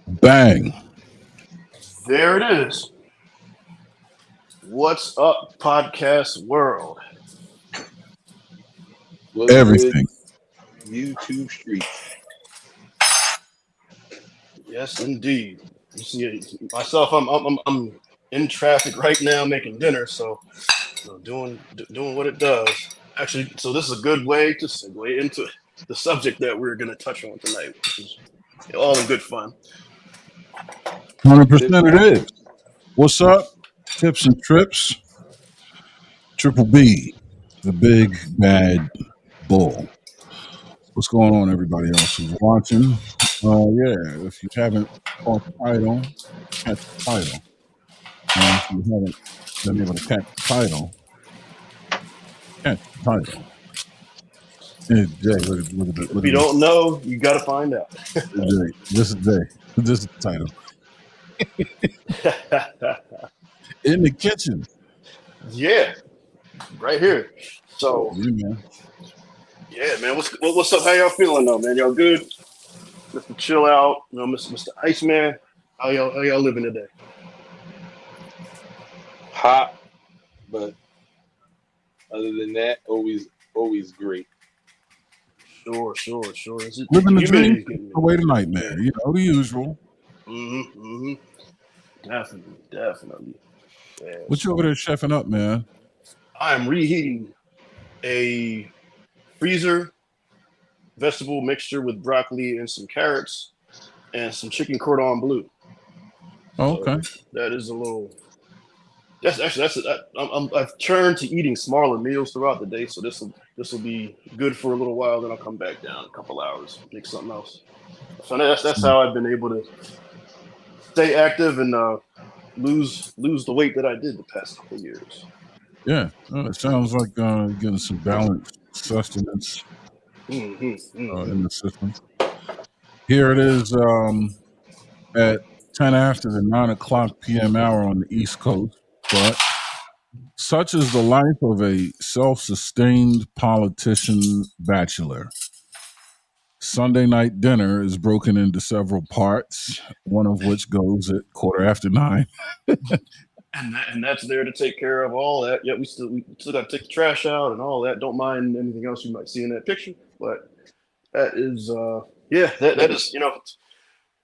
Bang. There it is. What's up, podcast world? What's good, Everything. YouTube streets? Yes, indeed. You see, myself, I'm in traffic right now making dinner, so doing what it does. Actually, so this is a good way to segue into the subject that we're going to touch on tonight, which is all in good fun. 100% Tips it and is. trips. What's up? Tips and trips. Triple B, the big bad bull. What's going on, everybody else who's watching? Yeah, if you haven't caught the title, catch the title. And if you haven't been able to catch the title, catch the title. Hey, Jay, If look you at this. don't know, you got to find out. Jay, this is Jay. This is the title. In the kitchen. Yeah, right here. So, Yeah, man. yeah, man, what's up? How y'all feeling though, man? Y'all good? Mr. Chill Out, Mr. Iceman. How y'all living today? Hot, but other than that, always great. Sure. The Living the dream, humidity is getting away the yeah. nightmare. The usual. Mm-hmm. Definitely. Yeah. What you over So there chefing up, man? I am reheating a freezer vegetable mixture with broccoli and some carrots and some chicken cordon bleu. Oh, okay. So that is a little. That's actually that's I've turned to eating smaller meals throughout the day, so this will be good for a little while. Then I'll come back down a couple hours, make something else. So that's how I've been able to stay active and lose the weight that I did the past couple of years. Yeah, it sounds like you're getting some balanced sustenance in Hmm. the system. Here it is at 10 after the 9 o'clock p.m. hour on the East Coast. But such is the life of a self sustained politician bachelor. Sunday night dinner is broken into several parts, one of which goes at quarter after 9. And that's there to take care of all that. Yeah, we still got to take the trash out and all that. Don't mind anything else you might see in that picture, but that is yeah, that is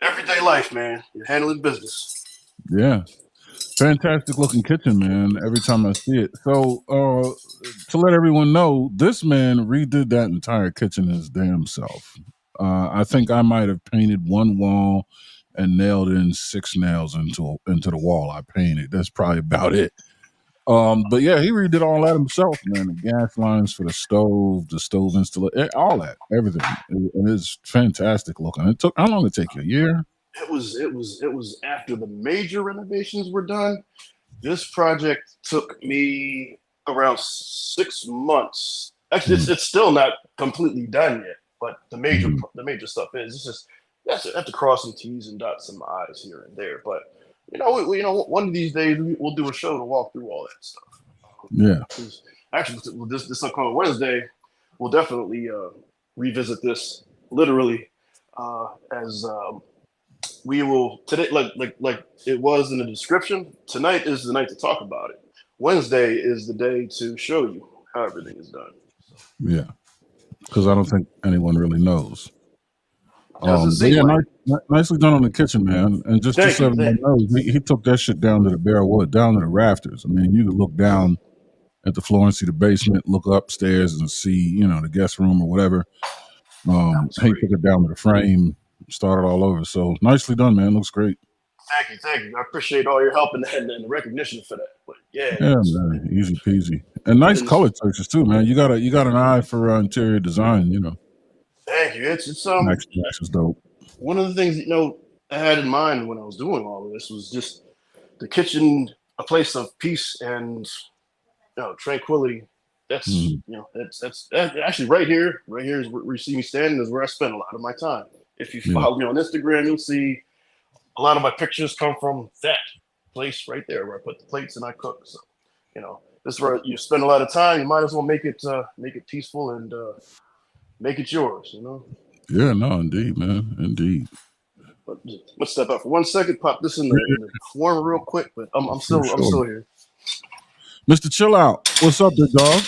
everyday life, man. You're handling business. Yeah. Fantastic looking kitchen, man. Every time I see it. So, to let everyone know, this man redid that entire kitchen his damn self. I think I might have painted one wall and nailed in 6 nails into the wall I painted. That's probably about it. But yeah, he redid all that himself, man. The gas lines for the stove installation, all that, everything. And it's fantastic looking. It took how long did it take you? A year? It was after the major renovations were done. This project took me around 6 months. Actually, it's, Mm-hmm. it's still not completely done yet, but the major Mm-hmm. the major stuff is. It's just you have to cross some T's and dot some I's here and there. But one of these days we'll do a show to walk through all that stuff. Yeah. 'Cause actually, this upcoming Wednesday, we'll definitely revisit this literally as we will today like it was in the description. Tonight is the night to talk about it. Wednesday is the day to show you how everything is done. So Yeah. Because I don't think anyone really knows. doesn't But seem yeah, like it. nicely done on the kitchen, man. And just Thank so you. everyone knows, he took that shit down to the bare wood, down to the rafters. I mean, you could look down at the floor and see the basement, look upstairs and see, the guest room or whatever. That was He great. took it down to the frame, started all over. So nicely done, man. Looks great. Thank you. I appreciate all your help and the recognition for that. But yeah, Yeah, man. Easy peasy. And and nice then color choices too, man. You got an eye for interior design. thank you. It's Max is dope. one of the things I had in mind when I was doing all of this was just the kitchen, a place of peace and tranquility. That's Mhm. that's actually right here is where you see me standing is where I spend a lot of my time. If you Yeah, follow me on Instagram, you'll see a lot of my pictures come from that place right there where I put the plates and I cook. So this is where you spend a lot of time. You might as well make it peaceful and make it yours. yeah. No, indeed, man. Indeed. But let's step out for 1 second. Pop this in the form real quick. But I'm For sure. still here. Mr. Chill Out, what's up, big dog?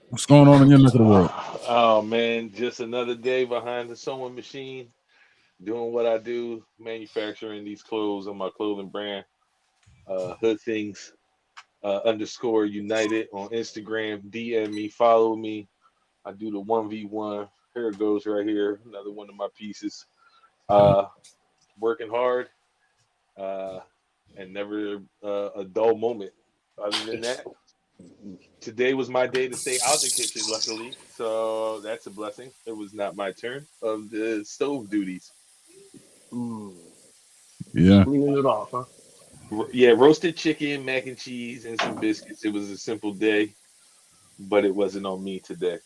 What's going on in your neck of the world? Oh man, just another day behind the sewing machine, doing what I do, manufacturing these clothes on my clothing brand, Hood Things underscore United on Instagram. DM me, follow me. I do the 1v1. Here it goes right here. Another one of my pieces. Uh, Working hard, uh, and never a dull moment. Other than that, today was my day to stay out the kitchen, luckily. So that's a blessing. It was not my turn of the stove duties. Mm, Yeah. cleaning it off, huh? Yeah, roasted chicken, mac and cheese, and some biscuits. It was a simple day, but it wasn't on me today.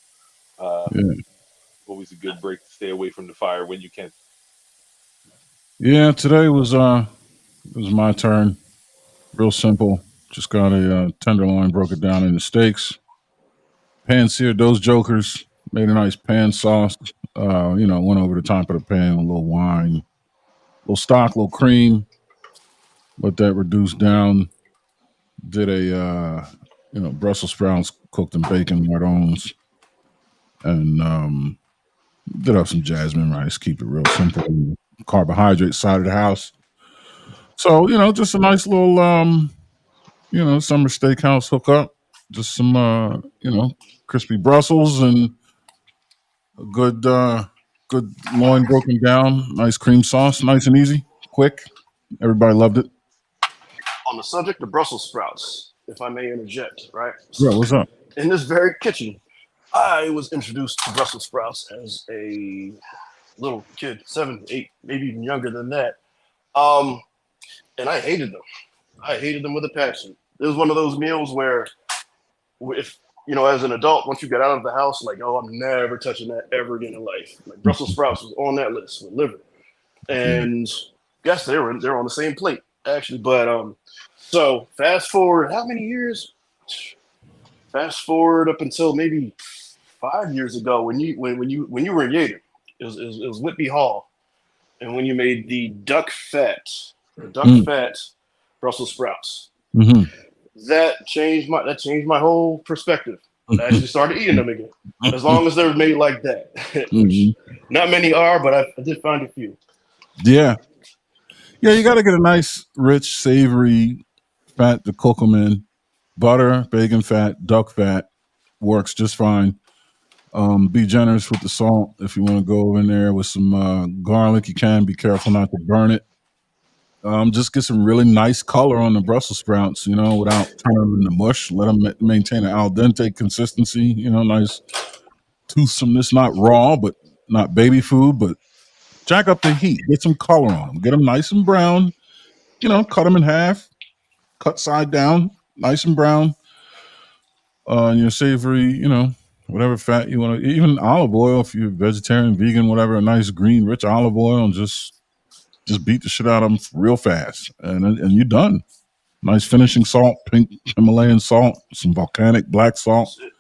Uh, Yeah. Always a good break to stay away from the fire when you can. Yeah, today was it was my turn. Real simple. Just got a tenderloin, broke it down into steaks. Pan seared those jokers. Made a nice pan sauce. Went over the top of the pan with a little wine, little stock, little cream. Let that reduce down. Did a Brussels sprouts cooked in bacon, lardons, and did have some jasmine rice. Keep it real simple. Carbohydrate side of the house. So just a nice little summer steakhouse hookup. Just some crispy Brussels and a good loin broken down. Nice cream sauce, nice and easy, quick. Everybody loved it. On the subject of Brussels sprouts, if I may interject, right? Yeah, what's up? In this very kitchen, I was introduced to Brussels sprouts as a little kid, 7, 8, maybe even younger than that. Um, and I hated them. I hated them with a passion. It was one of those meals where, if as an adult, once you get out of the house, like, oh, I'm never touching that ever again in life. Like Brussels sprouts was on that list with liver, Yeah. and guess they're on the same plate actually. But so fast forward, how many years? Fast forward up until maybe 5 years ago when you were in Yater. It was Whitby Hall, and when you made the duck Mm. fat Brussels sprouts. Hmm. That changed my whole perspective. I actually started eating them again, as long as they're made like that, which Hmm. not many are, but I did find a few. Yeah, yeah. You got to get a nice, rich, savory fat to cook them in. Butter, bacon fat, duck fat works just fine. Be generous with the salt if you want to go in there with some garlic. You can be careful not to burn it. Just get some really nice color on the Brussels sprouts, without turning them into mush. Let them maintain an al dente consistency, nice toothsomeness, not raw, but not baby food, but jack up the heat. Get some color on them. Get them nice and brown, cut them in half, cut side down, nice and brown. And your savory, whatever fat you want to, even olive oil if you're vegetarian, vegan, whatever, a nice green, rich olive oil, and just beat the shit out of them real fast, and you're done. Nice finishing salt, pink Himalayan salt, some volcanic black salt. That's it.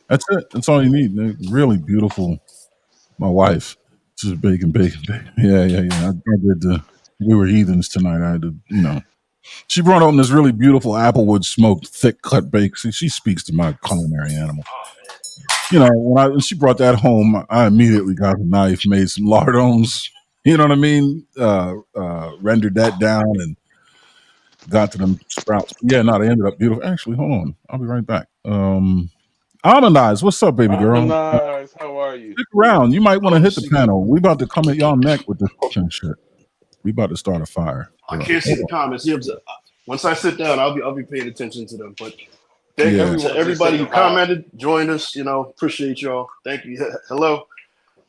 That's it. That's all you need. They're really beautiful. My wife, just bacon, bacon, bacon. Yeah, yeah, yeah. I did. We were heathens tonight. I had to, She brought home this really beautiful applewood smoked thick cut bake. See, she speaks to my culinary animal. Oh man, When she brought that home, I immediately got a knife, made some lardons. You know what I mean? Rendered that down and got to them sprouts. Yeah, no, they ended up beautiful. Actually, hold on, I'll be right back. Almond Eyes, what's up, baby girl? Harmonize, how are you? Stick around. You might want to oh, hit the see, panel. We about to come at y'all neck with this cooking shit. We about to start a fire. I Girl. can't see the comments. Yeah, once I sit down, I'll be paying attention to them. But thank Yeah, you to Everyone's just everybody who saying hi. commented, joined us. Appreciate y'all. Thank you. Hello.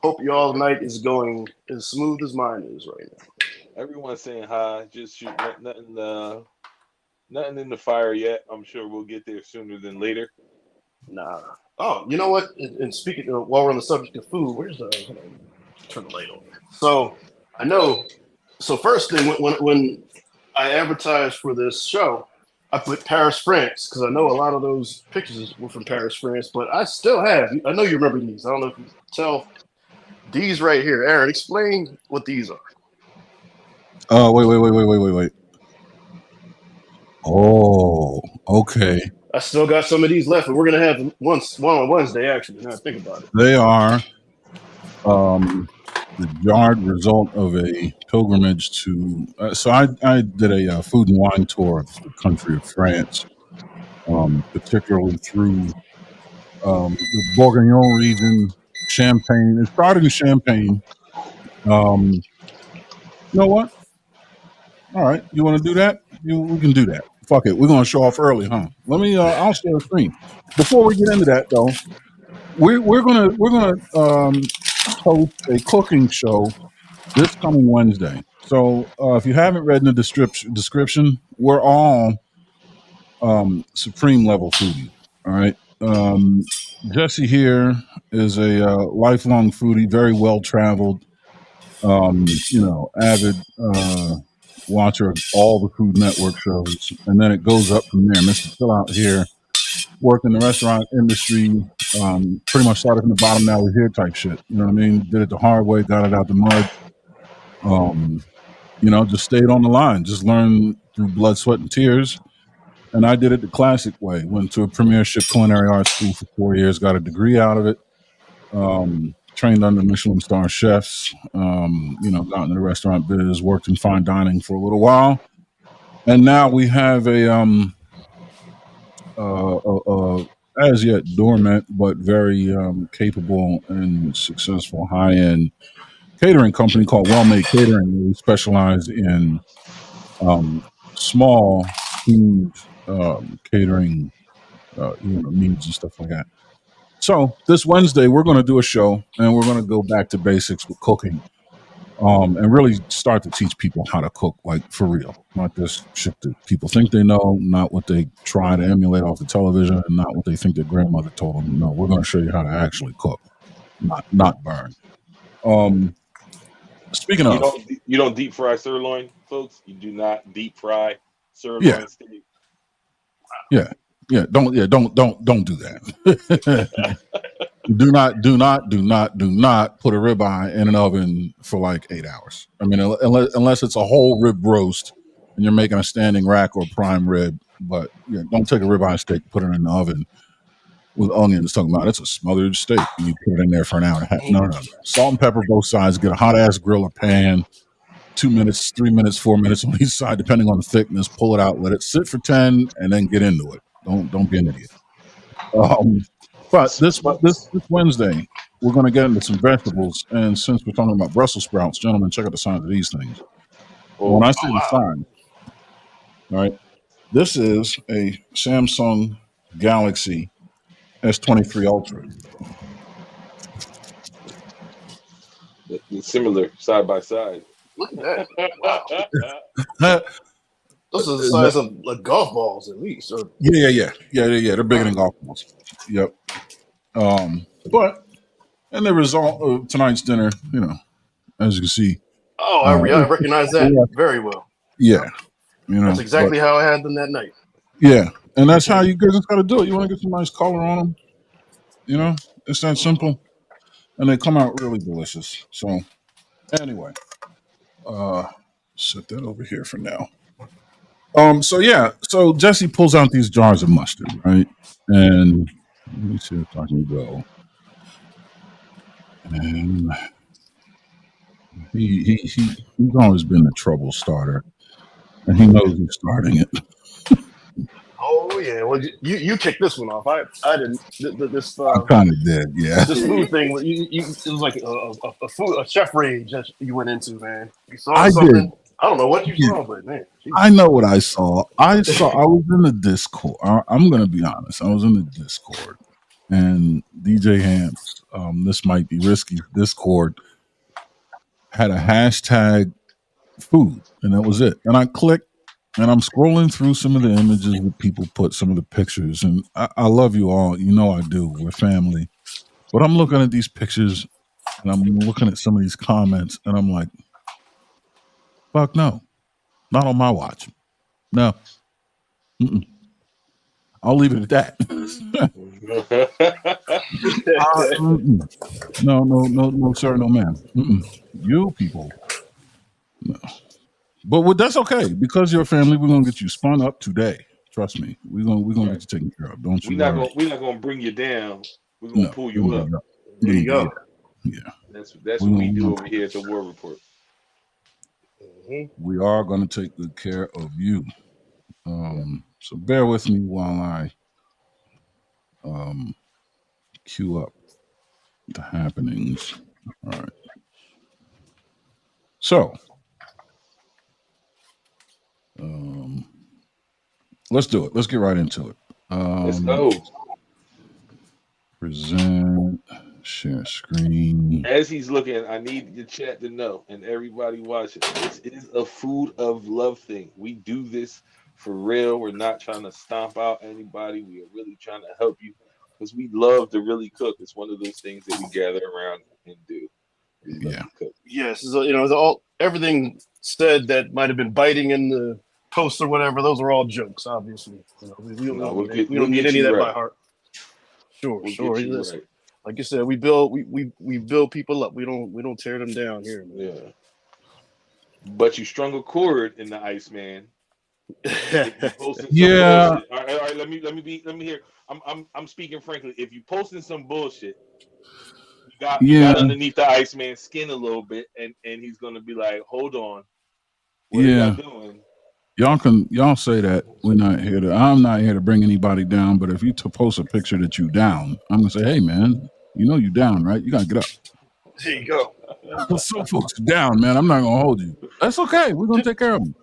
Hope y'all night is going as smooth as mine is right now. Everyone's saying hi. Just shoot nothing. Nothing in the fire yet. I'm sure we'll get there sooner than later. Nah. Oh, you know what? And speaking of, while we're on the subject of food, where's the hold on, turn the light on. So I know. So first thing when I advertised for this show, I put Paris, France, because I know a lot of those pictures were from Paris, France. But I still have. I know you remember these. I don't know if you tell these right here. Aaron, explain what these are. Wait. Oh, okay. I still got some of these left, and we're gonna have one on Wednesday. Actually, now I think about it. They are the jarred result of a pilgrimage to. So I did a food and wine tour of the country of France, particularly through the Bourguignon region, Champagne. It started in Champagne. You know what? All right, you want to do that? We can do that. Fuck it. We're gonna show off early, huh? Let me. I'll share the screen. Before we get into that, though, we're gonna host a cooking show this coming Wednesday. So if you haven't read in the description, we're all supreme level foodie. All right. Jesse here is a lifelong foodie, very well traveled. Avid watcher of all the Food Network shows, and then it goes up from there. Mr. Phil out here worked in the restaurant industry, pretty much started from the bottom. Now we're here, type shit. You know what I mean? Did it the hard way, got it out the mud. Just stayed on the line, just learned through blood, sweat, and tears. And I did it the classic way. Went to a premiership culinary arts school for 4 years, got a degree out of it. Trained under Michelin Star chefs. Got into the restaurant biz, worked in fine dining for a little while, and now we have a as yet dormant but very capable and successful high-end catering company called Well Made Catering. We specialize in small, huge catering, needs and stuff like that. So this Wednesday we're going to do a show, and we're going to go back to basics with cooking, and really start to teach people how to cook, like for real, not this shit that people think they know, not what they try to emulate off the television, and not what they think their grandmother told them. No, we're going to show you how to actually cook, not burn. Speaking of, you don't deep fry sirloin, folks. You do not deep fry sirloin yeah, steak. yeah, don't do that. Do not put a ribeye in an oven for like 8 hours. I mean, unless it's a whole rib roast and you're making a standing rack or prime rib. But don't take a ribeye steak, put it in the oven with onions. Talking about it's a smothered steak, and you put it in there for an hour and a half. No. Salt and pepper both sides. Get a hot ass grill or pan. 2 minutes, 3 minutes, 4 minutes on each side, depending on the thickness. Pull it out, let it sit for 10, and then get into it. Don't be an idiot. But this Wednesday, we're going to get into some vegetables. And since we're talking about Brussels sprouts, gentlemen, check out the signs of these things. When I say the sign, all right, this is a Samsung Galaxy S23 Ultra. Similar side by side. Look at that! Wow. Those are the size of like golf balls, at least. Or... Yeah. They're bigger than golf balls. Yep. But and the result of tonight's dinner, as you can see. Oh, I recognize that very well. Yeah. That's exactly how I had them that night. Yeah, and that's how you guys got to do it. You want to get some nice color on them. It's that simple, and they come out really delicious. So, anyway, set that over here for now. So Jesse pulls out these jars of mustard, right? And let me see if I can go. And he's always been the trouble starter, and he knows he's starting it. Oh yeah, well you kicked this one off. I didn't. This I kind of did, yeah. This food thing, it was like a chef rage that you went into, man. You saw something. Did. I don't know what you saw, but man, geez. I know what I saw. I was in the Discord. I'm gonna be honest. I was in the Discord, and DJ Hamps, this might be risky. Discord had a hashtag food, and that was it. And I clicked. And I'm scrolling through some of the images that people put, some of the pictures, and I love you all. You know I do. We're family. But I'm looking at these pictures, and I'm looking at some of these comments, and I'm like, fuck no. Not on my watch. No. I'll leave it at that. No, sir, no, ma'am. You people. No. But that's okay because you're a family. We're gonna get you spun up today. Trust me. We're gonna Right. get you taken care of. Don't you We're not worry. gonna we're not gonna bring you down. We're gonna No, pull we're you gonna up. bring you up. There We're you gonna bring go. you up. Yeah, That's we're what gonna, we we're do gonna, over here at the War Report. Hmm. we are gonna take good care of you. Yeah. So bear with me while I um queue up the happenings. All right. So um let's do it. Let's get right into it. Let's Um go. present, share screen. As he's looking, I need the chat to know and everybody watching. This is a food of love thing. We do this for real. We're not trying to stomp out anybody. We are really trying to help you because we love to really cook. It's one of those things that we gather around and do. We love Yeah. to cook. Yes, so, all everything said that might have been biting in the post or whatever. Those are all jokes, obviously. No, We we'll don't need get any of you that by right. heart. Sure, We'll sure. get you Listen, right. like I said, we build people up. We don't tear them down here, man. Yeah. But you strung a chord in the Iceman. If you posting some Yeah. bullshit, all right, let me hear. I'm speaking frankly. If you posting some bullshit, you Yeah. got underneath the Iceman's skin a little bit, and he's gonna be like, hold on, what are y'all Yeah. doing? Y'all say that I'm not here to bring anybody down, but if you post a picture that you down, I'm gonna say, hey man, you down, right? You gotta get up. There you go. Some folks down, man. I'm not gonna hold you. That's okay. We're gonna Did, take care of them.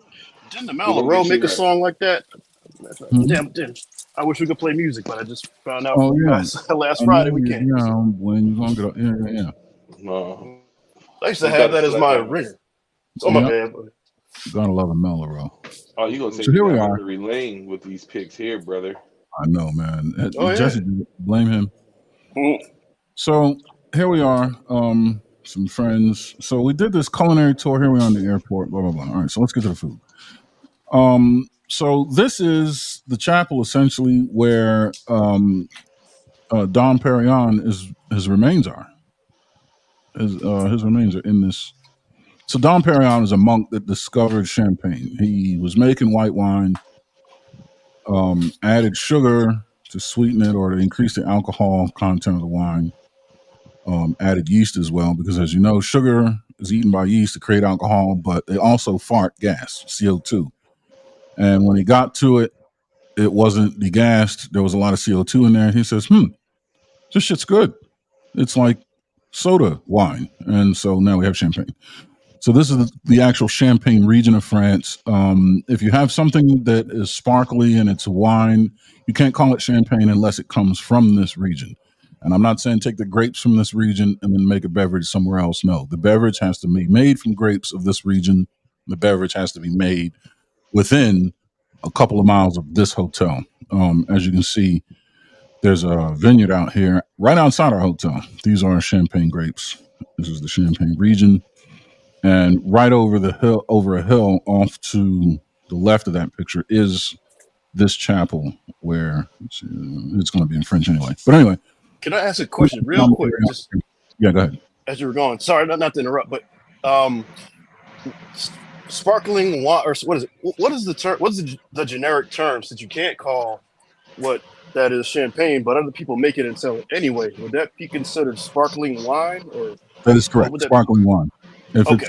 didn't the We're gonna Malaro get make you a right. song like that? Mhm. Damn. I wish we could play music, but I just found out Oh from you yeah. guys last I know Friday we you're can't. So down when you gonna get up. Yeah. No, I used to we have got a that as my sledgehammer. ringer. Oh my Yeah. bad. Gotta love a Mellow. Oh, you gonna take So me here we down are. memory lane with these picks here, brother? I know, man. Oh yeah. Jesse, blame him. Mm. So here we are. Some friends. So we did this culinary tour. Here we are in the airport. Blah blah blah. All right. So let's get to the food. So this is the chapel essentially where Dom Perignon is his remains are. His remains are in this. So Dom Perignon is a monk that discovered champagne. He was making white wine, added sugar to sweeten it or to increase the alcohol content of the wine. Added yeast as well because, as you know, sugar is eaten by yeast to create alcohol, but they also fart gas, CO2. And when he got to it, it wasn't degassed. There was a lot of CO2 in there. He says, this shit's good. It's like soda wine. And so now we have champagne. So this is the actual Champagne region of France. If you have something that is sparkly and it's a wine, you can't call it champagne unless it comes from this region. And I'm not saying take the grapes from this region and then make a beverage somewhere else. No, the beverage has to be made from grapes of this region. The beverage has to be made within a couple of miles of this hotel. As you can see, there's a vineyard out here right outside our hotel. These are champagne grapes. This is the Champagne region. And right over a hill off to the left of that picture is this chapel where it's going to be in French anyway. But anyway, Can I ask a question real quick? Just yeah, go ahead. as you were going. Sorry, not to interrupt, but um, sparkling wine or what is it? What is the term? What's the generic term? Since you can't call what that is champagne, but other people make it and sell it anyway. Would that be considered sparkling wine, or That is what correct. would that be? Sparkling wine. Okay,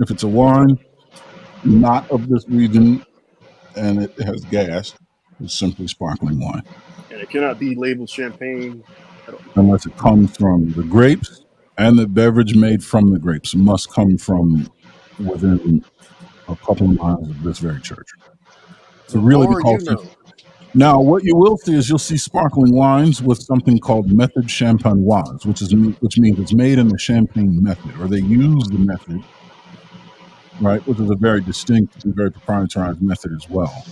If it's a wine not of this region and it has gas, it's simply sparkling wine. and it cannot be labeled champagne. Unless it comes from the grapes and the beverage made from the grapes must come from within a couple of miles of this very church to The really be more called you know. champagne. Now, what you will see is you'll see sparkling wines with something called method champenoise, which means it's made in the champagne method, or they use the method, right, which is a very distinct and very proprietary method as well.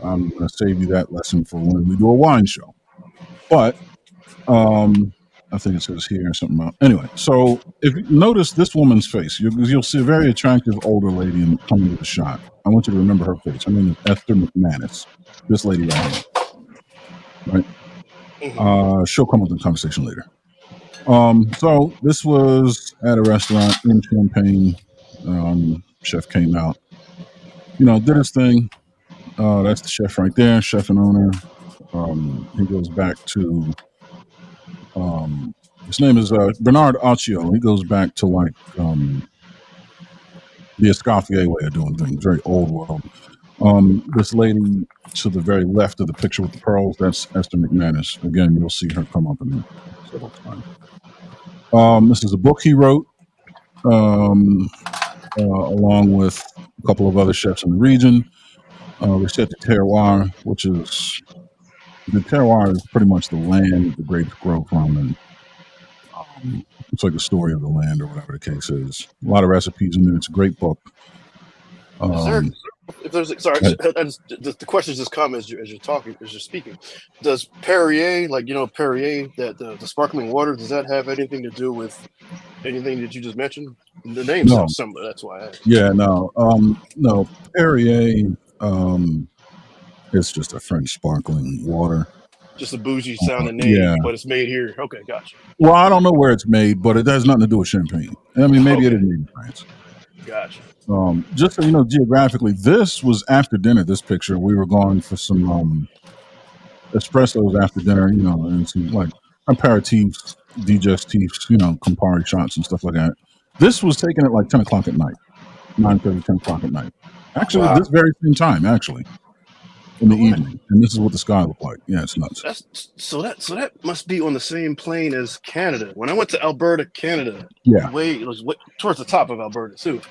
I'm going to save you that lesson for when we do a wine show. But I think it says here something about. Anyway, so if you notice this woman's face, you'll see a very attractive older lady coming to the shot. I want you to remember her face. Her name is Esther McManus. This lady right here, right? She'll come up in the conversation later. So this was at a restaurant in Champaign. Chef came out. did his thing. That's the chef right there, chef and owner. He goes back to his name is Bernard Accio. He goes back to like the Escoffier way of doing things, very old world. This lady to the very left of the picture with the pearls, that's Esther McManus. Again, you'll see her come up in several times. This is a book he wrote, along with a couple of other chefs in the region. Recette de terroir, which is the terroir is pretty much the land that the grapes grow from, and it's like the story of the land or whatever the case is. A lot of recipes in there. It's a great book. Is there, if there's sorry, Right. the question just come as you're talking, as you're speaking. Does Perrier, like Perrier, that the sparkling water, does that have anything to do with anything that you just mentioned? The name No. sounds similar. That's why I asked. Yeah, no. Perrier, it's just a French sparkling water. Just a bougie sounding name, Yeah. but it's made here. Okay, gotcha. Well, I don't know where it's made, but it has nothing to do with champagne. I mean, maybe it Okay. is made in France. Gotcha. Just so you know, geographically, this was after dinner. This picture, we were going for some espressos after dinner, and some like aperitifs, digestifs, Campari shots and stuff like that. This was taken at like 10 o'clock at night, 9:30, 10 o'clock at night. Actually, Wow. at this very same time, actually, in the All right. evening, and this is what the sky looked like. Yeah, it's nuts. So that must be on the same plane as Canada. When I went to Alberta, Canada, Yeah, it was towards the top of Alberta too.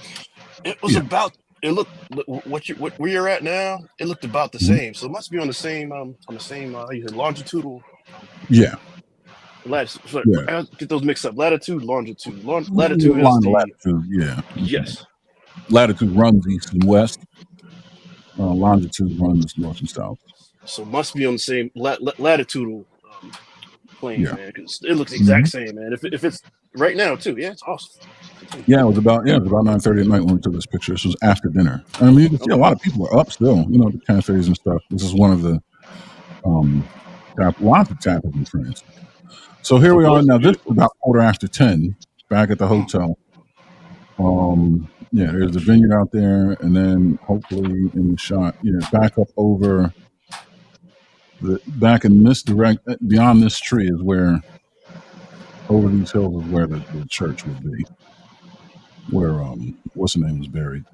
It was Yeah. about. It looked where you're at now. It looked about the Mhm. same. So it must be on the same longitudinal. yeah. Latitude. Yeah. I get those mixed up. Latitude, longitude. Latitude is Line of the latitude. Yeah. yes. Latitude runs east and west. Longitude runs north and south. So it must be on the same latitudinal plane, Yeah. man. Because it looks the exact same, man. If it's right now too, yeah, it's awesome. Yeah, it was about 9:30 at night when we took this picture. This was after dinner. I mean, you can see a lot of people are up still. The cafes and stuff. This is one of the lots of tapas in France. So here we are now. This is about 10:15 back at the hotel. Yeah, there's the vineyard out there, and then hopefully in the shot, back up over back in this beyond this tree is where over these hills is where the church would be, where what's the name was buried,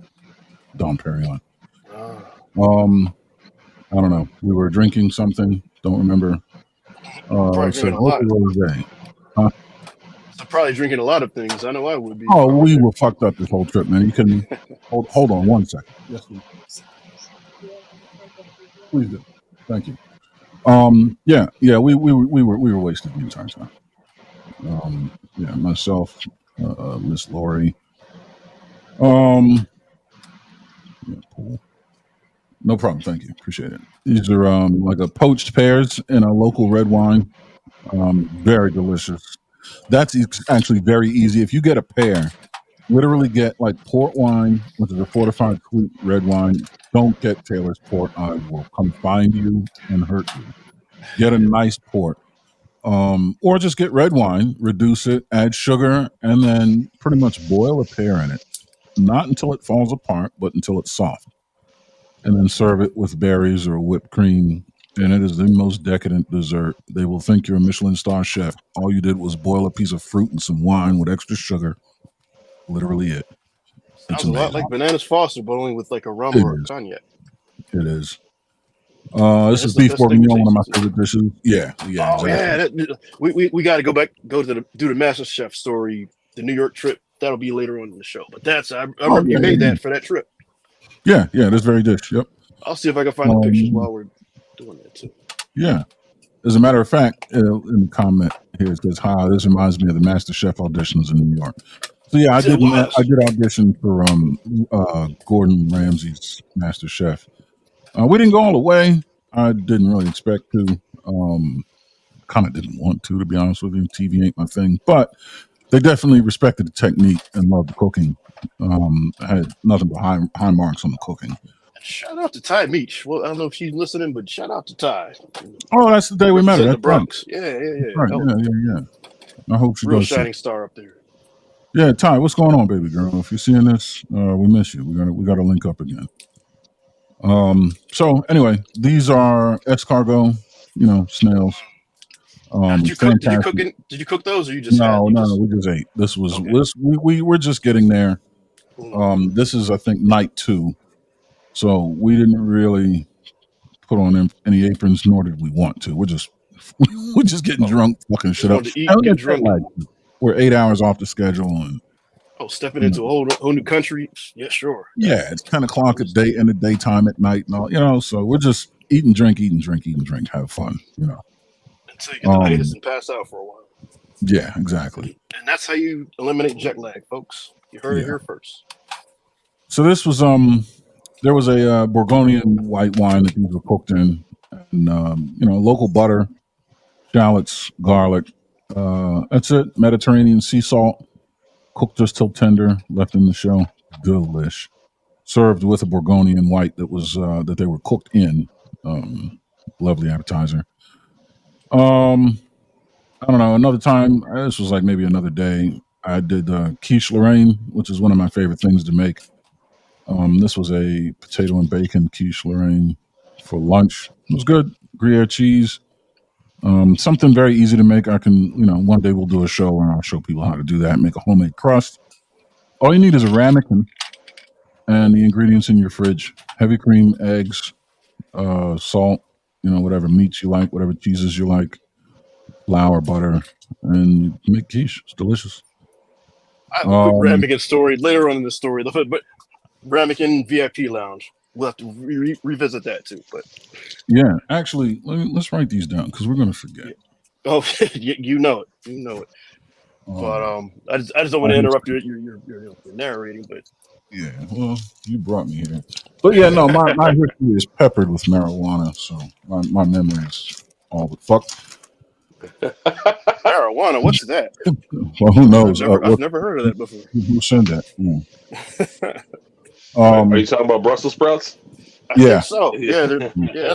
Dom Perignon. I don't know. We were drinking something. Don't remember. Drinking a lot. Rosé. So probably drinking a lot of things. I know I would be. Oh, we were fucked up this whole trip, man. You can hold on one second. Yes, please do. Thank you. Yeah. We were wasted the entire time. Yeah, myself, Miss Lori. Yeah, cool. No problem. Thank you. Appreciate it. These are like a poached pears in a local red wine. Very delicious. That's actually very easy. If you get a pear, literally get like port wine, which is a fortified sweet red wine. Don't get Taylor's port. I will come find you and hurt you. Get a nice port. Or just get red wine, reduce it, add sugar, and then pretty much boil a pear in it. Not until it falls apart, but until it's soft. And then serve it with berries or whipped cream. And it is the most decadent dessert. They will think you're a Michelin star chef. All you did was boil a piece of fruit and some wine with extra sugar. Literally it. Sounds a lot like Bananas Foster, but only with like a rum or a cognac. It is. This is beef bourguignon, one of my favorite dishes. Yeah. Oh exactly. yeah, we got to do the Master Chef story, the New York trip. That'll be later on in the show. But I remember you made that for that trip. Yeah, this very dish. Yep. I'll see if I can find the pictures while we're doing that too. Yeah. As a matter of fact, in the comment here it says, "Hi, this reminds me of the Master Chef auditions in New York." So yeah, I did audition for Gordon Ramsay's Master Chef. We didn't go all the way. I didn't really expect to. Kind of didn't want to be honest with you. TV ain't my thing, but they definitely respected the technique and loved the cooking. I had nothing but high marks on the cooking. Shout out to Ty Meach. Well, I don't know if she's listening, but shout out to Ty. Oh, that's the day we met her. The That's Bronx. right. Yeah. Right. Yeah. I hope she real does shining star up there. Yeah, Ty, what's going on, baby girl? If you're seeing this, we miss you. We gotta link up again. So anyway, these are escargot, snails. Did you cook? Did you cook? Fantastic. Did you cook those, or you just had? No, You no, just we just ate. This was okay. we're just getting there. Mm. This is, I think, night 2, so we didn't really put on any aprons, nor did we want to. We're just getting Oh, drunk, fucking just shit up. wanted to eat, And get it's jet drunk, lag. and We're 8 hours off the schedule, and stepping you into know, a whole new country. Yeah, sure. yeah, it's 10 o'clock at day in the daytime at night, and all, so we're just eating, drink, have fun. Until you get the itis Um, and pass out for a while. yeah, exactly. And that's how you eliminate jet lag, folks. You heard it Yeah. here first. So this was there was a Bourgognian white wine that these were cooked in, and local butter, shallots, garlic. That's it. Mediterranean sea salt, cooked just till tender, left in the shell. Delish. Served with a Bourgognian white that they were cooked in. Lovely appetizer. Um, I don't know. Another time, this was like maybe another day. I did quiche Lorraine, which is one of my favorite things to make. This was a potato and bacon quiche Lorraine for lunch. It was good. Gruyere cheese. Something very easy to make. I can, one day we'll do a show and I'll show people how to do that. Make a homemade crust. All you need is a ramekin and the ingredients in your fridge: heavy cream, eggs, salt, whatever meats you like, whatever cheeses you like, flour, butter, and you make quiche. It's delicious. I have a quick Um, Ramekin story later on in the story, but Ramekin VIP Lounge. We'll have to revisit that too. But yeah, actually, let's write these down because we're going to forget. yeah. Oh, you know it. You know it. But I just don't want I to hate interrupt your narrating. But Yeah, well, you brought me here. But yeah, no, my history is peppered with marijuana, so my memory is all but fucked. marijuana, what's that? Well, who knows? I've never heard of that before. Who sent that? Yeah. Are you talking about Brussels sprouts? I Yeah, think so. Yeah, that's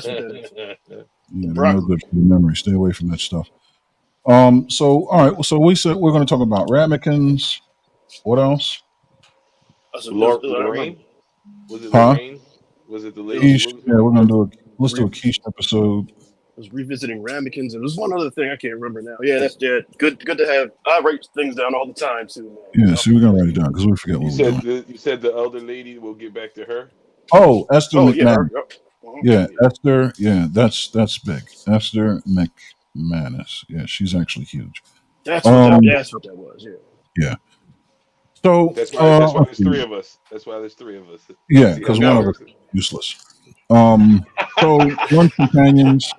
what that is. yeah, The they're no broccoli. good for your memory. Stay away from that stuff. So all right, so we said we're going to talk about ramekins. What else? I remember. Lorraine? Was it Huh? Lorraine? Was it the lady? Quiche. What was Yeah, her we're name? going to let's do Re- a quiche episode. was revisiting ramekins, and there's one other thing I can't remember now. Yeah, that's good. Good to have. I write things down all the time too, man. Yeah, see, we're going to write it down because we forget what we're doing. You said the elder lady. We'll get back to her. Oh, Esther Oh yeah, McMahon. Yeah, Yeah. Esther. Yeah, that's big. Esther McManus. Yeah, she's actually huge. That's what Um, that was. Yeah. yeah. So, That's why there's three of us. That's why there's three of us. yeah, See how because that one of us No. works. is useless. So lunch companions.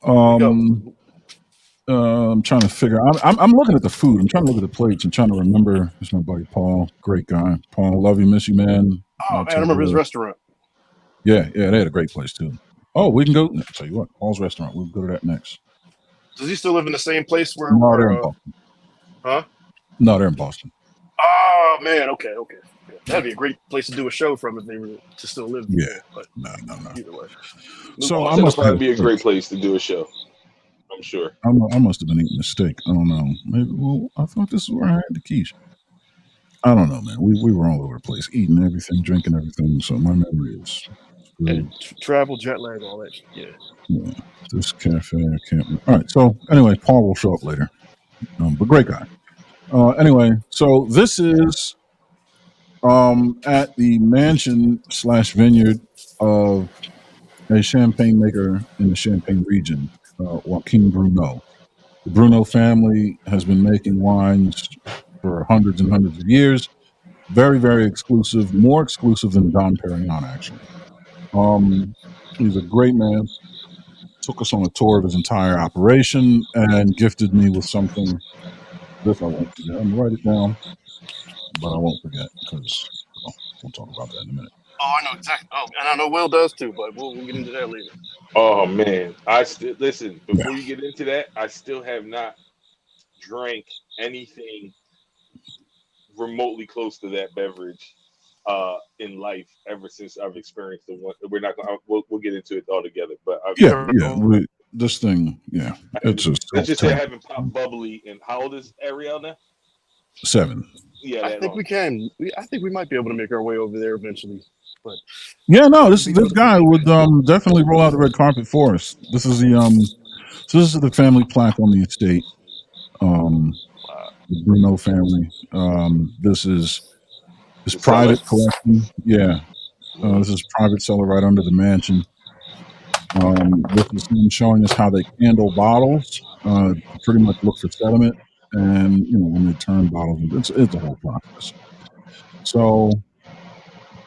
We go. I'm trying to figure. I'm looking at the food. I'm trying to look at the plates. I'm trying to remember. There's my buddy Paul. Great guy. Paul, love you, miss you, man. Oh man, I remember his restaurant. Yeah, they had a great place too. Oh, we can go. I'll tell you what, Paul's restaurant. We'll go to that next. Does he still live in the same place where? No, they're in Boston. Huh? No, they're in Boston. Oh man, okay. That'd be a great place to do a show from if they were to still live there. Yeah. But No. either way. So I That'd must probably be a great place to do a show. I'm sure. I must have been eating a steak. I don't know. Maybe. Well, I thought this is where I had the quiche. I don't know, man. We were all over the place, eating everything, drinking everything. So my memory is And travel, jet lag, all that shit. yeah. This cafe, I can't. All right. So anyway, Paul will show up later. But great guy. Anyway, so this is at the mansion / vineyard of a champagne maker in the Champagne region, Joaquin Bruno. The Bruno family has been making wines for hundreds and hundreds of years. Very, very exclusive, more exclusive than Dom Perignon, actually. He's a great man. Took us on a tour of his entire operation and gifted me with something. This I won't forget. I'm gonna write it down, but I won't forget because we'll talk about that in a minute. Oh, I know exactly. Oh, and I know Will does too, but we'll get into that later. Oh man, I still listen. Yeah. Before you get into that, I still have not drank anything remotely close to that beverage in life ever since I've experienced the one. We're not gonna. We'll get into it all together. But Yeah. This thing, yeah, it's a let's just say I haven't popped bubbly. And how old is Ariel now? 7. Yeah, I think we can. I think we might be able to make our way over there eventually. but Yeah, no, it'd this be for this the guy people. would definitely roll out the red carpet for us. This is so this is the family plaque on the estate. Um, Wow. the Bruno family. This is his The seller. private collection. Yeah, Mm. this is private cellar right under the mansion. This is him showing us how they handle bottles to pretty much look for sediment, and when they turn bottles, it's a whole process. So,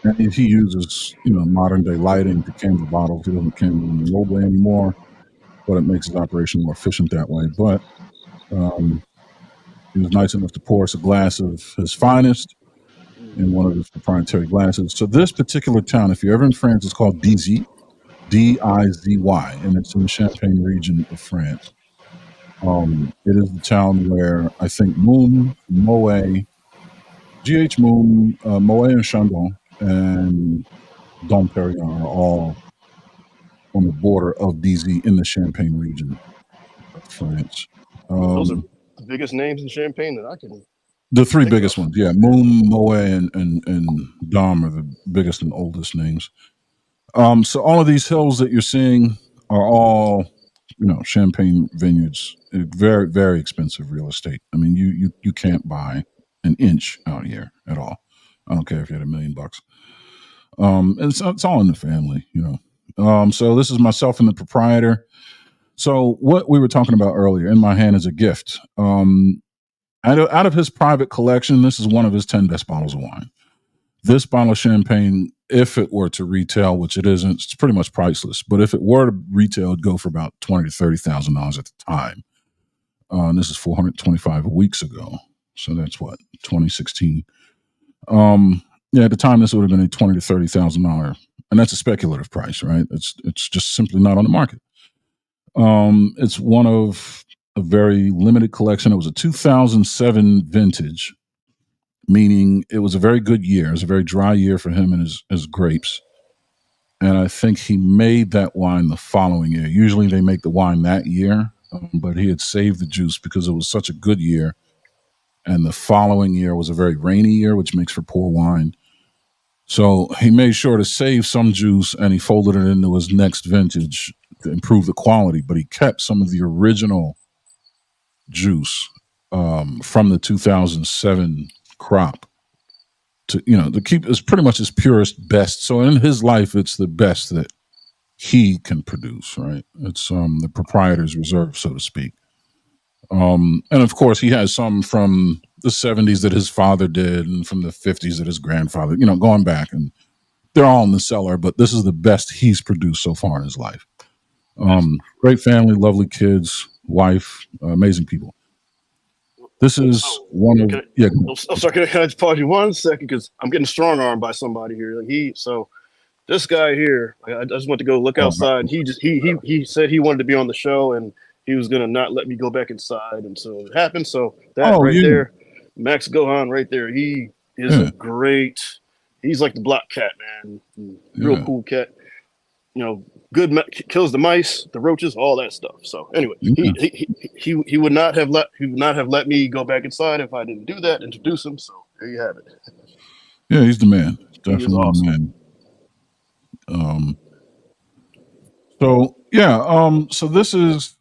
and if he uses modern day lighting to candle bottles, he doesn't candle them the old way anymore, but it makes his operation more efficient that way. But um, he was nice enough to pour us a glass of his finest in one of his proprietary glasses. So this particular town, if you're ever in France, it's called Dizy, Dizy, and it's in the Champagne region of France. It is the town where I think Moon, Moet, GH Moon, Moet and Chandon, and Dom Perignon are all on the border of DZ in the Champagne region of France. Those are Um, the biggest names in Champagne that I can the three think of. biggest ones, yeah, Moon, Moet, and Dom are the biggest and oldest names. So all of these hills that you're seeing are all, Champagne vineyards. Very, very expensive real estate. I mean, you can't buy an inch out here at all. I don't care if you had $1 million. And it's all in the family. So this is myself and the proprietor. So what we were talking about earlier, in my hand is a gift. Out of his private collection, this is one of his 10 best bottles of wine. This bottle of champagne, if it were to retail, which it isn't, it's pretty much priceless. But if it were to retail, it'd go for about $20,000 to $30,000 at the time. And this is 425 weeks ago, so that's what 2016. Yeah, at the time, this would have been a $20,000 to $30,000, and that's a speculative price, right? It's just simply not on the market. It's one of a very limited collection. It was a 2007 vintage, meaning it was a very good year. It was a very dry year for him and his grapes. And I think he made that wine the following year. Usually they make the wine that year, but he had saved the juice because it was such a good year. And the following year was a very rainy year, which makes for poor wine. So he made sure to save some juice and he folded it into his next vintage to improve the quality, but he kept some of the original juice from the 2007 crop to keep is pretty much his purest best. So in his life, it's the best that he can produce, right? It's the proprietor's reserve, so to speak. And of course, he has some from the 70s that his father did, and from the 50s that his grandfather, going back, and they're all in the cellar. But this is the best he's produced so far in his life. Great family, lovely kids, wife, amazing people. This is Oh, one of can I, yeah. sorry. Can I just pause you 1 second because I'm getting strong armed by somebody here. So this guy here, I just went to go look Oh, outside, and he said he wanted to be on the show, and he was gonna not let me go back inside, and so it happened. So that oh right yeah, there, Max Gohan right there, he is a yeah, great. He's like the black cat, man. Real yeah, cool cat. Good kills the mice, the roaches, all that stuff. So anyway, yeah, he would not have let me go back inside if I didn't do that. Introduce him. So there you have it. yeah. He's the man. He is Definitely the awesome. man. Um, so yeah. So this is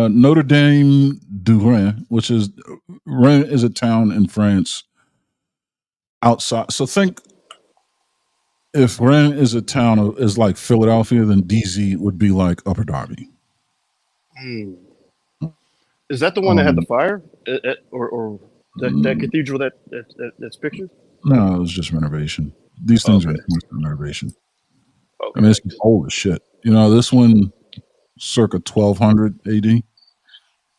Notre Dame du Rhin, which is Rhin is a town in France outside. So think if Rhin is a town is like Philadelphia, then DZ would be like Upper Darby. Hmm. Is that the one that had the Um, fire, or that mm, cathedral that's pictured? no, it was just renovation. These things are Okay, in constant renovation. I mean, okay. it's old as shit. This one circa 1200 AD.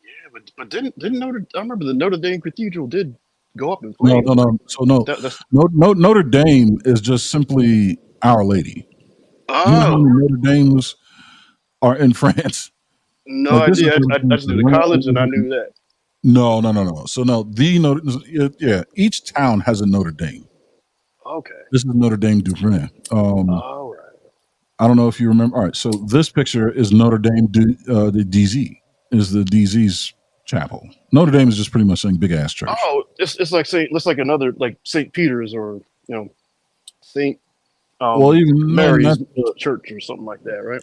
Yeah, but didn't Notre? I remember the Notre Dame Cathedral did go up in No, no, flames, or no. So no, that's Notre Dame is just simply Our Lady. Do you know how oh, many Notre Dames are in France? no Like this is idea. Notre I Dame just for did the college and I Rome. knew that. No, no, no, no. So no, yeah, each town has a Notre Dame. Okay, This is Notre Dame du Rhin. all right. I don't know if you remember. All right, so this picture is Notre Dame de DZ, is the DZ's chapel. Notre Dame is just pretty much saying big ass church. Oh, it's like Saint. It's like another like Saint Peter's or you know. Saint Well, even then, Mary's that's the church or something like that, right?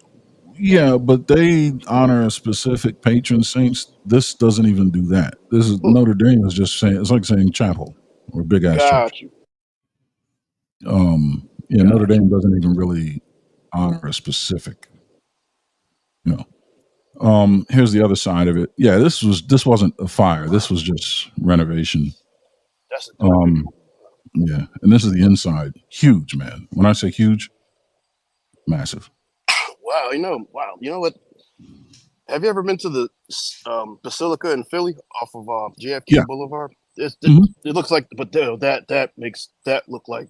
yeah, but they honor a specific patron saints. This doesn't even do that. This is Hmm. Notre Dame is just saying it's like saying chapel or big ass church. Got you. Yeah, Notre Got you. Dame doesn't even really honor a specific, you know. Here's the other side of it. Yeah, this wasn't a fire. This was just renovation. That's a dope Um, video. yeah, and this is the inside. Huge, man. When I say huge, massive. Wow. Wow. You know what? Have you ever been to the Basilica in Philly off of JFK Yeah. Boulevard? Mhm. It looks like, but that makes that look like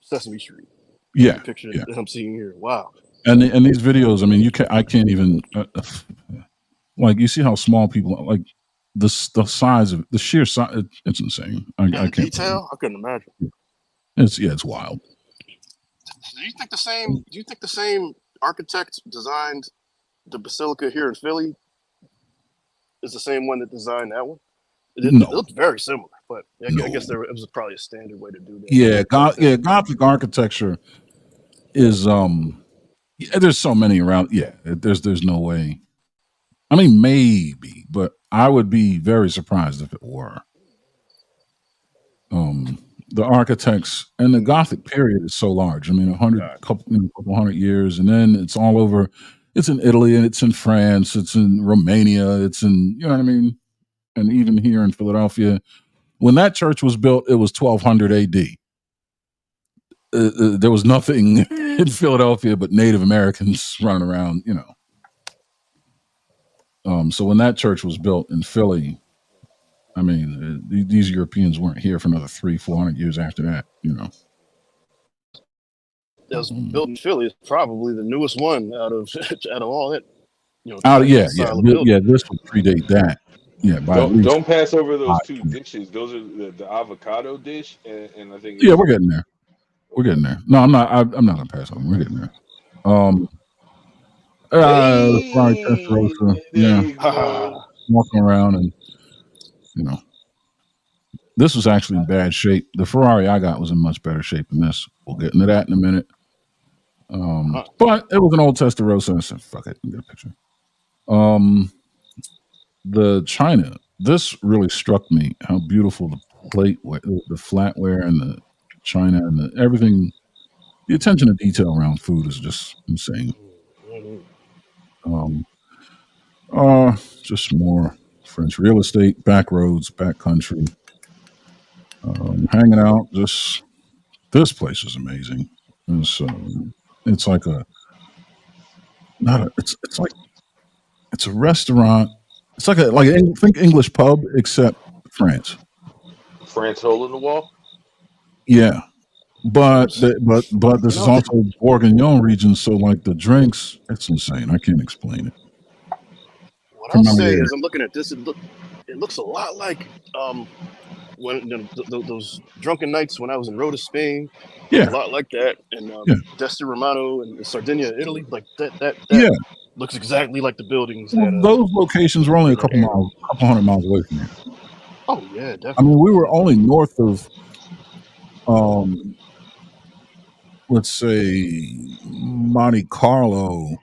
Sesame Street. The Yeah. picture Yeah. that I'm seeing here. Wow. And these videos, I mean, I can't even like you see how small people are, like the size of the sheer size. It's insane. And I the can't believe detail, I couldn't imagine. it. It's wild. Do you think the same? Do you think the same architect designed the Basilica here in Philly is the same one that designed that one? It No, looked very similar, but I no. guess it was probably a standard way to do that. Yeah, Makes sense. Gothic architecture is yeah, there's so many around. Yeah, there's no way. I mean, maybe, but I would be very surprised if it were. Um, the architects and the Gothic period is so large. I mean, God. couple hundred years, and then it's all over. It's in Italy, and it's in France, it's in Romania, it's in you know what I mean, and even here in Philadelphia. When that church was built, it was 1200 A.D. There was nothing in Philadelphia but Native Americans running around, you know. So when that church was built in Philly, I mean, these Europeans weren't here for another 300-400 years after that, you know. That was Um, built in Philly is probably the newest one out of out of all that, yeah, that style of building. yeah. This would predate that, yeah, by at least Don't pass over those 2 5 years. dishes. Those are the avocado dish, and I think Yeah, it's we're getting there. We're okay. getting there. No, I'm not. I'm not gonna pass on. We're getting there. Um, Ferrari Hey, Testarossa, there yeah, you go. Ha walking around and you know this was actually in bad shape. The Ferrari I got was in much better shape than this. We'll get into that in a minute. ha. But it was an old Testarossa. I said, "Fuck it, get a picture." Um, the China. This really struck me. How beautiful the the flatware, and the China, and everything. The attention to detail around food is just insane. Mhm. Um, just more French real estate, back roads, back country, hanging out. Just this place is amazing. It's like a not a. It's like it's a restaurant. It's like think English pub except France. France hole in the wall. Yeah, Oops. but this is also Bourguignon region, so like the drinks, it's insane. I can't explain it. What I'll say Premiere. is, I'm looking at this. It looks a lot like when those drunken nights when I was in Rota, Spain. Looked a Yeah, lot like that, and yeah, Desti Romano and Sardinia, Italy. Like that yeah. looks exactly like the buildings Well, that those locations were only a in that couple era. miles, couple hundred miles away from here. Oh yeah, I mean, definitely. we were only north of, um, let's say, Monte Carlo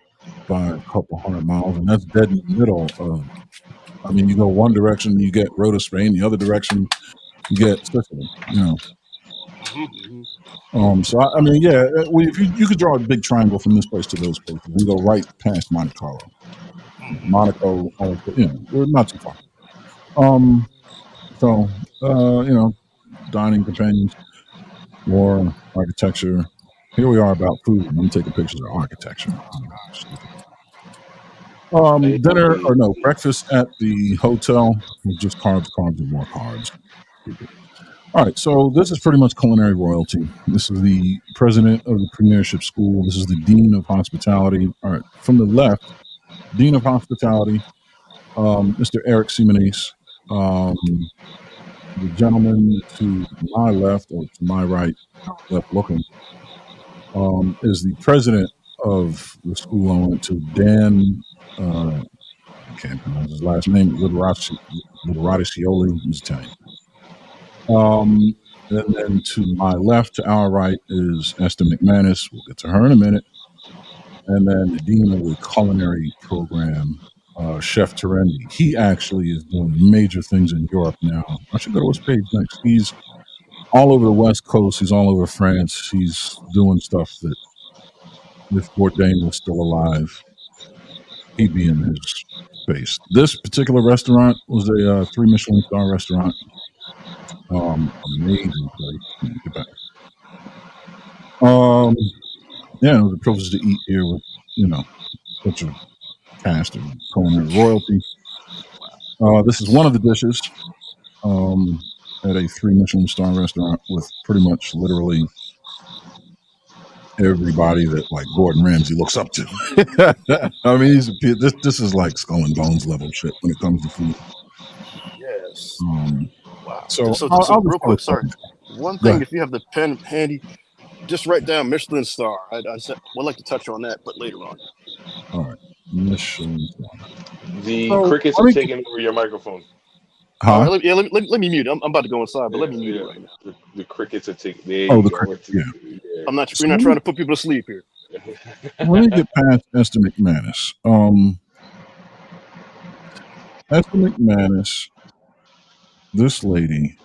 by a couple hundred miles, and that's dead in the middle of. I mean, you go one direction, you get Rota, Spain. The other direction, you get Sicily. You know. Hmm. So I mean, yeah, if you could draw a big triangle from this place to those places and go right past Monte Carlo, Monaco, you know, we're not too far. Um, so you know, dining companions, more architecture. Here we are about food. I'm taking pictures of architecture. Stupid. Hey, Dinner or no breakfast at the hotel was just carbs, carbs, and more carbs. Stupid. All right, so this is pretty much culinary royalty. This is the president of the premiership school. This is the dean of hospitality. All right, from the left, dean of hospitality, Mr. Eric Simonese. Um, the gentleman to my left or to my right, left looking, is the president of the school I went to, Dan. I can't pronounce his last name. Liberati Cioli. He's Italian. And then to my left, to our right, is Esther McManus. We'll get to her in a minute. And then the dean of the culinary program, Chef Terendi. He actually is doing major things in Europe now. I should go to his page next. He's all over the West Coast. He's all over France. He's doing stuff that if Bourdain was still alive, he'd be in his space. This particular restaurant was a 3 Michelin star restaurant. Amazing place. Let me get back. Yeah, it was a privilege to eat here with, such a cast of culinary royalty. This is one of the dishes at a 3 Michelin star restaurant with pretty much literally everybody that like Gordon Ramsay looks up to. I mean, this is like skull and bones level shit when it comes to food. Yes. Wow. So, So I'll real just tell quick, sorry. One Go thing, ahead. if you have the pen handy, just write down Michelin star. I would like to touch on that, but later on. All right, Michelin star. The So crickets let are me, taking over your microphone. All huh? right, let me mute. I'm about to go inside, but let me mute it right now. The crickets are taking. There Oh, you the go. cricket. Yeah. Yeah. So We're not trying to put people to sleep here. let me get past Esther McManus. Esther McManus, this lady.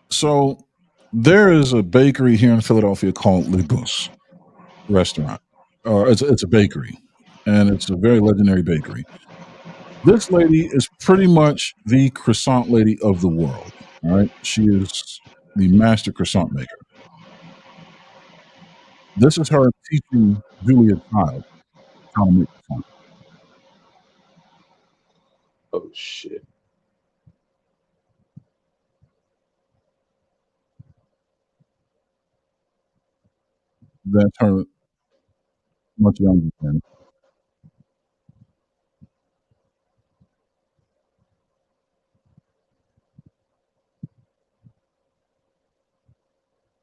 So there is a bakery here in Philadelphia called Le Bus Restaurant. It's a bakery, and it's a very legendary bakery. This lady is pretty much the croissant lady of the world. All right, she is the master croissant maker. This is her teaching Julia Child how to make croissant. Oh shit! That's her much younger than.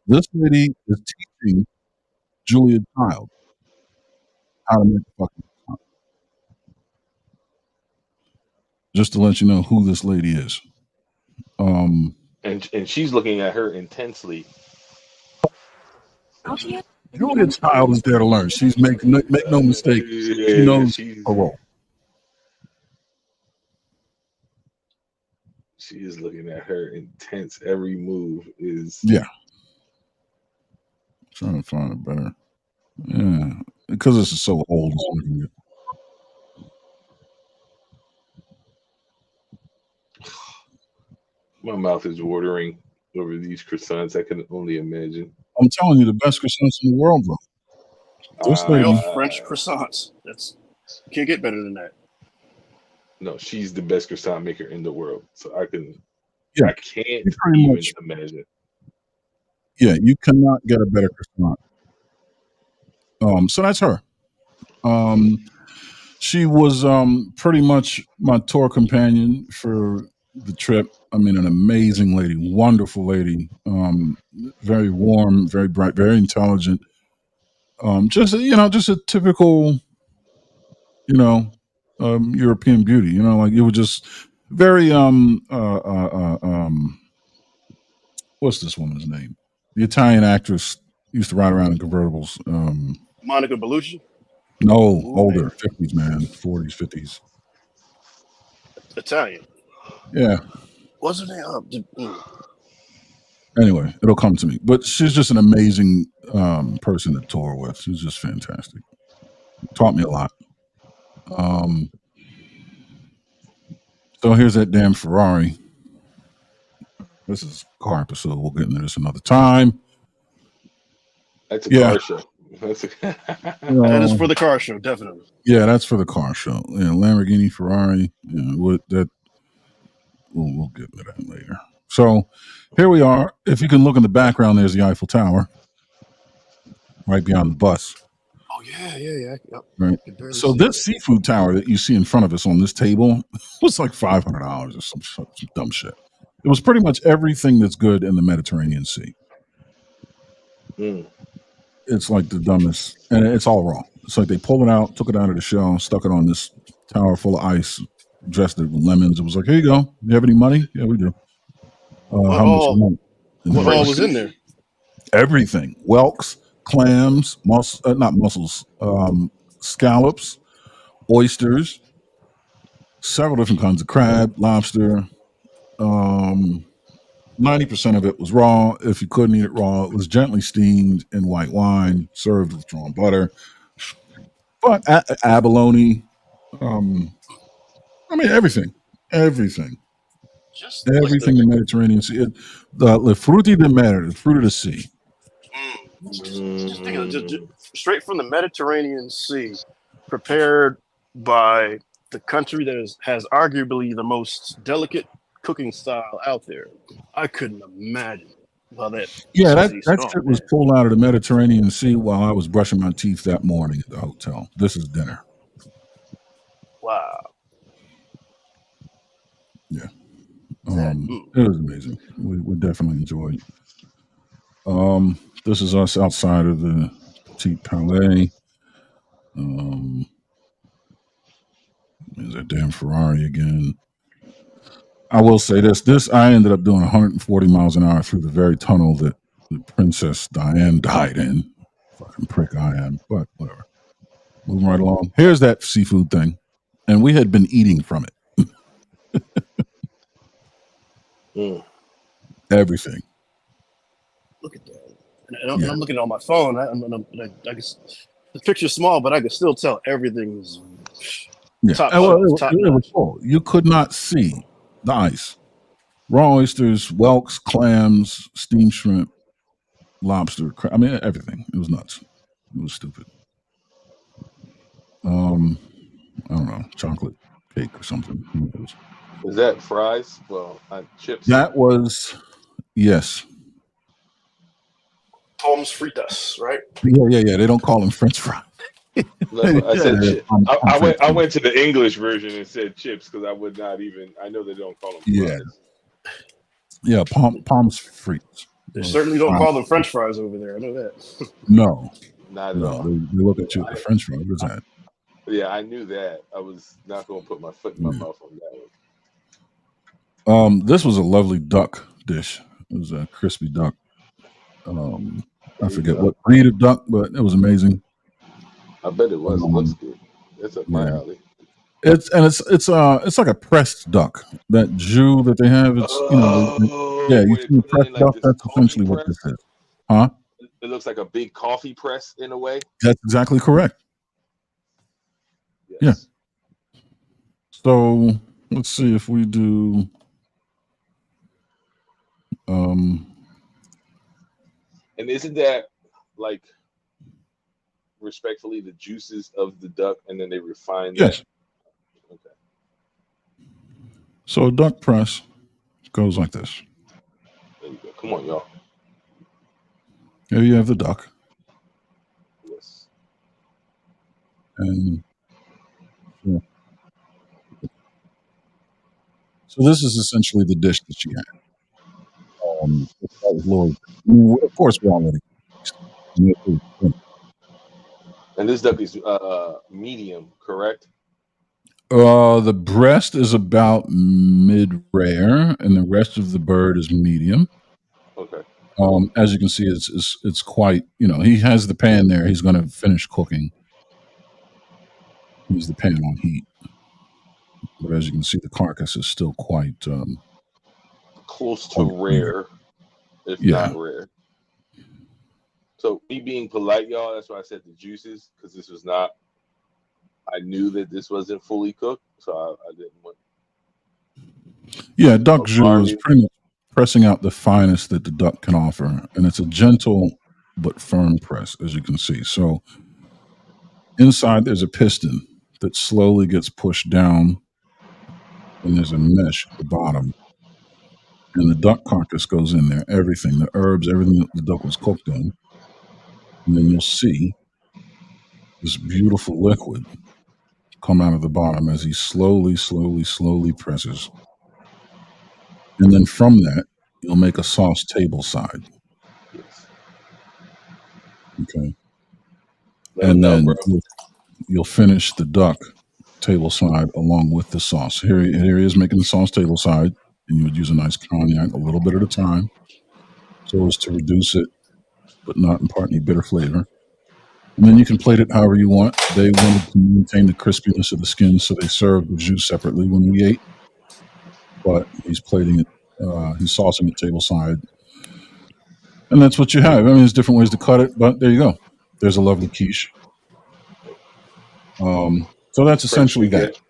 This lady is teaching Julia Child how to make fucking croissant. Just to let you know who this lady is. Um, And she's looking at her intensely. Julia Child is there to learn. She's make no mistake. She Yeah, knows her role. she is looking at her intense. Every move is. Yeah, trying to find it better. Yeah, because this is so old. My mouth is watering over these croissants. I can only imagine. I'm telling you, the best croissants in the world, bro. This Real lady, French croissants. You can't get better than that. No, she's the best croissant maker in the world. So I yeah, can't she pretty even much, imagine. yeah, you cannot get a better croissant. So that's her. She was pretty much my tour companion for the trip. I mean, an amazing lady, wonderful lady, very warm, very bright, very intelligent. Just a typical, you know, European beauty. Like it was just very what's this woman's name? The Italian actress used to ride around in convertibles. Monica Bellucci. No, Ooh, older, man. 50s, man, 40s, 50s. Italian. Yeah. What's her name? Anyway, it'll come to me. But she's just an amazing person to tour with. She's just fantastic. Taught me a lot. Um, so here's that damn Ferrari. This is a car episode. We'll get into this another time. That's a Yeah. car show. That is for the car show, definitely. Yeah, that's for the car show. Yeah, Lamborghini, Ferrari. We'll get into that later. So here we are. If you can look in the background, there's the Eiffel Tower right beyond the bus. Oh yeah. Yep. Right. You can barely So see this it. seafood tower that you see in front of us on this table was like $500 or some dumb shit. It was pretty much everything that's good in the Mediterranean Sea. Mm. It's like the dumbest, and it's all raw. It's like they pulled it out, took it out of the shell, stuck it on this tower full of ice, dressed it with lemons. It was like, here you go. You have any money? Yeah, we do. What How much you all? want? And What they were all French like, was in there? sushi. everything: whelks, clams, not mussels, scallops, oysters, several different kinds of crab, lobster. Um, 90% of it was raw. If you couldn't eat it raw, it was gently steamed in white wine, served with drawn butter. But abalone, um, I mean, everything, Just like the everything the Mediterranean Sea. The frutti di mare, the fruit of the sea. just think of it, just Mm. straight from the Mediterranean Sea, prepared by the country that has arguably the most delicate cooking style out there. I couldn't imagine how that Yeah, must that taste. that Oh shit was man, pulled out of the Mediterranean Sea while I was brushing my teeth that morning at the hotel. This is dinner. wow, Yeah, that. it was amazing. We definitely enjoyed. This is us outside of the Petit Palais. Um, there's a damn Ferrari again. I will say this: I ended up doing 140 miles an hour through the very tunnel that Princess Diane died in. Fucking prick I am, but whatever. Moving right along. Here's that seafood thing, and we had been eating from it. Mm. Everything. Look at that. And Yeah, I'm looking on my phone. I guess the picture's small, but I can still tell everything's yeah. top Well, shelf, top it was notch. full. You could not see the ice. Raw oysters, whelks, clams, steamed shrimp, lobster. I mean, everything. It was nuts. It was stupid. Um, I don't know, chocolate cake or something. Who knows? Is that fries? Well, chips. That was yes. Pommes fritas, right? Yeah. They don't call them French fries. No, I said Yeah, chip. I'm I French went. I food. went to the English version and said chips because I would not even. I know they don't call them Yeah, fries. yeah. Palms frites. They Or certainly don't fries. call them French fries over there. I know that. No, Not at no. all. They look at you at the French fry. What is that? Yeah, I knew that. I was not going to put my foot in my Yeah. mouth on that one. This was a lovely duck dish. It was a crispy duck. Um, I There you forget go. what breed of duck, but it was amazing. I bet it was. It looks Um, good. That's up my yeah, alley. it's like a pressed duck. That jus that they have. It's yeah. Oh, You where they see put it pressed in like duck. this That's coffee essentially what this press. is. Huh? It looks like a big coffee press in a way. That's exactly correct. Yeah. Yes. So let's see if we do. Um, And isn't that like respectfully the juices of the duck, and then they refine that? yes. Okay. So a duck press goes like this. There you go. Come on, y'all. Here you have the duck, Yes. and yeah. So this is essentially the dish that she had. That was Lord. I mean, of course, we already. And this duck is medium, correct? The breast is about mid rare, and the rest of the bird is medium. Okay. As you can see, it's quite. He has the pan there. He's going to finish cooking. He's the pan on heat, but as you can see, the carcass is still quite Close to quite tender. rare, if Yeah, not rare. So me being polite, y'all, that's why I said the juices, because this was not. I knew that this wasn't fully cooked, so I didn't want. yeah. Duck But jus is Barney, pretty much pressing out the finest that the duck can offer, and it's a gentle but firm press, as you can see. So inside, there's a piston that slowly gets pushed down, and there's a mesh at the bottom. And the duck carcass goes in there, everything, the herbs, everything that the duck was cooked in. And then you'll see this beautiful liquid come out of the bottom as he slowly presses. And then from that, you'll make a sauce table side. yes. Okay. Let them And know, bro. then you'll finish the duck table side along with the sauce. Here he is making the sauce table side, and you would use a nice cognac a little bit at a time, so as to reduce it but not impart any bitter flavor. And then you can plate it however you want. They wanted to maintain the crispiness of the skin, so they served the jus separately when we ate. But he's plating it, he's saucing it table side, and that's what you have. I mean, there's different ways to cut it, but there you go. There's a lovely quiche. So that's French essentially that. baguette.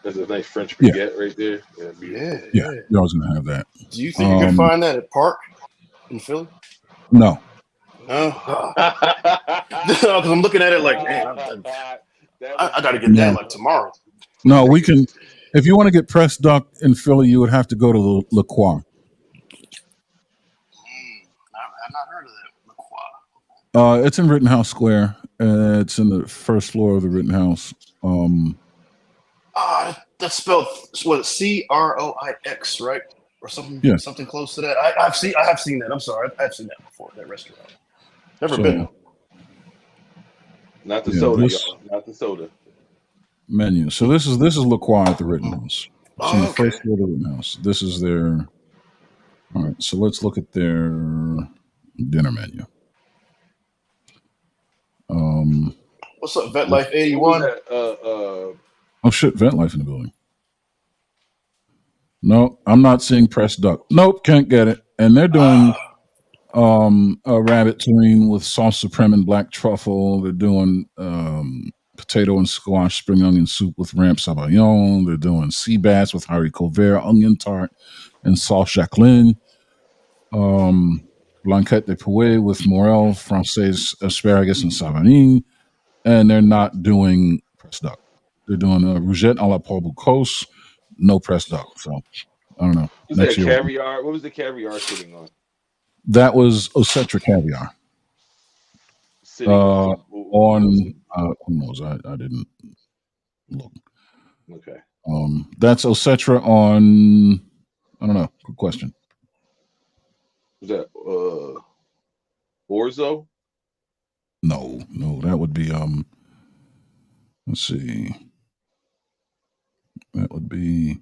That's a nice French Yeah, baguette right there. Yeah, beautiful. Yeah, yeah. yeah. You're always gonna have that. Do you think you could Um, find that at Park in Philly? no, No, because I'm looking at it like, man, That I would got to be get that no, like tomorrow. no. We can. If you want to get pressed duck in Philly, you would have to go to La Croix. I've not heard of that. LaCroix. It's in Rittenhouse Square. It's in the first floor of the Rittenhouse. That's spelled what Croix, right? Or Yeah. something close to that. I have seen that. I'm sorry, I've seen that before. That restaurant. Never been So though. not the yeah, soda, this y'all. Not the soda. menu. So this is La Croix at the Rittenhouse. It's on the Oh, okay. first floor of the Rittenhouse. This is their. All right. So let's look at their dinner menu. What's up, Vet What Life What was 81? that? Oh shit! Vent life in the building. No, I'm not seeing pressed duck. Nope, can't get it. And they're doing Ah, a rabbit terrine with sauce supreme and black truffle. They're doing potato and squash spring onion soup with ramp sabayon. They're doing sea bass with haricot vert, onion tart, and sauce jacqueline. Um, blanquette de poulet with morel, française, asparagus, and savarine. And they're not doing pressed duck. They're doing a rougette à la Paul Bocuse, no pressed duck. So I don't know. was Next that year, caviar? What was the caviar sitting on? that was Ocetra caviar. Sitting on what was it? Who knows? I didn't look. Okay. That's Ocetra on. I don't know. Good question. Was that orzo? No, no, that would be Let's see. That would be.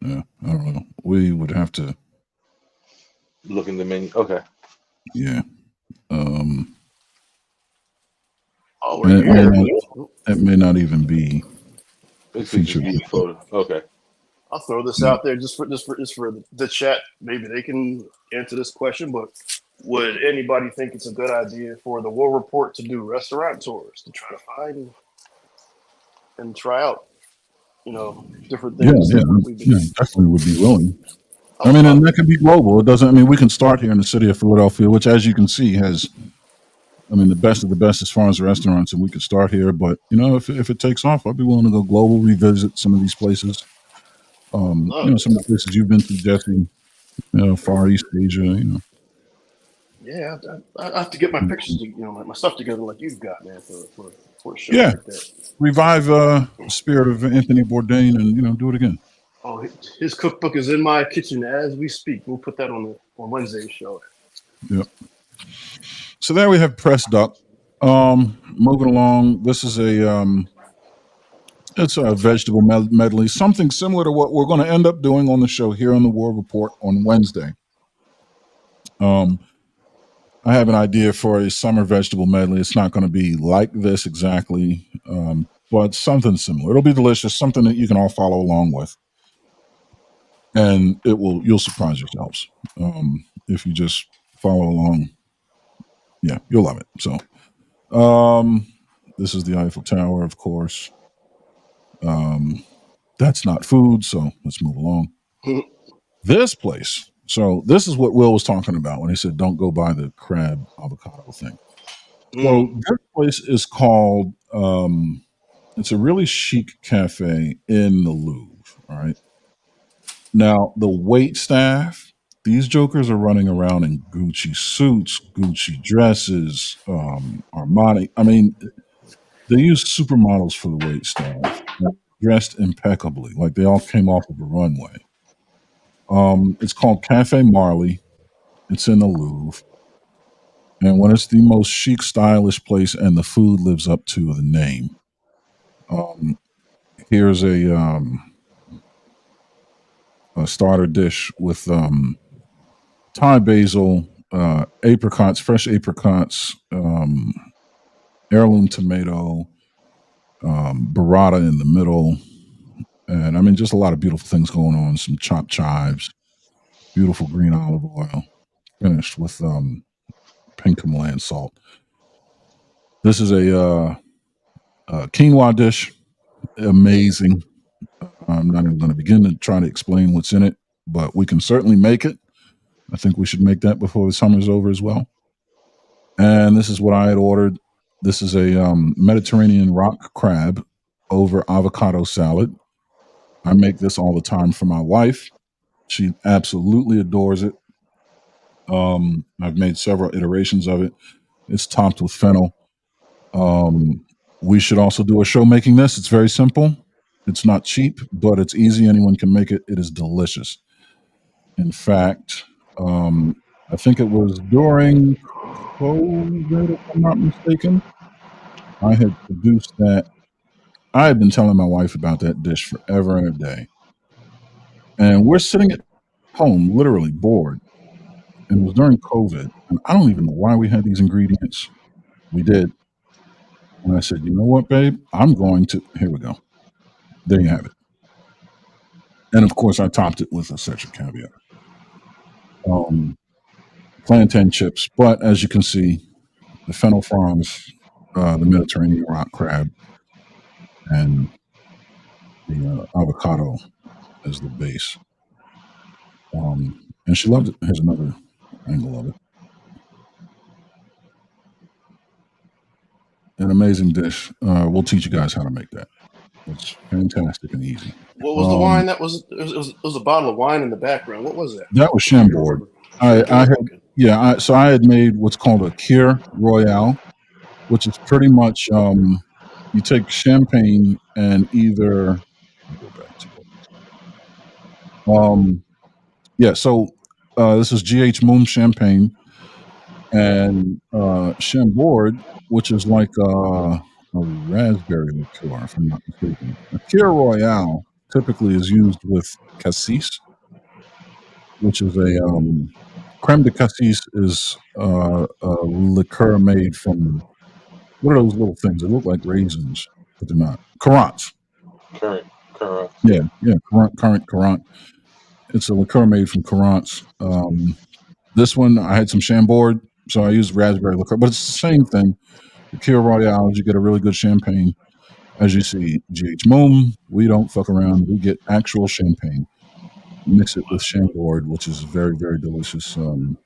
Yeah, I don't know. We would have to. Look in the menu. Okay. Yeah. Um, oh, and we're here. it may not even be This could just featured. be the photo. Okay. I'll throw this Yeah. out there just for the chat. Maybe they can answer this question. But would anybody think it's a good idea for the War Report to do restaurant tours to try to find and try out, different Yeah, things yeah, that we've been. yeah, definitely would be willing. I I mean, would and love that it. could be global. It doesn't. I mean, we can start here in the city of Philadelphia, which, as you can see, has. I mean, the best of the best as far as restaurants, and we could start here. But if it takes off, I'd be willing to go global, revisit some of these places. Love it. Some of the places you've been to, Jesse. Far East Asia. Yeah, I have to get my pictures, my stuff together like you've got, man, for a show Yeah, like that. revive the spirit of Anthony Bourdain, and do it again. Oh, his cookbook is in my kitchen as we speak. We'll put that on Wednesday's show. Yep. So there we have pressed duck. Moving along, this is it's a vegetable medley, something similar to what we're going to end up doing on the show here on the War Report on Wednesday. I have an idea for a summer vegetable medley. It's not going to be like this exactly, but something similar. It'll be delicious, something that you can all follow along with, and you'll surprise yourselves if you just follow along. Yeah, you'll love it. So, this is the Eiffel Tower, of course. That's not food, so let's move along. This place. So this is what Will was talking about when he said, "Don't go by the crab avocado thing." So this place is called. It's a really chic cafe in the Louvre. All right. Now the wait staff. These jokers are running around in Gucci suits, Gucci dresses, Armani. I mean, they use supermodels for the wait staff, dressed impeccably, like they all came off of a runway. It's called Cafe Marley. It's in the Louvre, And when it's the most chic, stylish place, and the food lives up to the name. Here's a starter dish with Thai basil, apricots, fresh apricots, heirloom tomato, burrata in the middle, and I mean just a lot of beautiful things going on. Some chopped chives, beautiful green olive oil, finished with pink Himalayan salt. This is a quinoa dish, amazing. I'm not even going to begin to try to explain what's in it, but we can certainly make it. I think we should make that before the summer's over as well. And this is what I had ordered. This is a Mediterranean rock crab over avocado salad. I make this all the time for my wife. She absolutely adores it. I've made several iterations of it. It's topped with fennel. We should also do a show making this. It's very simple. It's not cheap, but it's easy. Anyone can make it. It is delicious. In fact, I think it was during COVID, if I'm not mistaken. I had produced that. I had been telling my wife about that dish forever and a day. And we're sitting at home, literally bored. And it was during COVID. And I don't even know why we had these ingredients. We did. And I said, you know what, babe? I'm going to. Here we go. There you have it. And of course, I topped it with a section caviar. Plantain chips. But as you can see, the fennel fronds, the Mediterranean rock crab, and the avocado as the base. And she loved it. Here's another angle of it. An amazing dish. We'll teach you guys how to make that. It's fantastic and easy. What was the wine? That was it was a bottle of wine in the background. What was that? That was Chambord. I had okay. So I had made what's called a Kir Royale, which is pretty much you take champagne and either go back to it. So this is GH Moon champagne and Chambord, which is like a raspberry liqueur, if I'm not mistaken. A Kir Royale typically is used with cassis, which is a creme de cassis is a liqueur made from what are those little things? They look like raisins, but they're not. Currants. Currant. Yeah, currant. It's a liqueur made from currants. This one, I had some Chambord, so I used raspberry liqueur, but it's the same thing. The Kir Royale, you get a really good champagne. As you see, GH Moon, we don't fuck around. We get actual champagne. Mix it with Chambord, which is very, very delicious. Looking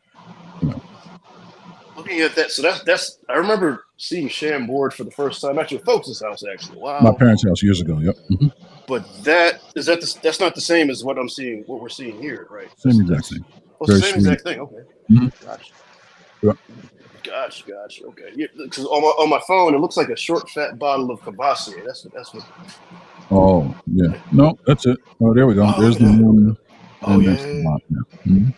at that, so that's. I remember seeing Chambord for the first time at your folks' house. Actually, wow. My parents' house years ago. Yep. Mm-hmm. But that's not the same as what I'm seeing. What we're seeing here, right? Same exact thing. Oh, the same exact thing. Okay. Mm-hmm. Gotcha. Yep. Gotcha. Okay. Because on my phone, it looks like a short, fat bottle of Cavassier. That's what. Oh yeah. No, that's it. Oh, there we go. There's the moon. Oh yeah. Mm-hmm.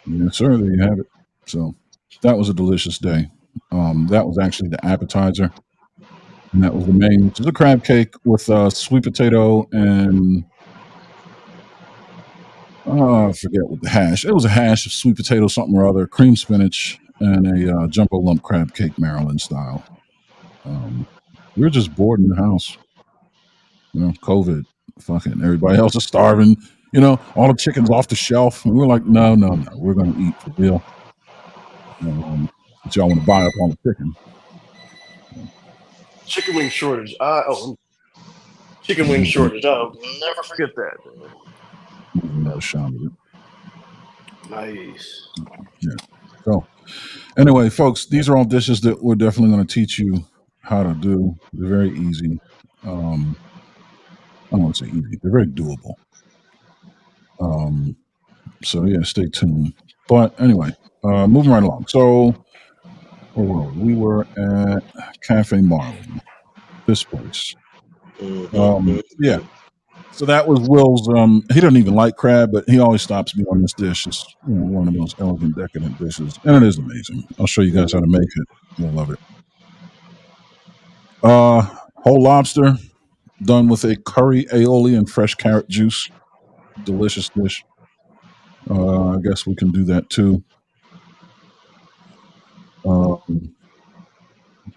Yes, sir. There you have it. So that was a delicious day. That was actually the appetizer, and that was the main, which is a crab cake with sweet potato and I forget what the hash. It was a hash of sweet potato, something or other, cream spinach, and a jumbo lump crab cake, Maryland style. We were just bored in the house. COVID, fucking everybody else is starving. All the chicken's off the shelf, and we're like, no, we're gonna eat for real. But y'all want to buy up on the chicken. Chicken wing shortage. Chicken wing shortage. I'll never forget that. Another shot of it. Nice. Yeah. So, anyway, folks, these are all dishes that we're definitely going to teach you how to do. They're very easy. I don't want to say easy. They're very doable. So yeah, stay tuned. But anyway, moving right along. So, we were at Cafe Marlin, this place. Yeah. So that was Will's. He doesn't even like crab, but he always stops me on this dish. It's one of the most elegant, decadent dishes, and it is amazing. I'll show you guys how to make it. You'll love it. Whole lobster done with a curry aioli and fresh carrot juice. Delicious dish. I guess we can do that too.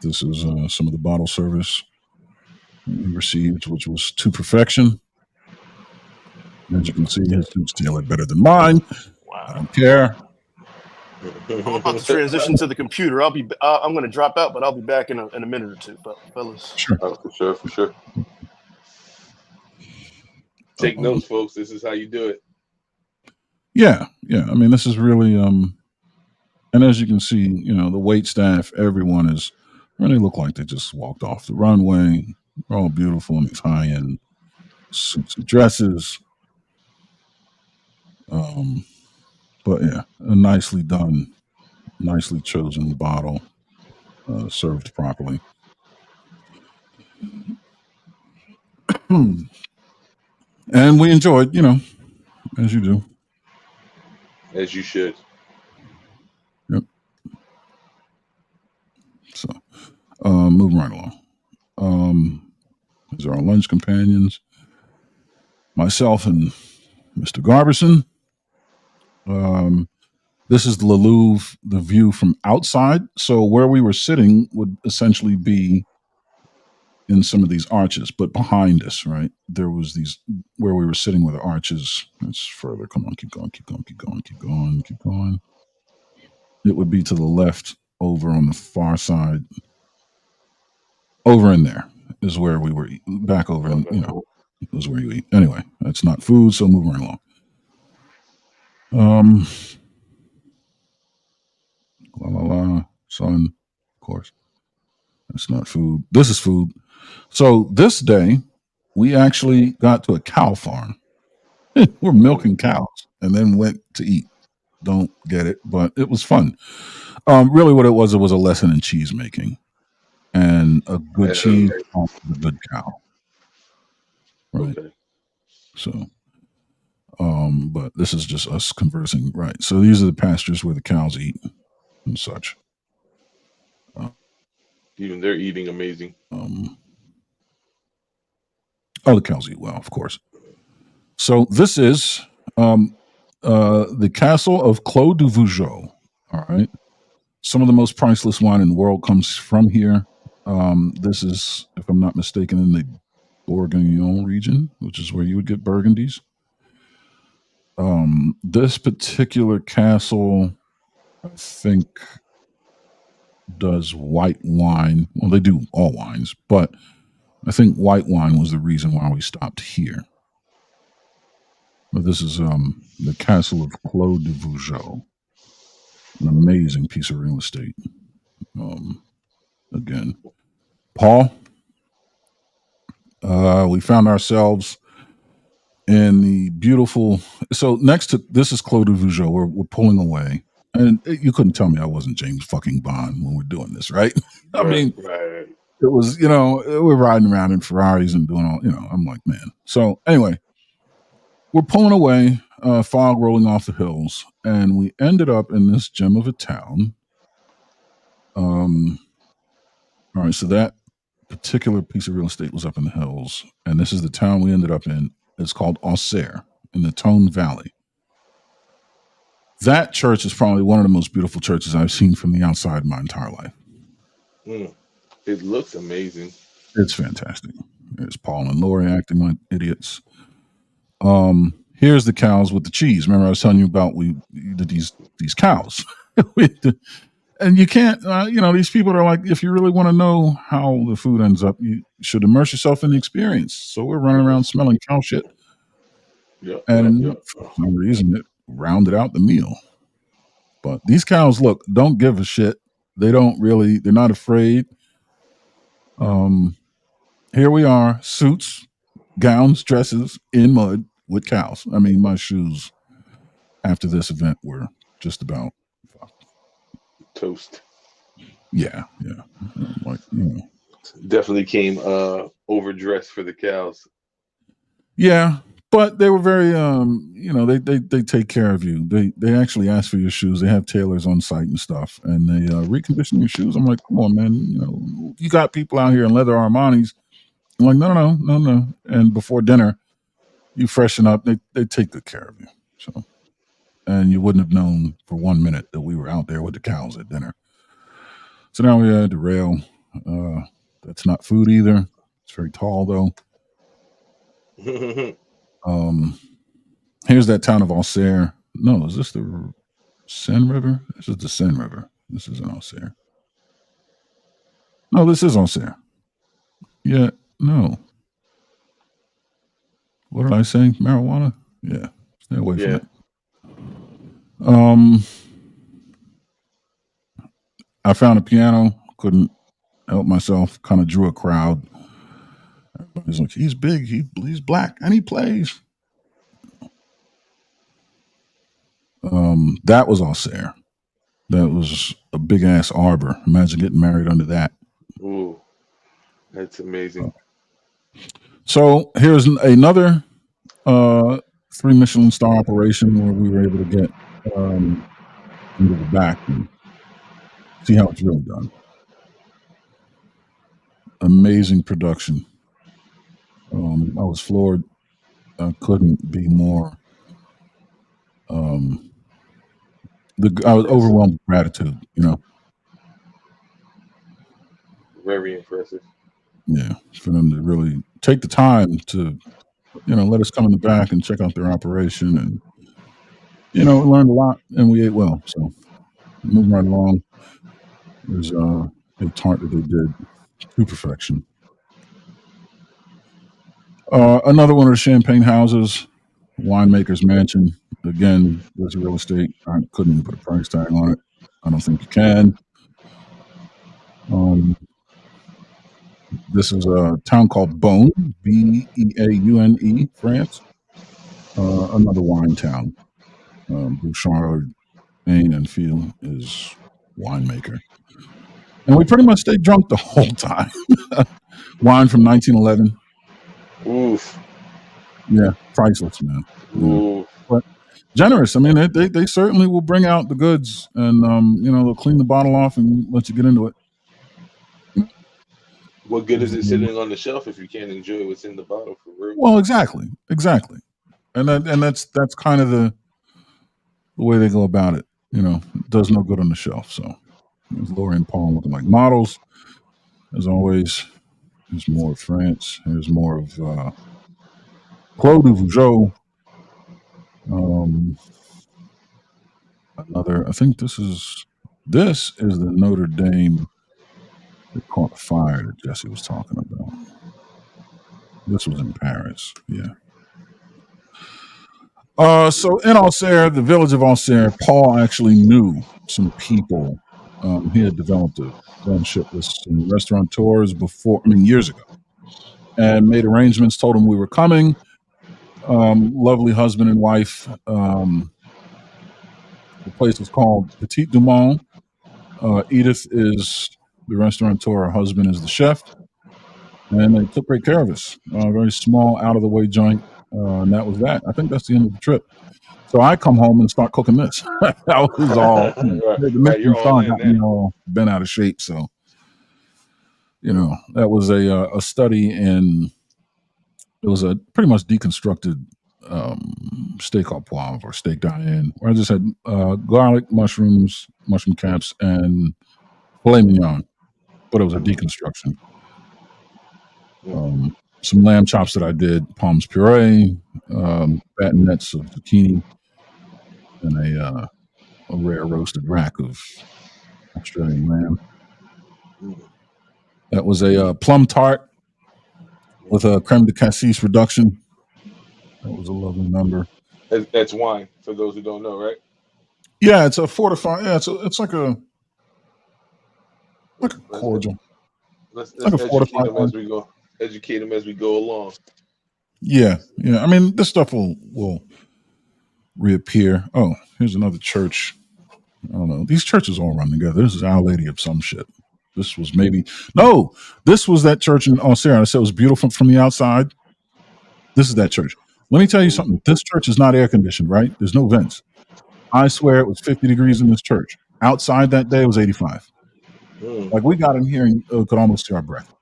This is some of the bottle service we received, which was to perfection. As you can see, his suit's tailored better than mine. I don't care. I'm about to transition to the computer. I'm going to drop out, but I'll be back in a minute or two, fellas. Sure. Oh, for sure. Take notes, folks. This is how you do it. Yeah. I mean, this is really and as you can see, the wait staff, everyone is really look like they just walked off the runway. They're all beautiful in these high-end suits and dresses. But yeah, a nicely done, nicely chosen bottle, served properly. And we enjoyed, as you do. As you should. Yep. So, moving right along. These are our lunch companions. Myself and Mr. Garberson. This is the Louvre, the view from outside. So where we were sitting would essentially be in some of these arches, but behind us, right, there was these where we were sitting were the arches. It's further. Come on, keep going. It would be to the left over on the far side. Over in there is where we were back over in, it was where you eat. Anyway, that's not food, so moving right along. Sun, of course. That's not food. This is food. So this day, we actually got to a cow farm. We're milking cows and then went to eat. Don't get it, but it was fun. Really, what it was a lesson in cheese making, and a good cheese on a good cow. Right. Okay. So, but this is just us conversing, right? So these are the pastures where the cows eat and such. Even they're eating amazing. The cows eat well, of course. So this is the castle of Clos du Vougeot. All right. Some of the most priceless wine in the world comes from here. This is, if I'm not mistaken, in the Bourguignon region, which is where you would get Burgundies. This particular castle, I think, does white wine. Well, they do all wines, but I think white wine was the reason why we stopped here. But this is the castle of Clos du Vougeot, an amazing piece of real estate. Again, Paul, we found ourselves in the beautiful. So next to this is Clos du Vougeot. We're pulling away, and you couldn't tell me I wasn't James fucking Bond when we're doing this, right? I mean, right. It was, we're riding around in Ferraris and doing all, I'm like, man. So anyway, we're pulling away, fog rolling off the hills, and we ended up in this gem of a town. All right, so that particular piece of real estate was up in the hills, and this is the town we ended up in. It's called Auxerre in the Tone Valley. That church is probably one of the most beautiful churches I've seen from the outside in my entire life. It looks amazing. It's fantastic. There's Paul and Lori acting like idiots. Here's the cows with the cheese. Remember, I was telling you about we did these cows, and you can't. These people are like, if you really want to know how the food ends up, you should immerse yourself in the experience. So we're running around smelling cow shit, for some reason it rounded out the meal. But these cows, look, don't give a shit. They don't really. They're not afraid. Here we are, suits, gowns, dresses in mud with cows. I mean, my shoes after this event were just about toast. Yeah. Like, Definitely came overdressed for the cows. Yeah, but they were very, they take care of you. They actually ask for your shoes. They have tailors on site and stuff, and they recondition your shoes. I'm like, come on, man. You got people out here in leather Armanis. I'm like, no. And before dinner, you freshen up. They take good care of you. So, and you wouldn't have known for 1 minute that we were out there with the cows at dinner. So now we had the rail. That's not food either. It's very tall though. Um, Here's that town of Auxerre. No, is this the Seine River? This is the Seine River. This isn't Auxerre. No, this is Auxerre. Yeah, no. What did I say? Marijuana? Yeah, stay away from Yeah. it. Um, I found a piano. Couldn't help myself. Kind of drew a crowd. Everybody's like, he's big. He's black, and he plays. That was Auxerre. That was a big ass arbor. Imagine getting married under that. Ooh, that's amazing. So here's another 3 Michelin star operation where we were able to get into the back and see how it's really done. Amazing production. I was floored. I couldn't be more. I was overwhelmed with gratitude. Very impressive. Yeah, for them to really take the time to, let us come in the back and check out their operation, and we learned a lot and we ate well. So moving right along. There's a tart that they did to perfection. Another one of the champagne houses, winemaker's mansion. Again, there's real estate. I couldn't even put a price tag on it. I don't think you can. This is a town called Beaune, Beaune, France. Another wine town. Bouchard, Ain, and Field is winemaker. And we pretty much stayed drunk the whole time. Wine from 1911. Oof. Yeah, priceless, man. Oof. But generous. I mean, they certainly will bring out the goods, and they'll clean the bottle off and let you get into it. What good is it sitting on the shelf if you can't enjoy what's in the bottle for real? Well, exactly, and that's kind of the way they go about it. It does no good on the shelf. So there's Lori and Paul looking like models, as always. There's more of France. There's more of Clos de Vougeot. Another. I think this is the Notre Dame that caught fire that Jesse was talking about. This was in Paris. Yeah. So in Auxerre, the village of Auxerre, Paul actually knew some people. He had developed a friendship with some restaurateurs years ago, and made arrangements. Told them we were coming. Lovely husband and wife. The place was called Petit Dumont. Edith is the restaurateur. Her husband is the chef, and they took great care of us. Very small, out of the way joint, and that was that. I think that's the end of the trip. So I come home and start cooking this. That was all. The Michelin Star got me all bent out of shape. So that was a study in. It was a pretty much deconstructed steak au poivre or steak Diane, where I just had garlic, mushrooms, mushroom caps, and filet mignon, but it was a deconstruction. Some lamb chops that I did, palms puree, batinettes of zucchini, and a rare roasted rack of Australian lamb. That was a plum tart with a creme de cassis reduction. That was a lovely number. That's wine, for those who don't know, right? Yeah, it's a fortified. Yeah, it's like a cordial. Let's like a educate them wine. as we go. Educate them as we go along. Yeah. I mean, this stuff will reappear. Oh, here's another church. I don't know. These churches all run together. This is Our Lady of some shit. This was this was that church in Auxerre. I said it was beautiful from the outside. This is that church. Let me tell you something. This church is not air conditioned, right? There's no vents. I swear it was 50 degrees in this church. Outside that day, it was 85. Mm, Like we got in here and could almost see our breath.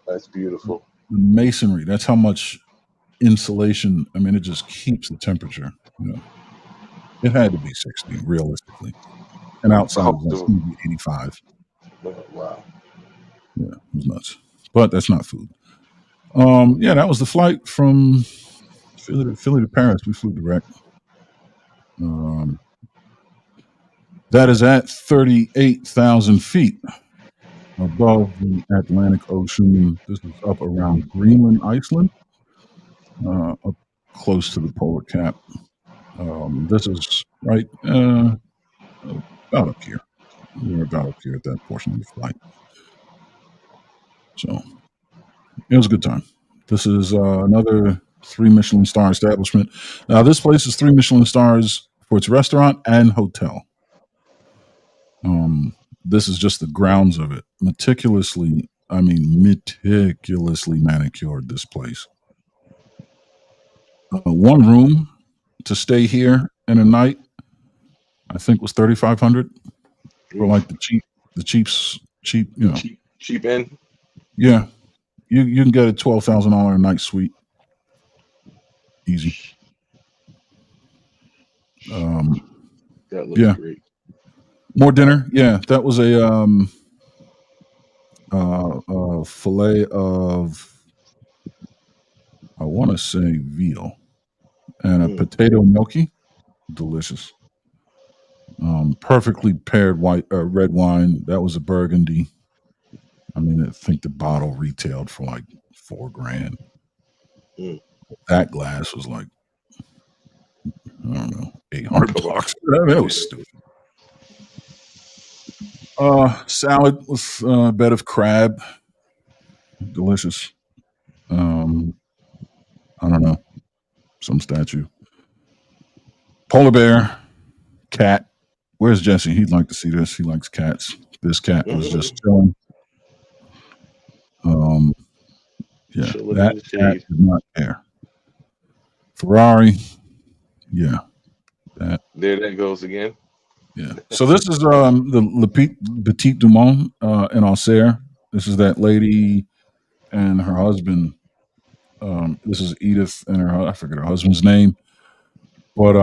that's beautiful. The masonry, that's how much insulation. I mean, it just keeps the temperature. You know, it had to be 60 realistically. And outside was like Comfortable. maybe 85. Wow. Yeah, it was nuts. But that's not food. Yeah, that was the flight from Philly to Paris. We flew direct. Um, that is at 38,000 feet above the Atlantic Ocean. This is up around Greenland, Iceland, up close to the polar cap. This is right about up here. We're about up here at that portion of the flight. So it was a good time. This is another 3 Michelin star establishment. Now, this place is 3 Michelin stars for its restaurant and hotel. This is just the grounds of it. Meticulously manicured, this place. One room to stay here in a night, I think was 3,500 for like cheap. Cheap in. Yeah, you can get a $12,000 a night suite, easy. That looks Yeah, great. more dinner. Yeah, that was a fillet of, I want to say, veal and a Mm, potato gnocchi. Delicious. Perfectly paired red wine. That was a Burgundy. I mean, I think the bottle retailed for like $4,000. mm. That glass was like, I don't know, 800 Come on. bucks. I mean, it was Yeah. stupid. Salad with a bed of crab. Delicious. Um, I don't know, some statue. Polar bear, cat. Where's Jesse? He'd like to see this. He likes cats. This cat was just Mm-mm. chilling. Um, yeah, Chilling in that the cat shade. did not care. Ferrari, yeah, that, There that goes again. yeah. So this is the Petite Du Monde in Auxerre. This is that lady and her husband. This is Edith and I forget her husband's name, but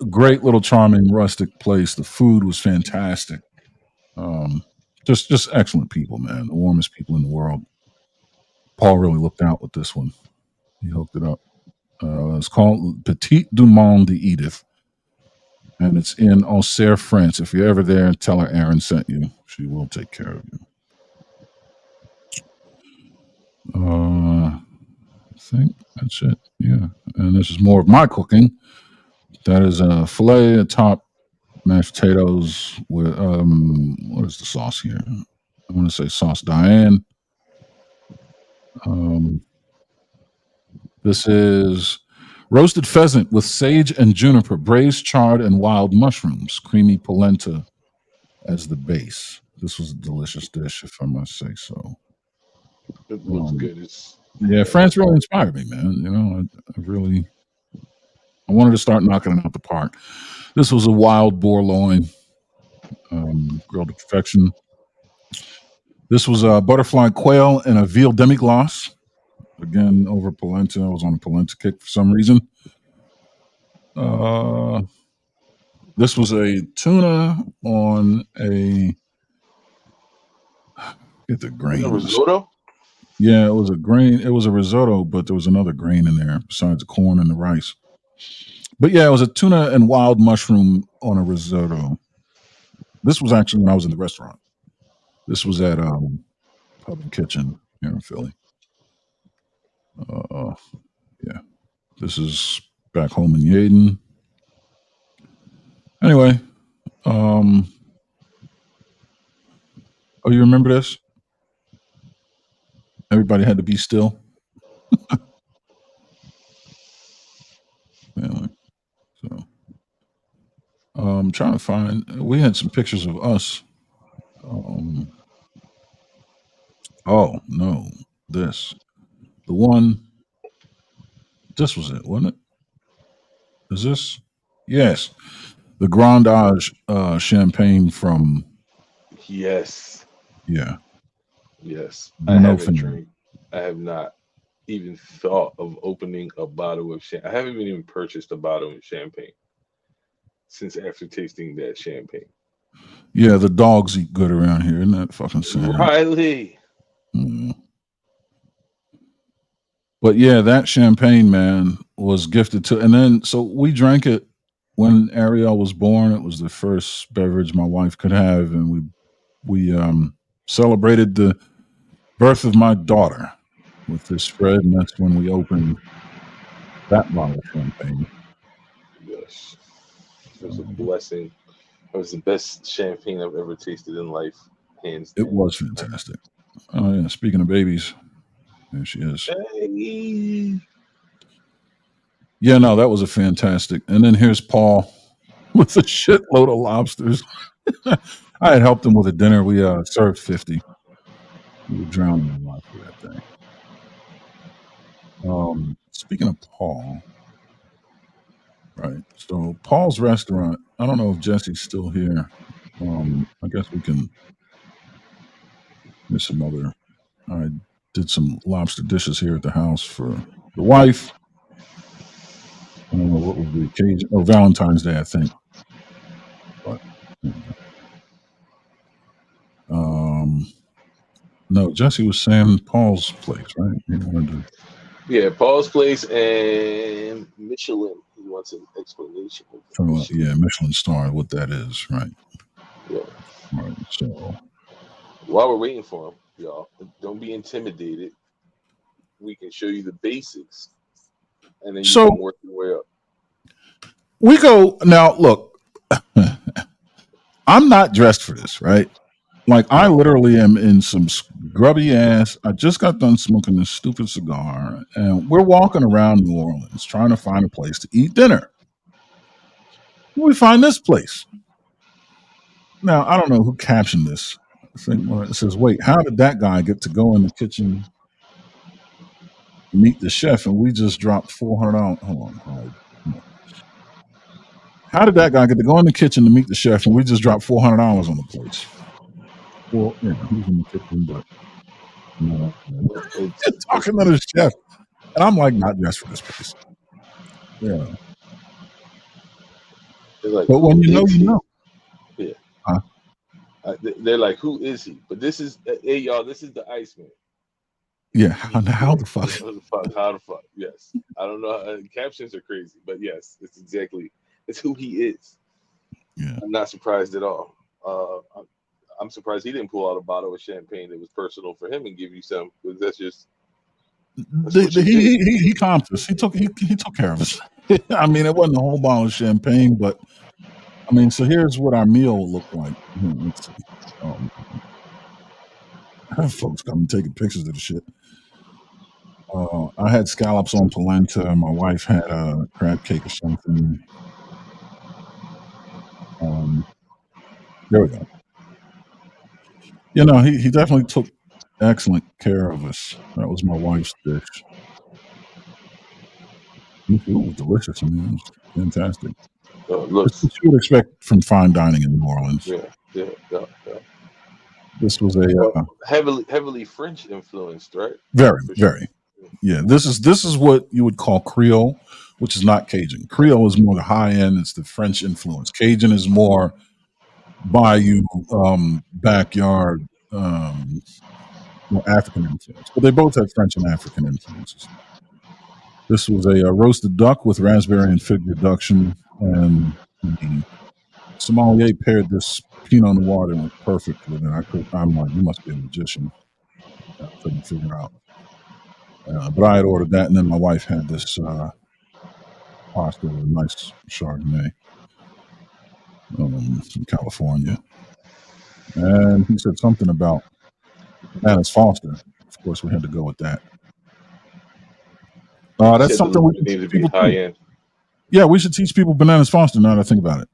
great little charming rustic place. The food was fantastic. Um, just excellent people, man. The warmest people in the world. Paul really looked out with this one. He hooked it up. It's called Petite Du Monde de Edith, and it's in Auxerre, France. If you're ever there, tell her Aaron sent you. She will take care of you. I think that's it. Yeah, and this is more of my cooking. That is a filet, a top, mashed potatoes with what is the sauce here? I want to say sauce Diane. Um, this is roasted pheasant with sage and juniper, braised chard and wild mushrooms, creamy polenta as the base. This was a delicious dish, if I must say so. It looks Um, good. It's yeah, yeah. France really inspired me, man. You know, I wanted to start knocking it out the park. This was a wild boar loin, grilled to perfection. This was a butterfly quail and a veal demi-glace. Again, over polenta. I was on a polenta kick for some reason. Uh, this was a tuna on a, get the Was that grains. risotto? Yeah, it was a grain. It was a risotto, but there was another grain in there besides the corn and the rice. But yeah, it was a tuna and wild mushroom on a risotto. This was actually when I was in the restaurant. This was at Pub and Kitchen here in Philly. Uh, yeah, this is back home in Yaden. Anyway, um, oh, you remember this? Everybody had to be still. Anyway, so trying to find. We had some pictures of us. Um, oh no. this. The one, this was it, wasn't it? Is this? Yes. The Grand Age champagne from, Yes, yeah, yes. I haven't Monofin. drank. I have not even thought of opening a bottle of champagne. I haven't even purchased a bottle of champagne since after tasting that champagne. Yeah, the dogs eat good around here. Isn't that fucking sad? Riley. Mm. But yeah, that champagne, man, was gifted to, and then so we drank it when Ariel was born. It was the first beverage my wife could have, and we celebrated the birth of my daughter with this spread, and that's when we opened that bottle of champagne. Yes, it was a Um, blessing. It was the best champagne I've ever tasted in life, hands it down. was fantastic. Oh yeah, speaking of babies, there she is. Hey. Yeah, no, that was a fantastic. And then here's Paul with a shitload of lobsters. I had helped him with a dinner. We served 50. We were drowning in lobster that day. Speaking of Paul, right? So Paul's restaurant. I don't know if Jesse's still here. I guess we can miss some other. I did some lobster dishes here at the house for the wife. I don't know what was the occasion. Oh, Valentine's Day, I think. But anyway. um, no, Jesse was saying Paul's place, right? He wanted Yeah, Paul's Place and Michelin. He wants an explanation of to talk about, Michelin. yeah, Michelin Star, what that is, right? Yeah. Right. So, While we're waiting for him, y'all, don't be intimidated. We can show you the basics, and then you so can work your way up. we go now. Look, I'm not dressed for this, right? Like I literally am in some grubby ass. I just got done smoking this stupid cigar, and we're walking around New Orleans trying to find a place to eat dinner. We find this place. Now I don't know who captioned this. I think it says, "Wait, how did that guy get to go in the kitchen meet the chef, and we just dropped $400? Hold on, hold on. How did that guy get to go in the kitchen to meet the chef, and we just dropped $400 on the place? Well, yeah, he's in the kitchen, but you It's talking to the chef, and I'm like, not dressed for this place. Yeah, they're like, but when who you know, is you he? know. Yeah. Huh? They're like, who is he? But this is, hey y'all, this is the Iceman. Yeah, how the fuck? How the fuck? How the fuck? Yes. I don't know. Captions are crazy, but yes, it's who he is. Yeah, I'm not surprised at all. I'm surprised he didn't pull out a bottle of champagne that was personal for him and give you some, because that's what you do. he comped us. He took care of us. I mean, it wasn't a whole bottle of champagne, but I mean, so here's what our meal looked like. Let's see. Um, folks coming taking pictures of the shit. I had scallops on polenta. My wife had a crab cake or something. Um, there we go. You know, he definitely took excellent care of us. That was my wife's dish. The food was delicious. I mean, it was fantastic. It's Looks, what you would expect from fine dining in New Orleans. yeah, yeah, yeah, yeah. This was a Well, heavily French influenced, right? very, For sure. very, yeah. This is what you would call Creole, which is not Cajun. Creole is more the high end. It's the French influence. Cajun is more bayou, backyard, um, more African influence. But they both have French and African influences. This was a roasted duck with raspberry and fig reduction, and the sommelier paired this Pinot Noir that went perfect with it. I'm like, you must be a magician. I couldn't figure out. But I had ordered that, and then my wife had this pasta with a nice Chardonnay from California. And he said something about bananas Foster. Of course, we had to go with that. You That's said something we it can needs teach to be people high too. end. Yeah, we should teach people bananas Foster now that I think about it.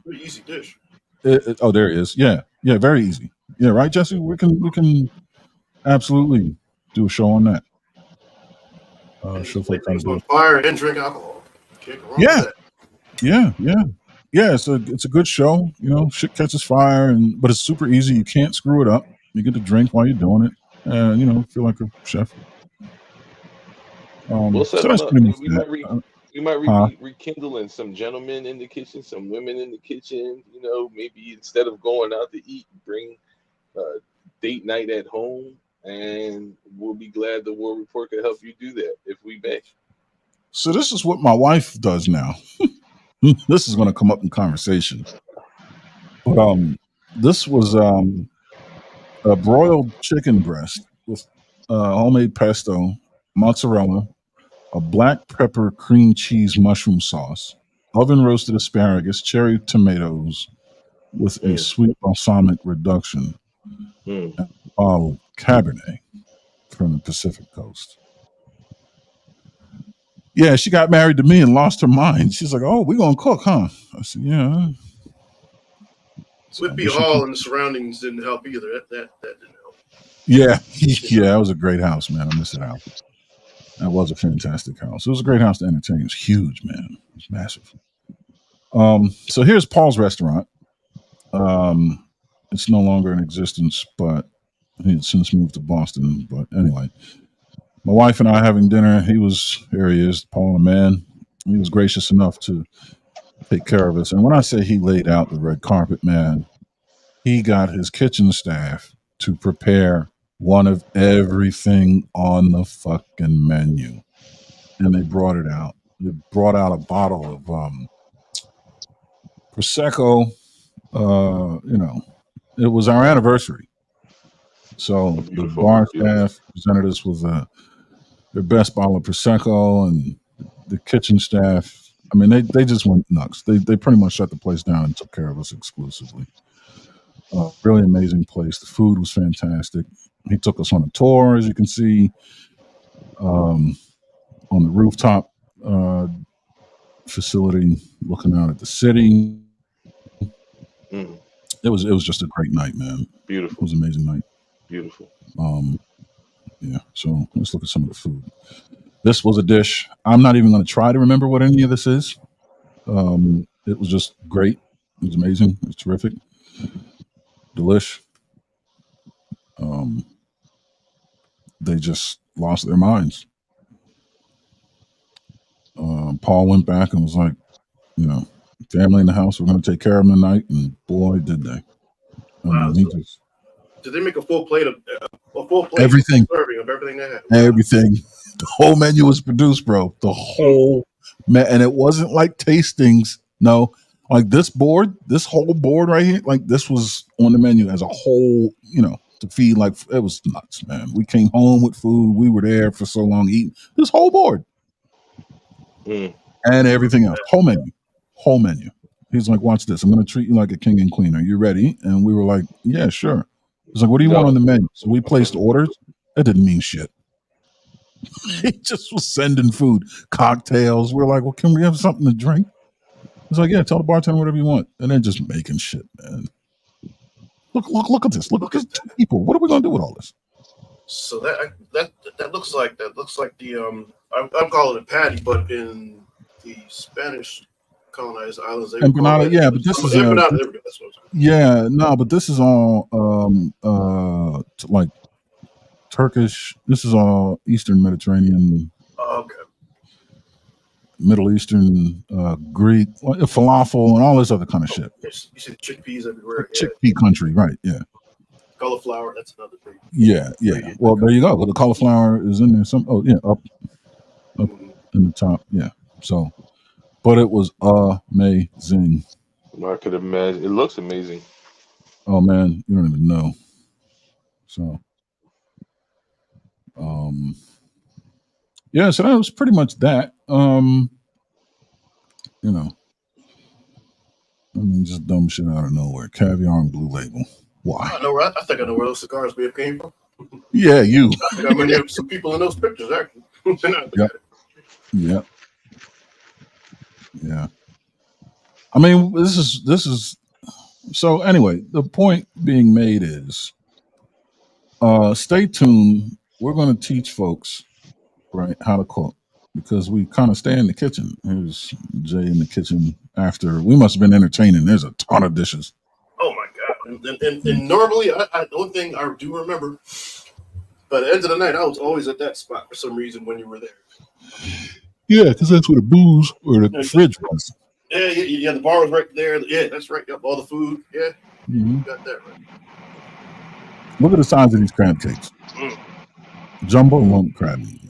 Pretty easy dish. Oh, there it is. Yeah, very easy. Yeah, right, Jesse. We can. Absolutely, do a show on that. And Show just light folks how to things do on it. fire and drink alcohol. Can't go wrong with Yeah, that. yeah. It's a good show. Shit catches fire, but it's super easy. You can't screw it up. You get to drink while you're doing it. Feel like a chef. We'll set So them that's up. pretty much We that. might we might Huh? be rekindling some gentlemen in the kitchen, some women in the kitchen. Maybe instead of going out to eat, bring date night at home, and we'll be glad the War Report could help you do that if we may. So this is what my wife does now. This is going to come up in conversation. But this was a broiled chicken breast with homemade pesto, mozzarella, a black pepper cream cheese mushroom sauce, oven roasted asparagus, cherry tomatoes with a Mm, sweet balsamic reduction, mm. and a bottle of Cabernet from the Pacific Coast. Yeah, she got married to me and lost her mind. She's like, "Oh, we're gonna cook, huh?" I said, "Yeah." So I Whitby guess she Hall can. and the surroundings didn't help either. That didn't help. Yeah, yeah, it was a great house, man. I miss that house. That was a fantastic house. It was a great house to entertain. It was huge, man. It was massive. So here's Paul's restaurant. Um, it's no longer in existence, but he had since moved to Boston. But anyway, my wife and I having dinner. Here he is, Paul, a man. He was gracious enough to take care of us. And when I say he laid out the red carpet, man, he got his kitchen staff to prepare one of everything on the fucking menu. And they brought it out. They brought out a bottle of Prosecco. It was our anniversary. So the Beautiful, bar beautiful. staff presented us with their best bottle of Prosecco, and the kitchen staff. I mean, they just went nuts. They pretty much shut the place down and took care of us exclusively. Really amazing place. The food was fantastic. He took us on a tour, as you can see, um, on the rooftop facility, looking out at the city. Mm, It was just a great night, man. It beautiful, was an amazing night. beautiful. Um, yeah. So let's look at some of the food. This was a dish. I'm not even going to try to remember what any of this is. It was just great. It was amazing. It was terrific. Delish. Um, they just lost their minds. Paul went back and was like, you know, family in the house. We're going to take care of them tonight, and boy, did they! I Wow. mean, he So just did they make a full plate of a full plate everything, serving of everything they had? Wow. everything. The whole menu was produced, bro. The whole and it wasn't like tastings. No, like this whole board right here, like this was on the menu as a whole. To feed like it was nuts, man. We came home with food. We were there for so long eating this whole board Mm, and everything else. Whole menu, whole menu. He's like, watch this. I'm going to treat you like a king and queen. Are you ready? And we were like, yeah, sure. He's like, what do you want on no. the menu? So we placed orders. That didn't mean shit. He just was sending food, cocktails. We're like, well, can we have something to drink? He's like, yeah, tell the bartender whatever you want. And they're just making shit, man. Look at this. Look at two people. What are we gonna do with all this? So that looks like the I'm calling it patty, but in the Spanish colonized islands they would call Empanada, that yeah, but this is empanada. There we go. That's what I was yeah, no, but this is all like Turkish. This is all Eastern Mediterranean, okay. Middle Eastern, Greek, falafel, and all this other kind of shit. Yes, you see chickpeas everywhere. Yeah. Chickpea country, right? Yeah. Cauliflower. That's another thing. Yeah. Well, there you go. Well, the cauliflower is in there. Up in the top. Yeah. So, but it was amazing. I could imagine. It looks amazing. Oh man, you don't even know. So, yeah. So that was pretty much that. I mean, just dumb shit out of nowhere. Caviar and Blue Label. Why? I think I know where those cigars may have came from. Yeah, you. I think I may have some people in those pictures actually. Yep. Yeah. I mean, this is so. Anyway, the point being made is Stay tuned. We're going to teach folks right how to cook because we kind of stay in the kitchen. Here's Jay in the kitchen after we must have been entertaining. There's a ton of dishes. Oh my god! And normally, the one thing I do remember, by the end of the night, I was always at that spot for some reason when you were there. Yeah, because that's where the booze or the fridge was. Yeah, the bar was right there. Yeah, that's right. Yep, all the food. Yeah, Mm-hmm. you got that right. Look at the size of these crab cakes. Jumbo lump crab meat.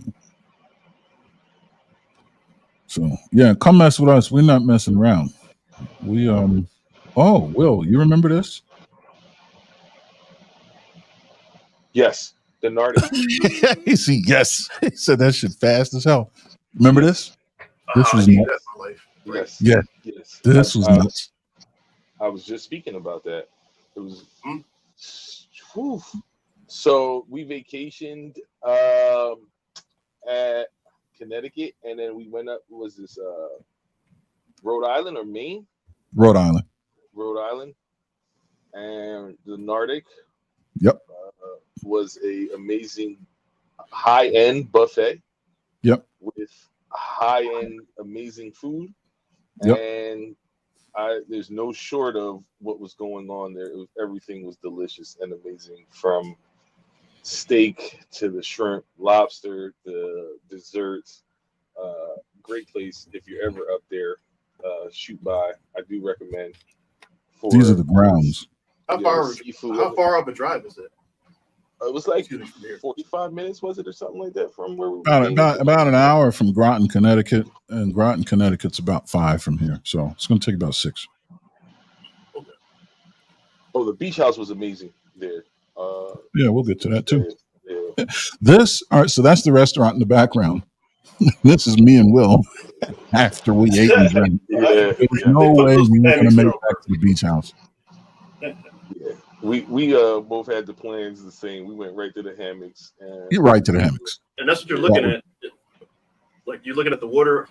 So yeah, come mess with us. We're not messing around. We Oh, Will, you remember this? Yes, the Nardic. He said yes. He said that shit fast as hell. Remember this? This was I need that nuts. in my life. Yes. Yeah, Yes. this was nuts. I was just speaking about that. It was. Whew. So we vacationed at Connecticut, and then we went up. Was this Rhode Island or Maine? Rhode Island. Rhode Island, and the Nardic. Yep. Was a amazing high-end buffet. Yep. With high-end amazing food. Yep. And there's no short of what was going on there. Everything was delicious and amazing, from steak to the shrimp, lobster, the desserts. Great place if you're ever up there. Shoot by. I do recommend. These are the grounds. How far up a drive is it? It was like 45 minutes, was it, or something like that, from where we about an hour from Groton, Connecticut, and Groton, Connecticut's about 5 from here, so it's going to take about 6. Okay. Oh, the beach house was amazing there. Yeah, we'll get to that too. Yeah. All right, so that's the restaurant in the background. This is me and Will after we ate and drank. There's no way we were going to make it back to the beach house. Yeah. We both had the plans the same. We went right to the hammocks. You're right to the hammocks. And that's what you're looking at. Like, you're looking at the water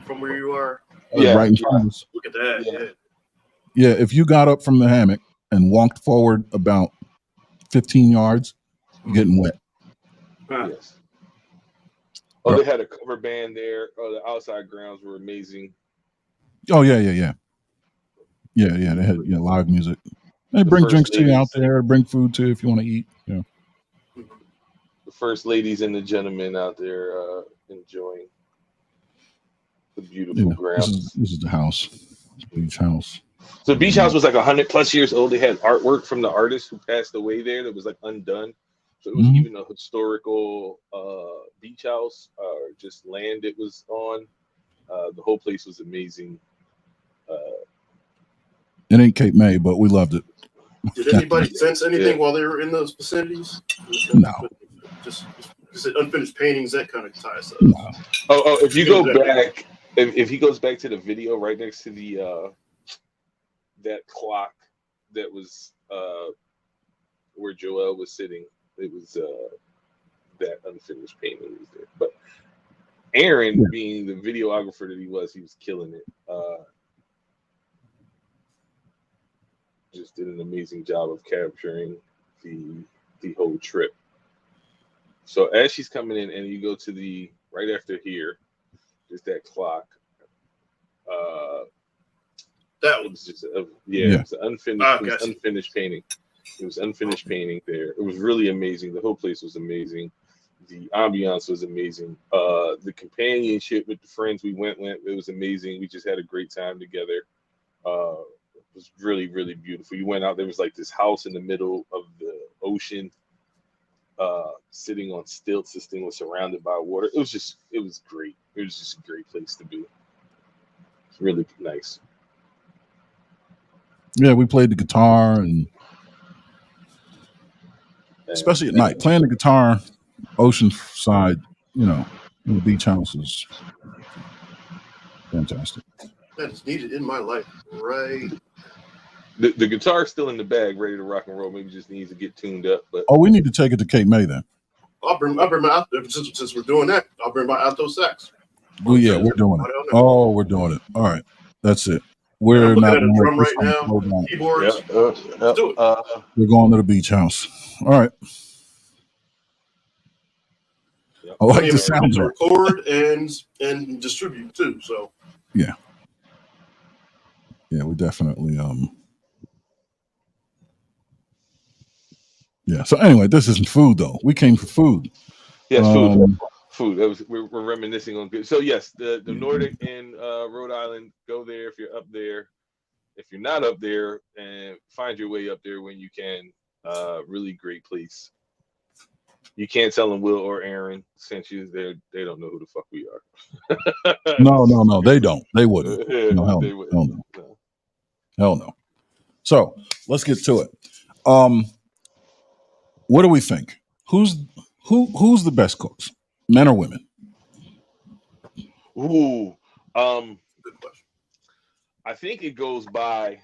from where you are. Yeah. Right in front of us. Look at that. Yeah, if you got up from the hammock and walked forward about 15 yards, you're getting wet. Yes. Oh, they had a cover band there. Oh, the outside grounds were amazing. Oh, yeah. Yeah, they had live music. They bring drinks to you out there, bring food to you if you want to eat. Yeah. The first ladies and the gentlemen out there enjoying the beautiful grounds. This is the house. It's beach house. So the beach house was like 100+ years old. They had artwork from the artist who passed away there that was like undone. So it was even a historical beach house or just land it was on. The whole place was amazing. It ain't Cape May, but we loved it. Did anybody sense anything while they were in those vicinities? No. Just unfinished paintings, that kind of ties up. No. Oh, if you go back, if he goes back to the video right next to the that clock that was where Joel was sitting, it was that unfinished painting was there. But Aaron, being the videographer that he was killing it. Just did an amazing job of capturing the whole trip. So as she's coming in, and you go to the right after here, is that clock. That was just it was unfinished painting. It was unfinished painting there. It was really amazing. The whole place was amazing. The ambiance was amazing. The companionship with the friends we went with, it was amazing. We just had a great time together. It was really, really beautiful. You went out, there was like this house in the middle of the ocean, sitting on stilts. This thing was surrounded by water. It was great. It was just a great place to be. It's really nice. Yeah, we played the guitar, and especially at night, playing the guitar, oceanside, in the beach house is fantastic. That is needed in my life, right? The guitar's still in the bag, ready to rock and roll. Maybe just needs to get tuned up. But we need to take it to Cape May then. I'll bring my since we're doing that. I'll bring my alto sax. Well, yeah, we're doing it. Oh, we're doing it. All right, that's it. We're not at a drum right now. Keyboards. We're going to the beach house. All right. I like the sound to of it. record and distribute too. So Yeah, we definitely yeah. So anyway, this isn't food though. We came for food. Yes, food. That was we're reminiscing on good. So yes, the Nordic in Rhode Island. Go there if you're up there. If you're not up there, and find your way up there when you can. Really great place. You can't tell them Will or Aaron sent you. They don't know who the fuck we are. No, they don't. They wouldn't. No, hell They no. wouldn't. Hell no. No. Hell no. So let's get to it. What do we think? Who's the best cooks? Men or women? Ooh, good question. I think it goes by.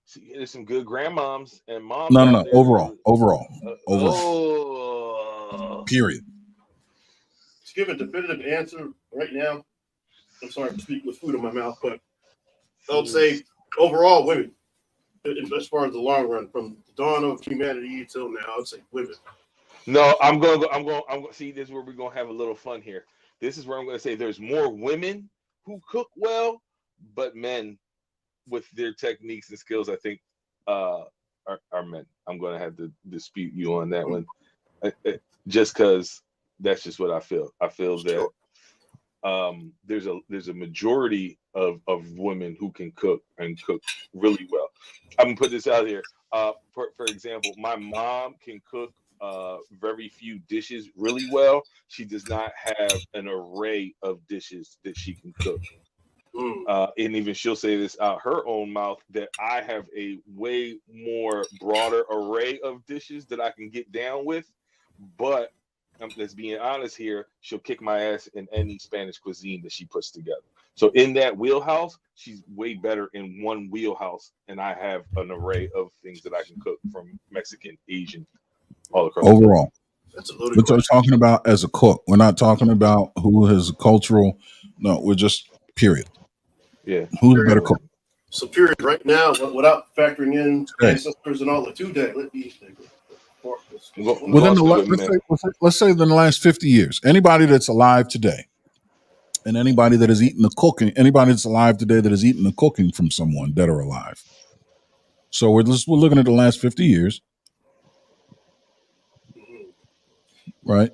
See, there's some good grandmoms and moms No. out there. Overall. Period. To give a definitive answer right now, I'm sorry to speak with food in my mouth, but I would say overall women. As far as the long run, from the dawn of humanity till now, I would say women. No, I'm going. See, this is where we're going to have a little fun here. This is where I'm going to say there's more women who cook well, but men with their techniques and skills, I think, are men. I'm going to have to dispute you on that one, just because that's just what I feel. I feel that there's a majority of women who can cook and cook really well. I'm gonna put this out here. For example, my mom can cook very few dishes really well. She does not have an array of dishes that she can cook. And even she'll say this out her own mouth that I have a way more broader array of dishes that I can get down with. But let's being honest here, she'll kick my ass in any Spanish cuisine that she puts together. So in that wheelhouse, she's way better in one wheelhouse, and I have an array of things that I can cook from Mexican, Asian, all across. Overall. That's a loaded question. We're talking about as a cook. We're not talking about who has a cultural. No, we're just period. Yeah. Who's a better cook? So period right now, without factoring in ancestors and all the today, let me within the let's say within the last 50 years, anybody that's alive today, and anybody that has eaten the cooking, anybody that's alive today that has eaten the cooking from someone dead or alive. So we're looking at the last 50 years, right?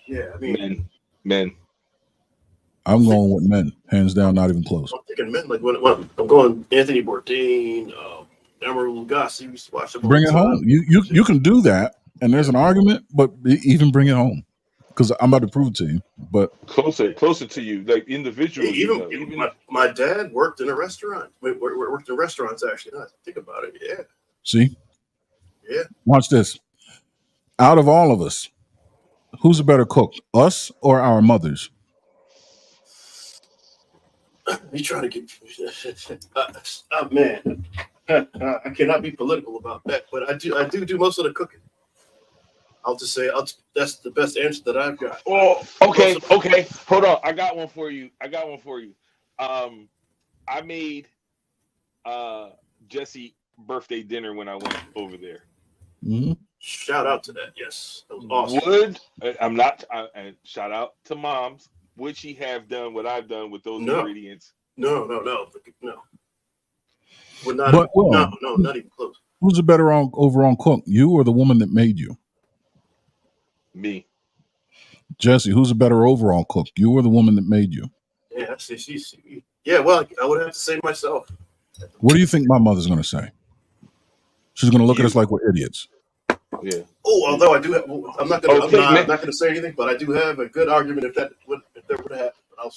Yeah, I mean, men. I'm going with men, hands down, not even close. I'm thinking men. Like when I'm going Anthony Bourdain, Emeril Lagasse. We used to watch them. Bring it home. You can do that, and there's an argument, but even bring it home, because I'm about to prove it to you. But closer to you, like individually. Even my dad worked in a restaurant. Worked in restaurants actually. Now I think about it. Yeah. See. Yeah. Watch this. Out of all of us, who's a better cook, us or our mothers? You trying to get man. I cannot be political about that, but I do most of the cooking. I'll just say that's the best answer that I've got. Oh, okay. Hold on, I got one for you. I made Jesse birthday dinner when I went over there. Mm-hmm. Shout out to that. Yes, that was awesome. Shout out to moms. Would she have done what I've done with those ingredients? No. We're not. No, not even close. Who's a better overall cook, you or the woman that made you? Me. Jesse, who's a better overall cook, you or the woman that made you? Yeah, yeah. Well, I would have to say myself. What do you think my mother's going to say? She's going to look at us like we're idiots. Yeah. Oh, although I do have, I'm not going to say anything, but I do have a good argument if that would happen. I'll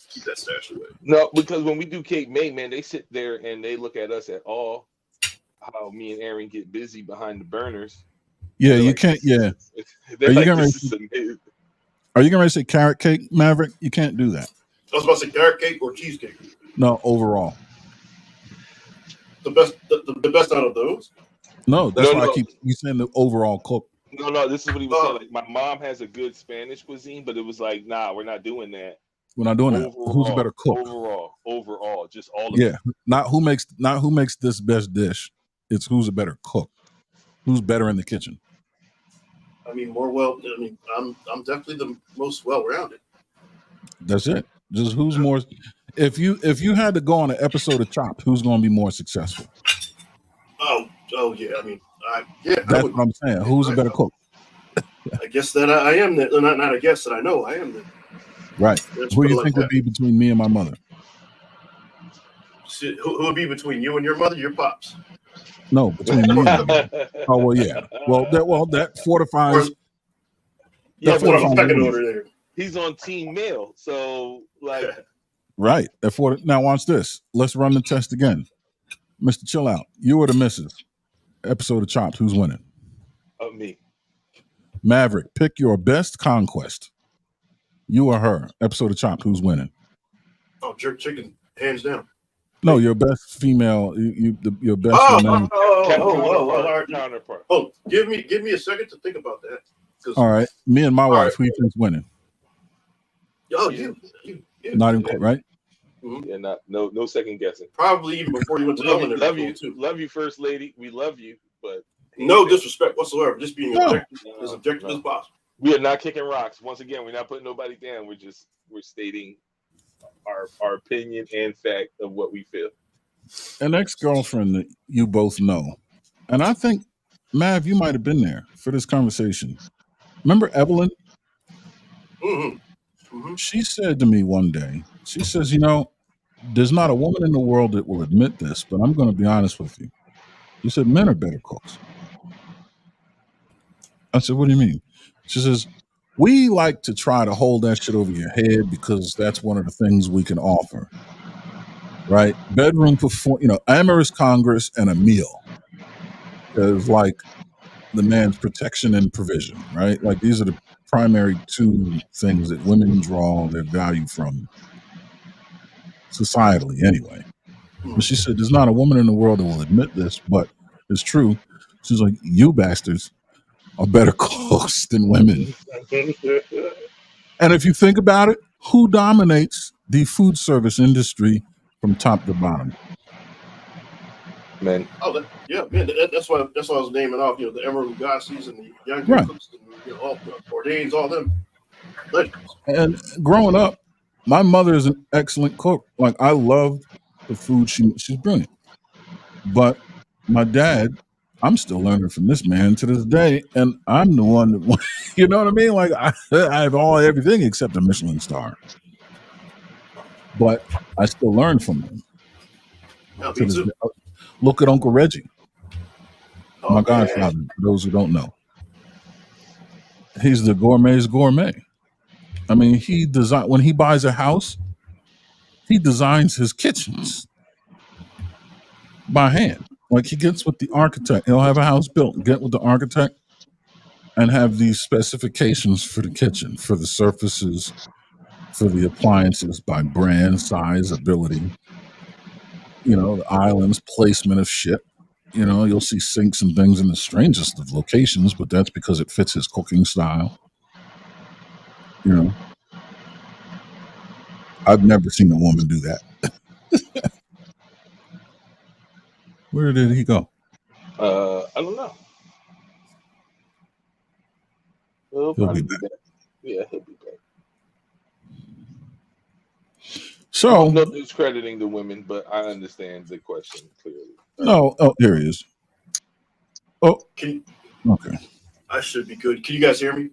keep that stashed away. No, because when we do Cape May, man, they sit there and they look at us at all. How me and Aaron get busy behind the burners. Yeah, you can't. Yeah. Are you going to say carrot cake, Maverick? You can't do that. I was about to say carrot cake or cheesecake. No, overall. The best out of those. No, that's why I keep saying the overall cook. No, this is what he was saying. Like, my mom has a good Spanish cuisine, but it was like, nah, we're not doing that. We're not doing that. Who's a better cook? Overall, just all of it. Yeah, not who makes this best dish. It's who's a better cook. Who's better in the kitchen? I mean, more well. I mean, I'm definitely the most well-rounded. That's it. Just who's more. If you had to go on an episode of Chopped, who's going to be more successful? Oh yeah. I mean, I That's would. what I'm saying. Who's a better cook? I guess that I am that. Not a guess that I know I am that. Right. Let's Who put do it you like think would that. be between me and my mother? Who would be between you and your mother? Your pops. No, between me and my mother. Oh well, yeah. That fortifies. Or, Yeah, That put but on fortifies. pecking order there. he's on team male, so like Right. Now watch this. Let's run the test again. Mr. Chill Out. You or the missus. Episode of Chopped. Who's winning? me. Maverick. Pick your best conquest. You or her. Episode of Chopped. Who's winning? Oh, jerk chicken, hands down. No, your best female. Your best romantic. Counterpart. Oh, give me a second to think about that. All right. Me and my All wife. right. Who you think's winning? Oh, You. you. Not even right. Yeah, no second guessing. Probably even before you went to culinary love school, you, too. love you, first lady. We love you, but No disrespect whatsoever. Just being No. as objective as possible. we are not kicking rocks. Once again, we're not putting nobody down. We're stating our opinion and fact of what we feel. An ex-girlfriend that you both know, and I think Mav, you might have been there for this conversation. Remember Evelyn? She said to me one day, she says, there's not a woman in the world that will admit this, but I'm going to be honest with you. She said, men are better cooks. I said, what do you mean? She says, we like to try to hold that shit over your head because that's one of the things we can offer. Right? Bedroom amorous congress and a meal is like the man's protection and provision, right? Like these are the primary two things that women draw their value from societally anyway. But she said, there's not a woman in the world that will admit this, but it's true. She's like, you bastards are better cooks than women. And if you think about it, who dominates the food service industry from top to bottom? Men. Oh, man. That's why I was naming off. The Emerald Lagassis and the Young Cooks, and all Bourdains, all them. And growing up, my mother is an excellent cook. Like I loved the food she's brilliant. But my dad, I'm still learning from this man to this day, and I'm the one that, you know what I mean? Like I have everything except a Michelin star, but I still learn from him. Look at Uncle Reggie, my godfather. For those who don't know, he's the gourmet's gourmet. I mean, when he buys a house, he designs his kitchens by hand. Like he gets with the architect. He'll have a house built, get with the architect, and have these specifications for the kitchen, for the surfaces, for the appliances by brand, size, ability. The islands, placement of shit. You'll see sinks and things in the strangest of locations, but that's because it fits his cooking style. I've never seen a woman do that. Where did he go? I don't know. He'll be back. Yeah, he'll be back. So, I'm not discrediting the women, but I understand the question clearly. No, here he is. Oh, okay. I should be good. Can you guys hear me?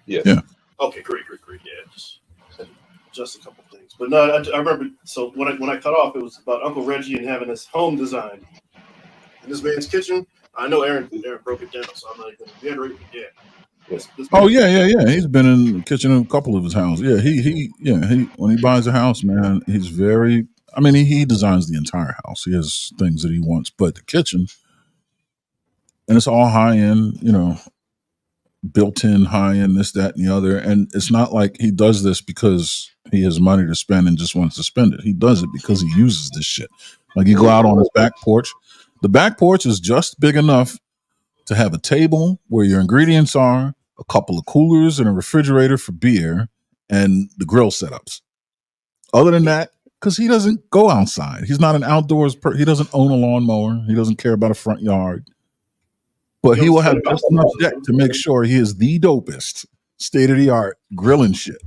Yes. Yeah. Okay, great. Yeah, just a couple things. But no, I remember. So when I cut off, it was about Uncle Reggie and having his home design in this man's kitchen. I know Aaron broke it down, so I'm not even going to reiterate. Yeah. Yeah. He's been in the kitchen in a couple of his houses. Yeah, he when he buys a house, man, he's very. I mean, he designs the entire house. He has things that he wants, but the kitchen, and it's all high end, built-in high end, this, that, and the other. And it's not like he does this because he has money to spend and just wants to spend it. He does it because he uses this shit. Like you go out on his back porch. The back porch is just big enough to have a table where your ingredients are, a couple of coolers and a refrigerator for beer, and the grill setups. Other than that, because he doesn't go outside. He's not an outdoors person. He doesn't own a lawnmower. He doesn't care about a front yard. But he Young will have Teddy just Russell enough also. deck to make sure he is the dopest, state of the art grilling shit,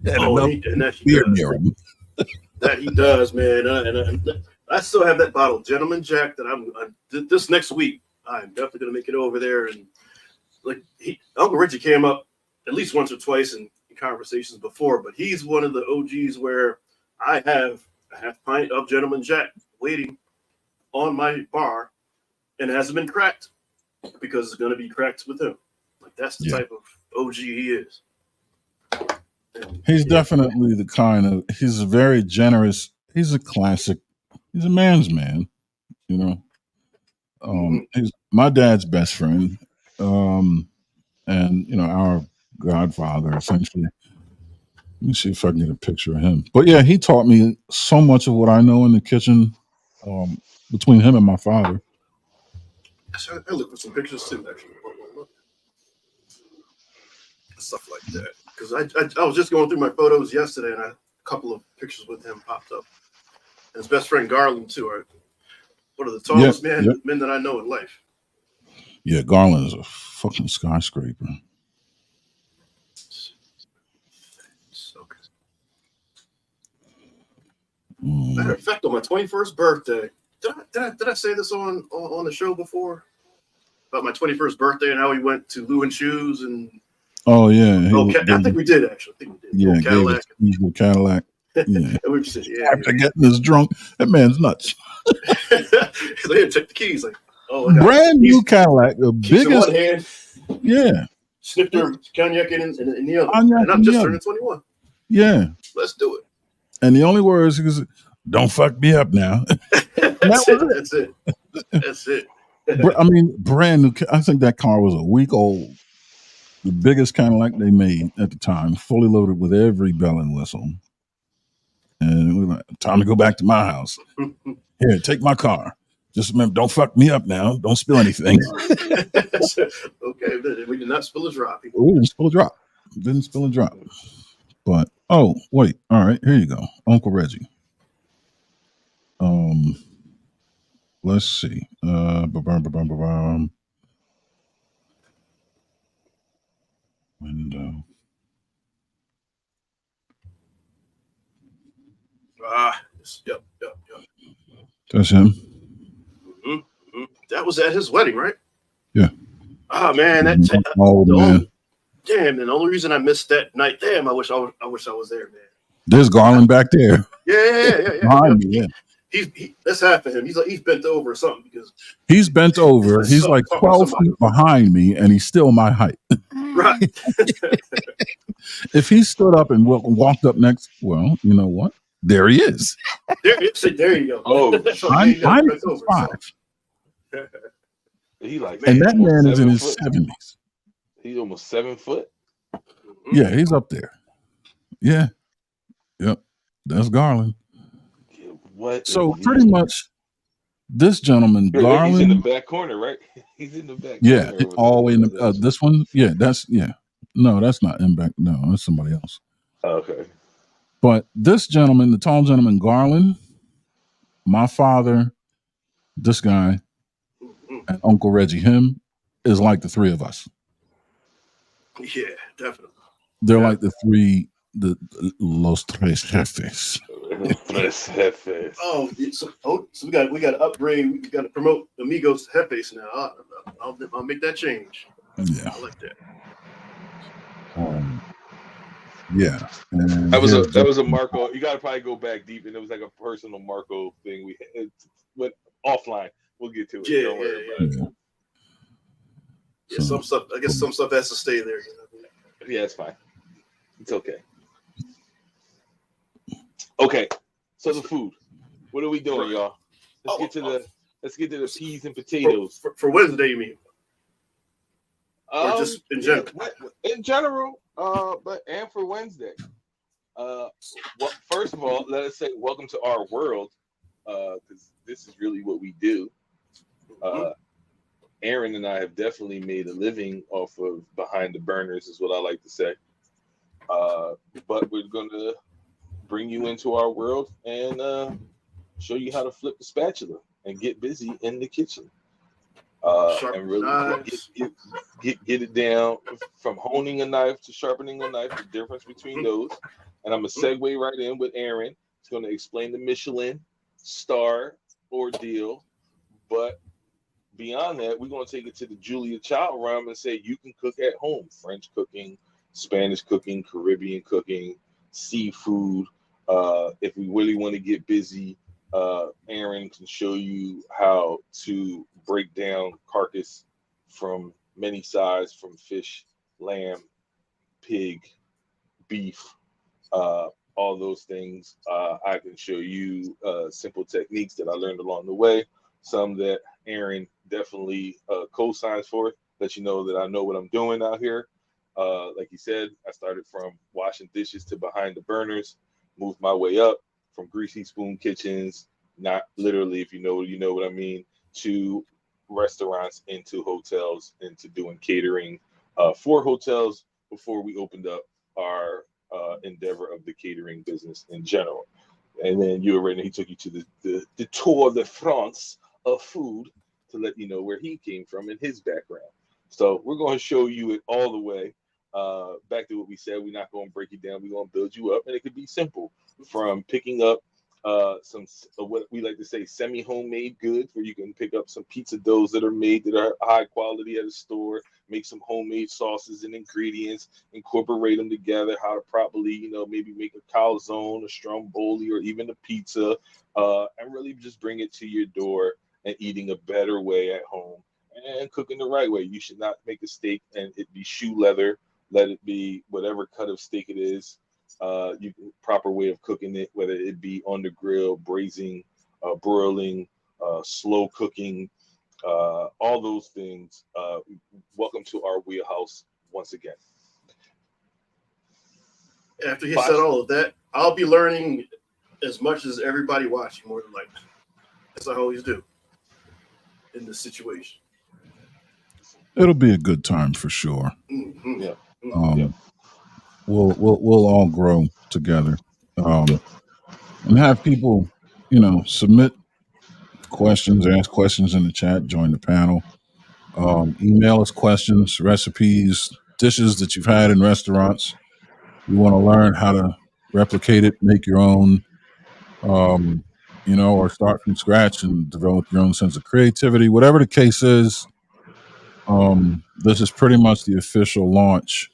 and Oh, enough and that he beer does. near him. That he does, man. And I still have that bottle, Gentleman Jack, that this next week. I'm definitely gonna make it over there. And like Uncle Richie came up at least once or twice in conversations before, but he's one of the OGs where I have a half pint of Gentleman Jack waiting on my bar, and it hasn't been cracked because it's gonna be cracked with him. Like that's the Yeah. type of OG he is. And, He's definitely the kind of. He's very generous. He's a classic. He's a man's man. You know. He's my dad's best friend, and our godfather essentially. Let me see if I can get a picture of him. But yeah, he taught me so much of what I know in the kitchen. Between him and my father. I look for some pictures too, actually. Stuff like that. Because I was just going through my photos yesterday, and a couple of pictures with him popped up. And his best friend Garland too. Are one of the tallest men that I know in life. Yeah, Garland is a fucking skyscraper. Okay. Matter of fact, on my 21st birthday, did I say this on the show before about my 21st birthday and how we went to Lou and Shoes and oh yeah, I think we did actually. I think we did. Yeah, Cadillac. gave us Cadillac. Yeah, and we just said, after getting this drunk, that man's nuts. They didn't check the keys, like, oh, brand new Cadillac, the biggest. In one hand, yeah, snifter cognac in the other, Cognac and I'm just turning 21. Yeah, let's do it. And the only words he goes, "Don't fuck me up now." That's it. I mean, brand new. I think that car was a week old. The biggest Cadillac they made at the time, fully loaded with every bell and whistle. And we were like, time to go back to my house. Here, take my car. Just remember, don't fuck me up now. Don't spill anything. Okay, we did not spill a drop. We didn't spill a drop. Didn't spill a drop. But wait, all right, here you go, Uncle Reggie. Let's see. Window. Yep. That's him. Mm-hmm. That was at his wedding, right? Yeah. Ah, man, man. Damn, and the only reason I missed that night, damn, I wish I was there, man. There's Garland back there. Yeah. That's half of him. He's bent over or something because he's bent over. He's like 12 feet behind me, and he's still my height. Right. If he stood up and walked up next, well, you know what? There he is. There you go. Oh, I'm 5'5". He like, and that man is in his 70s. He's almost 7 foot. Yeah, he's up there. Yeah. Yep. That's Garland. What? So pretty much, this gentleman, Garland. He's in the back corner, right? He's in the back. Yeah, corner all the way in the this one. Yeah, no, that's not in back. No, that's somebody else. Okay. But this gentleman, the tall gentleman, Garland, my father, this guy, and Uncle Reggie, him, is like the three of us. Yeah, definitely. They're like the three, los tres jefes. Oh, so we got to upgrade. We got to promote Amigos Jefes now. I'll make that change. Yeah, I like that. Yeah, and that was a Marco. You got to probably go back deep, and it was like a personal Marco thing. We went offline. We'll get to it. Yeah, Don't worry about it. Yeah, some stuff. I guess some stuff has to stay there. Yeah, it's fine. It's okay. Okay, so the food. What are we doing, y'all? Let's get to the peas and potatoes. For Wednesday, you mean? Or just in general? In general, and for Wednesday. First of all, let us say welcome to our world, because this is really what we do. Aaron and I have definitely made a living off of behind the burners, is what I like to say. But we're going to bring you into our world and show you how to flip the spatula and get busy in the kitchen. and Sharpen really knives. get it down from honing a knife to sharpening a knife, the difference between those. And I'm going to segue right in with Aaron. He's going to explain the Michelin star ordeal. But beyond that, we're going to take it to the Julia Child realm and say you can cook at home. French cooking, Spanish cooking, Caribbean cooking, seafood. If we really want to get busy, Aaron can show you how to break down carcass from many sides, from fish, lamb, pig, beef, all those things. I can show you simple techniques that I learned along the way, some that Aaron definitely co-signs for, let you know that I know what I'm doing out here. Like he said, I started from washing dishes to behind the burners, moved my way up from greasy spoon kitchens, not literally, if you know what I mean, to restaurants, into hotels, into doing catering for hotels before we opened up our endeavor of the catering business in general. And then you already know he took you to the Tour de France of food to let you know where he came from and his background. So we're going to show you it all the way. Back to what we said, we're not going to break it down. We're going to build you up, and it could be simple, from picking up some what we like to say semi-homemade goods, where you can pick up some pizza doughs that are made that are high quality at a store, make some homemade sauces and ingredients, incorporate them together, how to properly, maybe make a calzone, a stromboli, or even a pizza, and really just bring it to your door and eating a better way at home and cooking the right way. You should not make a steak and it be shoe leather. Let it be whatever cut of steak it is. Proper way of cooking it, whether it be on the grill, braising, broiling, slow cooking, all those things. Welcome to our wheelhouse once again. After he said all of that, I'll be learning as much as everybody watching, more than likely. As I always do in this situation. It'll be a good time for sure. Mm-hmm. Yeah. Yeah. We'll all grow together, and have people, submit questions, ask questions in the chat, join the panel, email us questions, recipes, dishes that you've had in restaurants. You want to learn how to replicate it, make your own, or start from scratch and develop your own sense of creativity. Whatever the case is, this is pretty much the official launch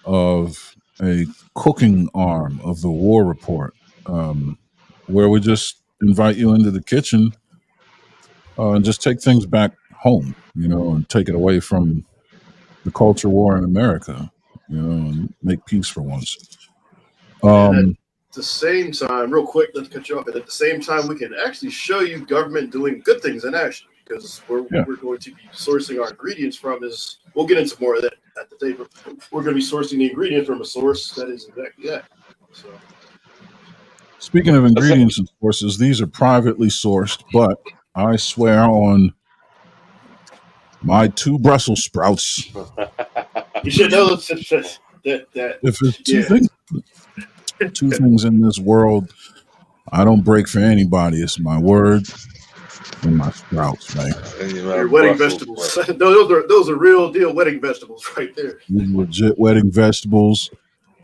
of a cooking arm of the War Report, where we just invite you into the kitchen and just take things back home, and take it away from the culture war in America, and make peace for once. And at the same time, real quick, let's cut you off. But at the same time, we can actually show you government doing good things in action, because we're going to be sourcing our ingredients from is, we'll get into more of that at the table. We're going to be sourcing the ingredients from a source that is exactly that. So, speaking of ingredients and sources, these are privately sourced, but I swear on my 2 Brussels sprouts. You should know that if it's two things in this world I don't break for anybody, it's my word and my sprouts, man. Your wedding vegetables. those are real deal wedding vegetables right there. These legit wedding vegetables,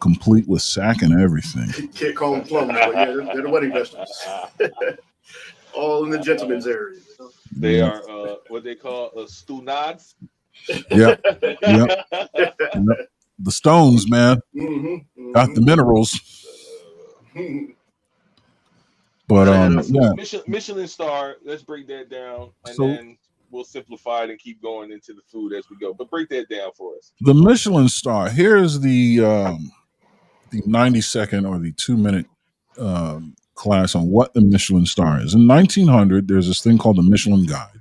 complete with sack and everything. Can't call them plums, but yeah, they're the wedding vegetables. All in the gentleman's area. They are what they call stunades. Yep. The stones, man. Got the minerals. But Michelin star. Let's break that down, and then we'll simplify it and keep going into the food as we go. But break that down for us. The Michelin star. Here's the 90-second or the 2-minute class on what the Michelin star is. In 1900, there's this thing called the Michelin Guide.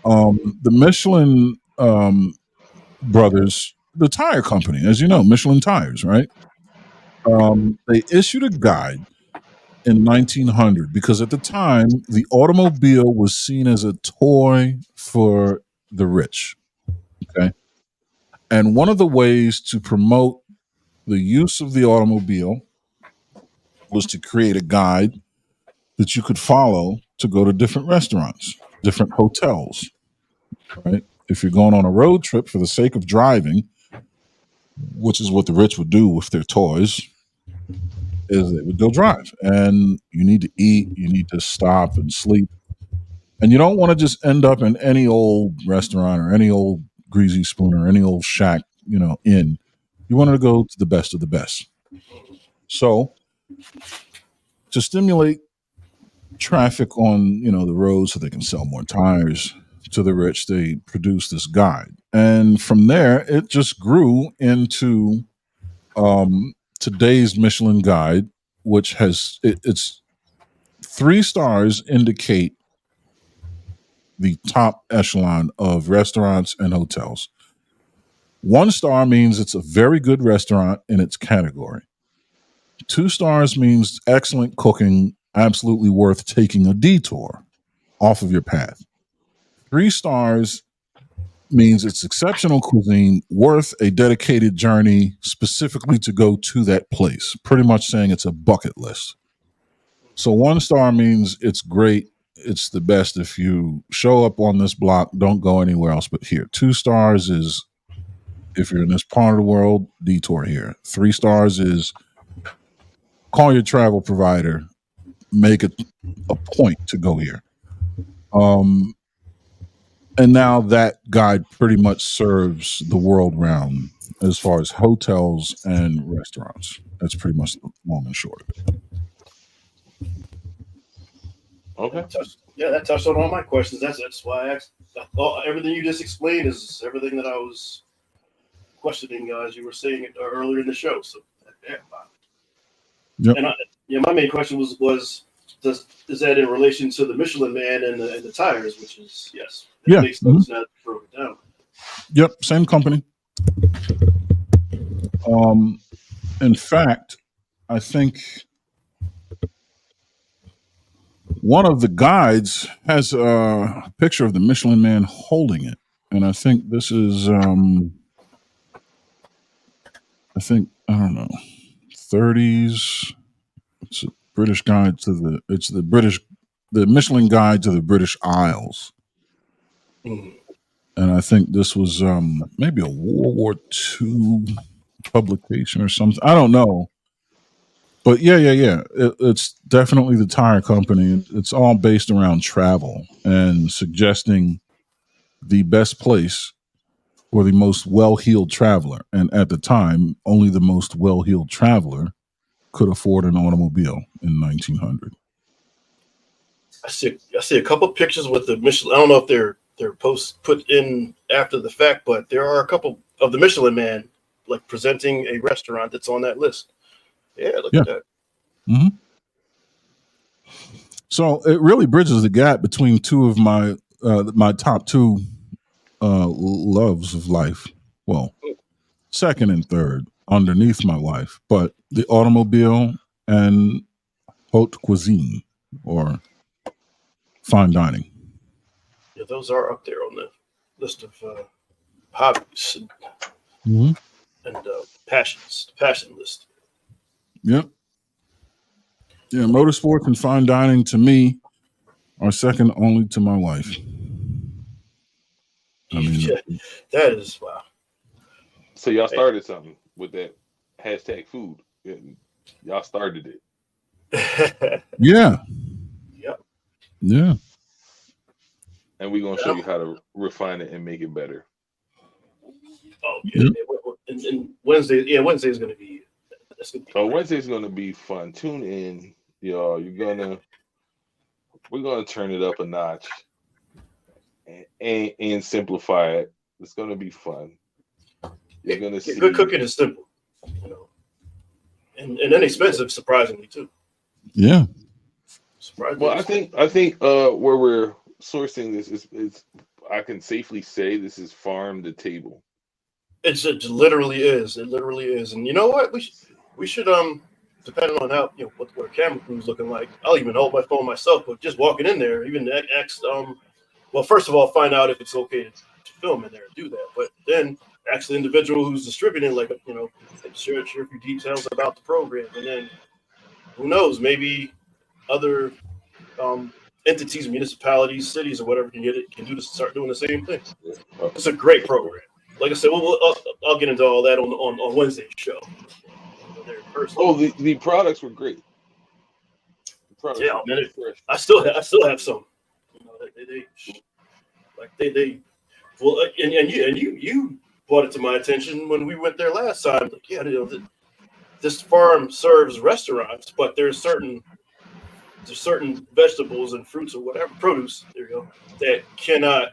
The Michelin brothers, the tire company, as you know, Michelin tires, right? They issued a guide in 1900 because at the time the automobile was seen as a toy for the rich. Okay. And one of the ways to promote the use of the automobile was to create a guide that you could follow to go to different restaurants, different hotels. right? If you're going on a road trip for the sake of driving, which is what the rich would do with their toys, is they would go drive. And you need to eat, you need to stop and sleep. And you don't want to just end up in any old restaurant or any old greasy spoon or any old shack, inn. You want to go to the best of the best. So to stimulate traffic on, the roads so they can sell more tires to the rich, they produced this guide. And from there, it just grew into today's Michelin guide, which it's 3 stars indicate the top echelon of restaurants and hotels. 1 star means it's a very good restaurant in its category. 2 stars means excellent cooking, absolutely worth taking a detour off of your path. 3 stars means it's exceptional cuisine, worth a dedicated journey specifically to go to that place. Pretty much saying it's a bucket list. So 1 star means it's great. It's the best if you show up on this block, don't go anywhere else but here. 2 stars is if you're in this part of the world, detour here. 3 stars is call your travel provider, make it a point to go here. And now that guide pretty much serves the world round as far as hotels and restaurants. That's pretty much the long and short of it. Okay. That touched on all my questions. That's why I asked. Everything you just explained is everything that I was questioning as you were saying it earlier in the show. So, yeah. Yep. And my main question was is that in relation to the Michelin Man and the tires, which is yes. It makes sense now to throw it down. Yep, same company. In fact, I think one of the guides has a picture of the Michelin Man holding it, and I think this is I don't know, 30s. It's a British guide to the Michelin Guide to the British Isles. Mm. And I think this was maybe a World War II publication or something. I don't know. But yeah. It's definitely the tire company. It's all based around travel and suggesting the best place for the most well-heeled traveler. And at the time, only the most well-heeled traveler could afford an automobile in 1900. I see a couple pictures with the Michelin. I don't know if they're posts put in after the fact, but there are a couple of the Michelin Man like presenting a restaurant that's on that list. Yeah, look at that. Mm-hmm. So it really bridges the gap between two of my top two loves of life. Well, second and third underneath my wife, but the automobile and haute cuisine or fine dining. Yeah, those are up there on the list of hobbies Mm-hmm. and passions, passion list. Yep. Yeah, motorsports and fine dining to me are second only to my wife. I mean, Yeah, that is wow. So y'all started something with that hashtag food. Y'all started it. yeah. Yep. Yeah. And we're gonna show you how to refine it and make it better. Oh yeah. And Wednesday, Wednesday is gonna be. Wednesday's gonna be fun. Tune in, y'all. We're gonna turn it up a notch and simplify it. It's gonna be fun. You're gonna see good cooking is simple, and inexpensive, surprisingly too. Yeah. Surprisingly. Well, I think where we're sourcing this is I can safely say this is farm to table. It literally is. It literally is. And you know what? We should depending on how what our camera crew's looking like. I'll even hold my phone myself, but just walking in there, even ask well, first of all, find out if it's okay to film in there and do that. But then ask the individual who's distributing, like share a few details about the program, and then who knows, maybe other entities, municipalities, cities, or whatever can do to start doing the same thing. It's a great program. Like I said, I'll get into all that on Wednesday's show. There in person. Oh, the products were great. The products Yeah, were man. fresh. I still have some. You know, they well, and you brought it to my attention when we went there last time. Like, yeah, you know, this farm serves restaurants, but there's certain vegetables and fruits or whatever produce there you go that cannot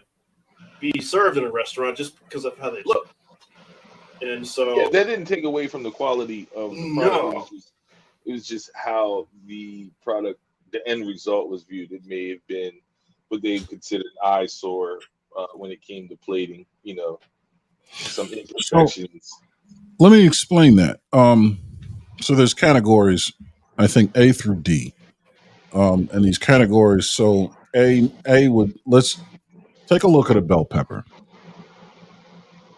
be served in a restaurant just because of how they look. And so Yeah, that didn't take away from the quality of the product. no, It was just how the product, the end result was viewed. It may have been what they considered eyesore when it came to plating. You know, some So imperfections. let me explain that. So there's categories, I think A through D, and these categories. So A would let's take a look at a bell pepper.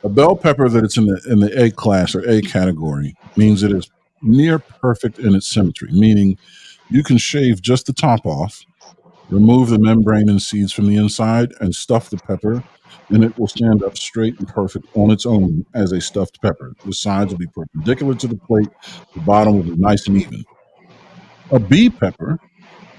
A bell pepper that it's in the A class or A category means it is near perfect in its symmetry, meaning you can shave just the top off, remove the membrane and seeds from the inside, and stuff the pepper, and it will stand up straight and perfect on its own as a stuffed pepper. The sides will be perpendicular to the plate, the bottom will be nice and even. A B pepper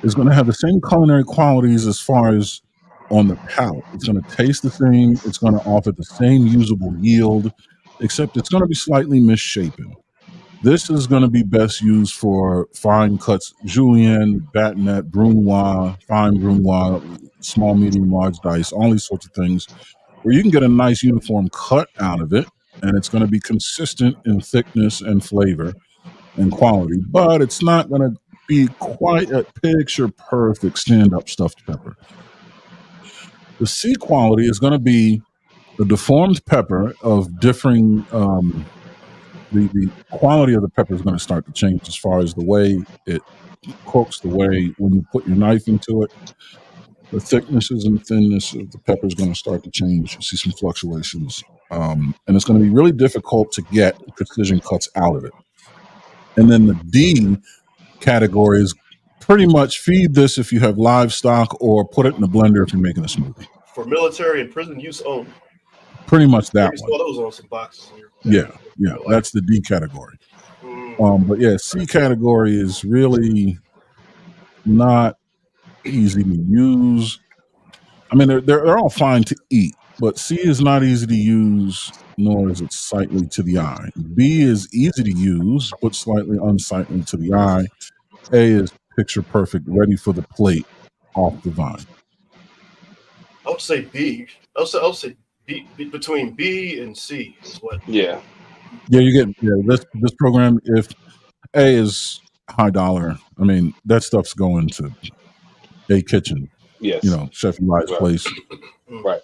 is going to have the same culinary qualities as far as on the palate. It's going to taste the same, it's going to offer the same usable yield, except it's going to be slightly misshapen. This is going to be best used for fine cuts, julienne, batonette, brunoise, fine brunoise, small, medium, large dice, all these sorts of things, where you can get a nice uniform cut out of it, and it's going to be consistent in thickness and flavor and quality, but it's not going to be quite a picture perfect stand up stuffed pepper. The C quality is going to be a deformed pepper of differing. The quality of the pepper is going to start to change as far as the way it cooks, the way when you put your knife into it, the thicknesses and thinness of the pepper is going to start to change. You see some fluctuations, and it's going to be really difficult to get precision cuts out of it. And then the D category is pretty much feed this if you have livestock or put it in a blender if you're making a smoothie. for military and prison use only. Pretty much that Maybe one. saw those on some boxes in Yeah, your life. that's the D category. Mm. But yeah, C category is really not easy to use. I mean, they're all fine to eat, but C is not easy to use, nor is it sightly to the eye. B is easy to use, but slightly unsightly to the eye. A is picture perfect, ready for the plate, off the vine. I would say B. I would say B between B and C is what. Yeah. Yeah, you get this program. If A is high dollar, I mean that stuff's going to A kitchen. Yes. Chef Eli's Right. place. Right.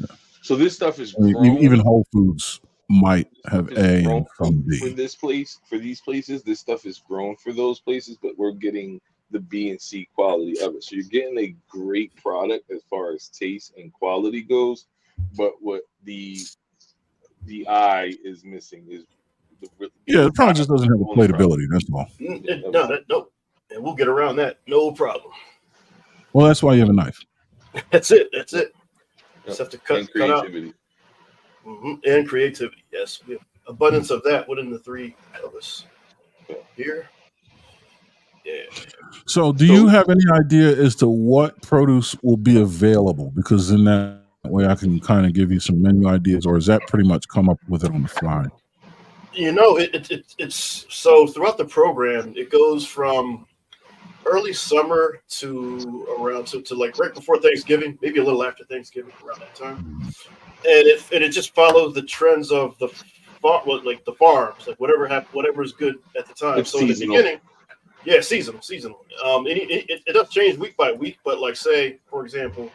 Yeah. So this stuff is I mean, grown. even Whole Foods might have Is A grown and some for B. this place, for these places. This stuff is grown for those places, but we're getting the B and C quality of it. So you're getting a great product as far as taste and quality goes, but what the eye is missing is the Yeah, it probably product just doesn't have the on the product. plateability. That's all. Yeah, No, and we'll get around that. No problem. Well, that's why you have a knife. That's it. Just Yep. have to cut And out. creativity. And creativity. Yes, we have abundance of that within the three of us Yeah. here. Yeah. So, do you have any idea as to what produce will be available? Because in that way, I can kind of give you some menu ideas, or is that pretty much come up with it on the fly? It's so throughout the program, it goes from early summer to around to like right before Thanksgiving, maybe a little after Thanksgiving, around that time, and it just follows the trends of the like the farms, like whatever is good at the time. It's So seasonal. in the beginning, yeah, seasonal. It does change week by week, but like say for example,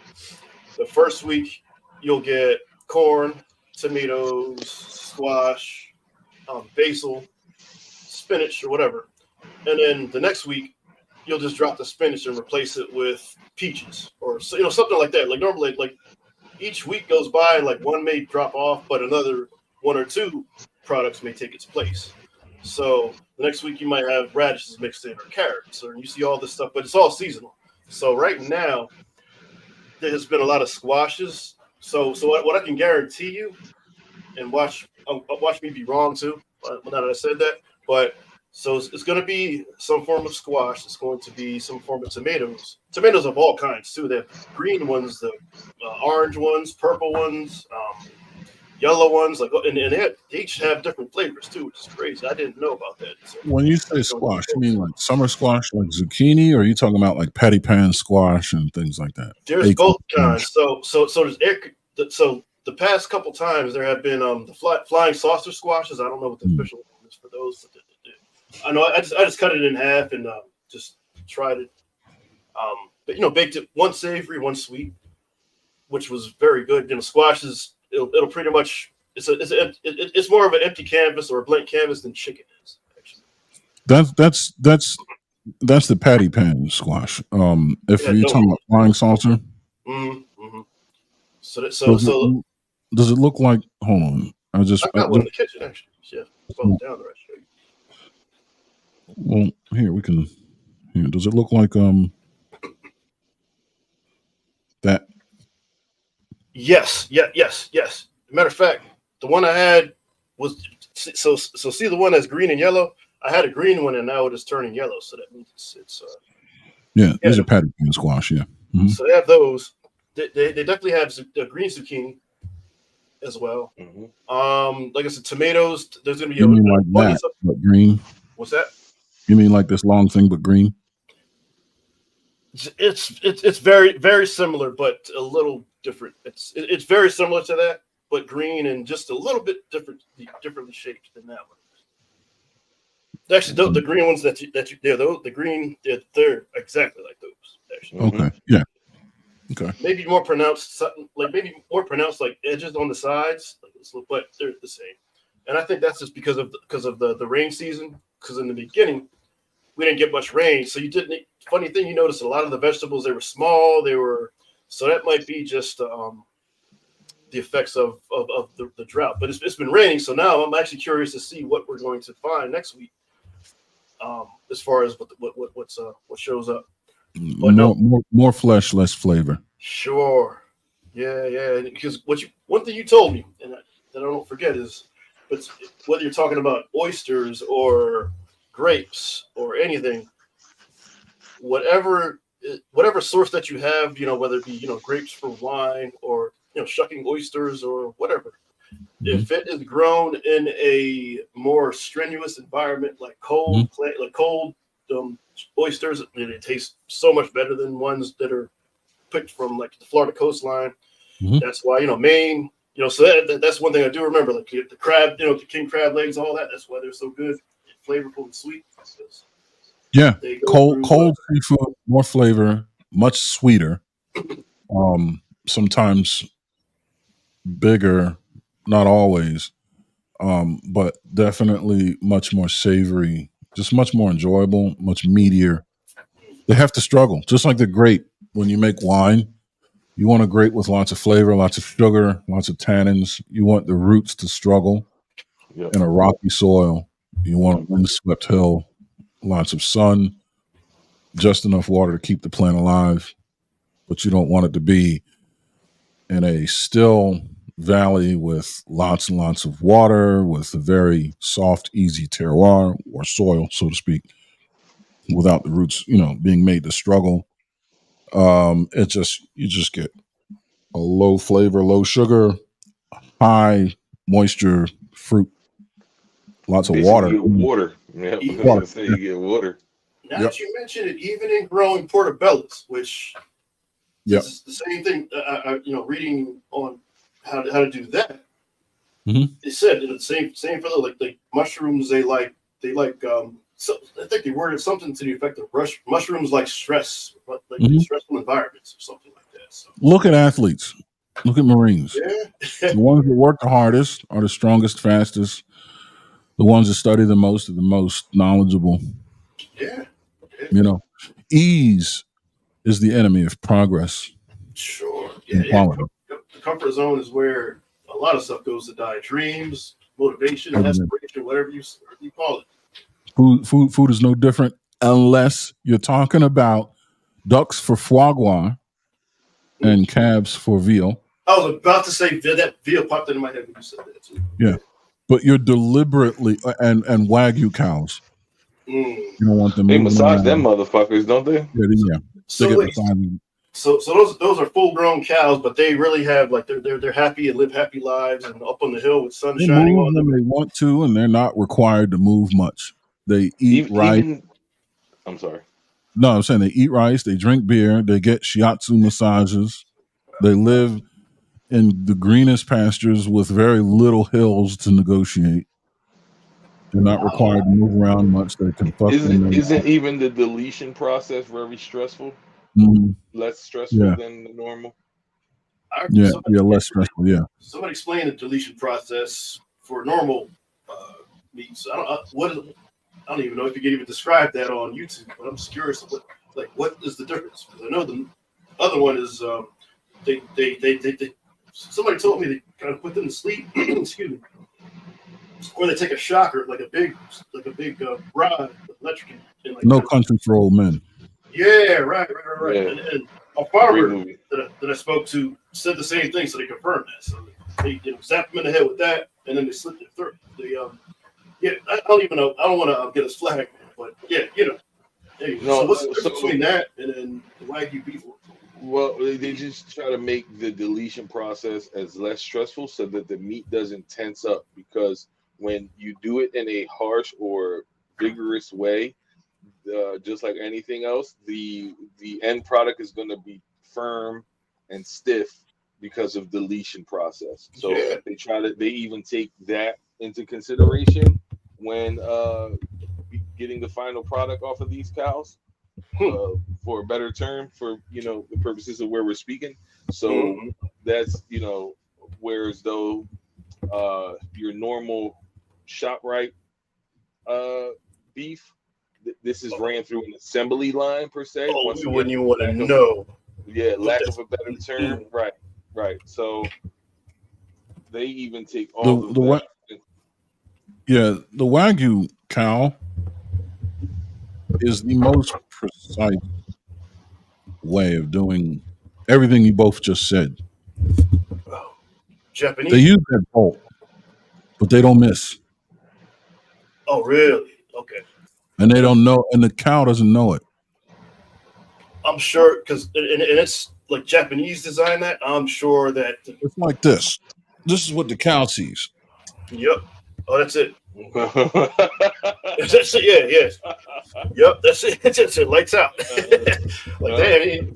the first week you'll get corn, tomatoes, squash, basil, spinach, or whatever, and then the next week you'll just drop the spinach and replace it with peaches or something like that. Like normally, like each week goes by, like one may drop off, but another one or two products may take its place. So the next week you might have radishes mixed in or carrots, or you see all this stuff, but it's all seasonal. So right now there has been a lot of squashes what I can guarantee you, and watch me be wrong too. Now that I said that, but so it's going to be some form of squash. It's going to be some form of tomatoes of all kinds too. They have green ones, the orange ones, purple ones, yellow ones, and they each have different flavors too, which is crazy. I didn't know about that. So When you say it's going to be squash, you cool. mean like summer squash, like zucchini, or are you talking about like patty pan squash and things like that? There's Acorn both squash. kinds. So the past couple times there have been the flying saucer squashes. I don't know what the Mm. official name is for those. But I know I just cut it in half and just tried it. But baked it one savory, one sweet, which was very good. Squash it'll pretty much it's more of an empty canvas or a blank canvas than chicken is actually. That's the patty pan squash. If Yeah, you're no. talking about flying saucer, Mm-hmm. So that, so does it so does it look like? Hold on, I got one in the kitchen actually. Yeah, well down the right. well here we can. Here, does it look like that? Yes, yes. Matter of fact, the one I had was see the one that's green and yellow. I had a green one and now it is turning yellow, so that means it's Yeah, yeah. these are patty pan squash. Yeah. Mhm. So they have those. They definitely have the green zucchini as well. Like I said, tomatoes. There's gonna be You mean like abundance that, of but green? what's that? You mean like this long thing, but green? It's very very similar, but a little different. It's very similar to that, but green and just a little bit differently shaped than that one. Actually, the green ones the green, they're exactly like those. Actually, Okay. Yeah. Okay. maybe more pronounced, like edges on the sides, but they're the same. And I think that's just because of the rain season. Because in the beginning, we didn't get much rain, so you didn't. Funny thing, you notice a lot of the vegetables they were small. So that might be just the effects of the drought. But it's been raining, so now I'm actually curious to see what we're going to find next week. As far as what shows up. But no, More flesh, less flavor. sure, yeah. Because one thing you told me, and that I don't forget is, but whether you're talking about oysters or grapes or anything, whatever source that you have, whether it be grapes for wine or shucking oysters or whatever, Mhm. if it is grown in a more strenuous environment like Mhm. cold oysters, it tastes so much better than ones that are picked from like the Florida coastline. Mhm. That's why Maine. So that's one thing I do remember. Like the crab, the king crab legs, all that. That's why they're so good, flavorful and sweet. Because Yeah. they go Cold through. cold seafood, more flavor, much sweeter. Sometimes bigger, not always. But definitely much more savory, just much more enjoyable, much meatier. They have to struggle, just like the grape. When you make wine, you want a grape with lots of flavor, lots of sugar, lots of tannins. You want the roots to struggle Yep. in a rocky soil. You want a windswept hill, lots of sun, just enough water to keep the plant alive, but you don't want it to be in a still valley with lots and lots of water, with a very soft, easy terroir or soil, so to speak, without the roots, being made to struggle. You just get a low flavor, low sugar, high moisture fruit, lots of Basically, water. you get water. Yeah, I was Even Water. gonna say you get water. now Yep. that you mention it, even in growing portobellos, which Yep. is the same thing. Reading on how to do that, Mhm. they said the same for the mushrooms. So I think they worded something to the effect of mushrooms like stress, like Mhm. stressful environments or something like that. So Look at athletes. Look at Marines. yeah, The ones that work the hardest are the strongest, fastest. The ones that study the most are the most knowledgeable. yeah, You know, ease is the enemy of progress sure, and yeah. quality. The comfort zone is where a lot of stuff goes to die. Dreams, motivation, Everything. aspiration, whatever you call it. Food is no different unless you're talking about ducks for foie gras Mm. and calves for veal. I was about to say that veal popped into my head when you said that too. Yeah, but you're deliberately and Wagyu cows. Mm. You don't want them They moving massage around. them motherfuckers, don't they? Yeah. So They get wait, massaged. so those are full grown cows, but they really have like they're happy and live happy lives and up on the hill with sun They shining move on when them. they want to, and they're not required to move much. They eat rice. Even I'm sorry. No, I'm saying they eat rice. They drink beer. They get shiatsu massages. They live in the greenest pastures with very little hills to negotiate. They're not required to move around much. They can fuck when they Isn't want. even the deletion process very stressful? Mhm. Less stressful Yeah, than the normal. less stressful. Yeah. Somebody explain the deletion process for normal meats. I don't even know if you can even describe that on YouTube, but I'm just curious what is the difference? Because I know the other one is they somebody told me they kind of put them to sleep. Excuse me. Or they take a shocker, like a big rod, electric, and like No Country for Old Men. yeah, right. Yeah. And a Great farmer movie. that I spoke to said the same thing, so they confirmed that. So they zap them in the head with that, and then they slit their throat. I don't even know. I don't want to get us flagged, but yeah, Anyway, No, so what's the so difference between that and then the Wagyu beef? well, they just try to make the deletion process as less stressful so that the meat doesn't tense up. Because when you do it in a harsh or vigorous way, just like anything else, the end product is going to be firm and stiff because of deletion process. So Yeah. they even take that into consideration when getting the final product off of these cows, for a better term, for the purposes of where we're speaking. So Mm-hmm. that's whereas though your normal ShopRite beef, this is ran through an assembly line per se. Oh, Once we again, wouldn't even want to know. lack of a better term, right. So they even take The all of the that. the Wagyu cow is the most precise way of doing everything you both just said. Oh, They Japanese. use that bolt, but they don't miss, Oh, really? Okay. and they don't know, and the cow doesn't know it. I'm sure because and it's like Japanese design that. I'm sure that. It's like this. This is what the cow sees. Yep. Oh, that's it. That's it. Yeah. Yes. Yep. That's it. That's it. Lights out. Like damn.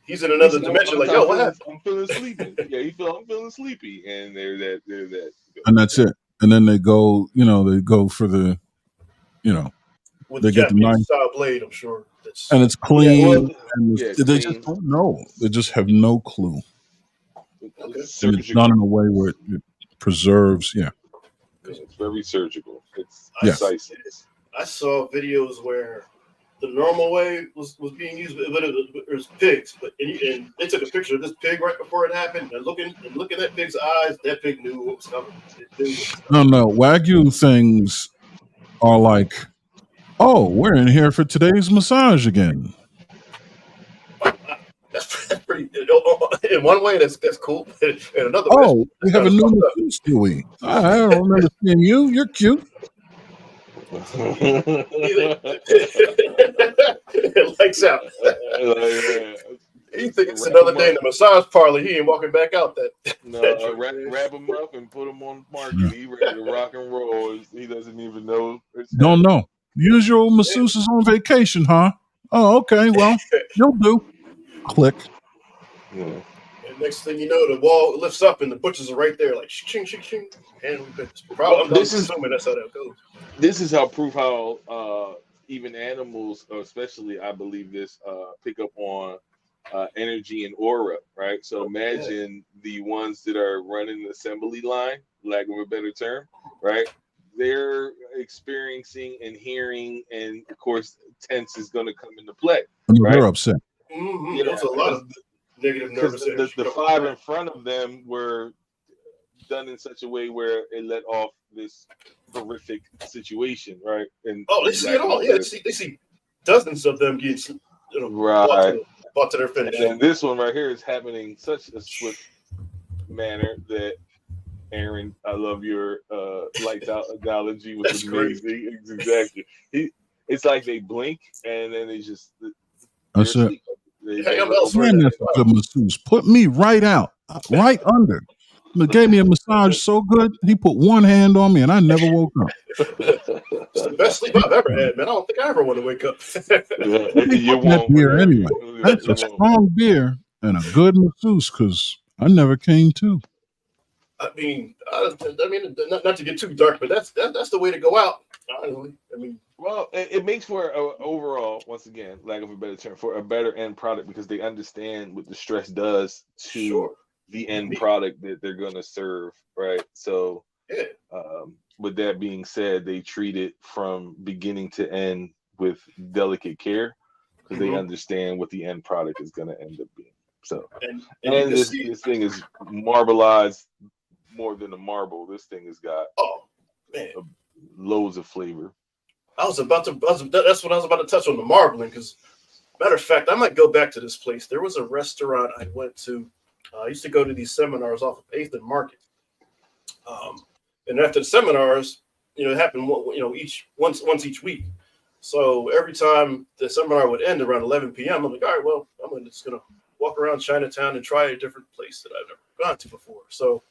He's in He another said, dimension. Like, yo, what happened? I'm feeling sleepy. Yeah, I'm feeling sleepy, and there's that. And that's it. And then they go, they go for the, With they the get the knife, Japanese style blade, I'm sure. That's and it's Yeah, clean, well, and yeah, they just clean, don't know. They just have no clue, okay. and it's done surgical. in a way where it preserves. Yeah, Yeah, it's very surgical. It's yes. I saw videos where the normal way was being used, but it was pigs. And they took a picture of this pig right before it happened. And looking at that pig's eyes, that pig knew what was coming. It knew what was coming. No, Wagyu things are like, oh, we're in here for today's massage again. That's pretty. In one way, that's cool. In another way, Oh, we have a new masseuse, do we? I don't remember seeing you. You're cute. It lights out. He think it's another day in the massage parlor. He ain't walking back out that. No, wrap him up and put him on market. He ready to rock and roll. He doesn't even know. Don't know. Usual masseuse is on vacation, huh? Oh, okay. Well, you'll do. Click. Yeah. And next thing you know, the wall lifts up and the butchers are right there, like ching, ching, ching. And we put this. I'm assuming that's how that goes. This is how proof how even animals, especially I believe this, pick up on energy and aura, right? So imagine the ones that are running the assembly line, lack of a better term, right? They're experiencing and hearing, and of course, tense is going to come into play. Right? They're upset. Mm-hmm. Yeah, there's a lot of negative nervous energy. The five in front of them were done in such a way where it let off this horrific situation, right? And they see it all. Yeah, they see dozens of them getting brought to their finish. And this one right here is happening such a swift manner that Aaron, I love your lights out analogy was That's amazing. It's exactly. It's like they blink and then they're That's it. asleep. They Hey, I'm never elsewhere. Man, that's a good masseuse. Put me right out, right under. But gave me a massage so good, he put one hand on me and I never woke up. It's the best sleep I've ever had, man. I don't think I ever want to wake up. You That won't. beer anyway. That's You a won't. strong beer and a good masseuse because I never came to. I mean, not to get too dark, but that's the way to go out. Honestly, I mean, Well, it makes for overall, once again, lack of a better term, for a better end product because they understand what the stress does to sure. the end product that they're going to serve, right? So, Yeah. with that being said, they treat it from beginning to end with delicate care because they understand what the end product is going to end up being. So, and this thing is marbleized more than a marble. This thing has got loads of flavor. That's what I was about to touch on, the marbling, because matter of fact, I might go back to this place. There was a restaurant I went to. I used to go to these seminars off of 8th and Market. And after the seminars, it happened, once each week. So every time the seminar would end around 11 p.m., I'm like, all right, well, I'm just going to walk around Chinatown and try a different place that I've never gone to before. So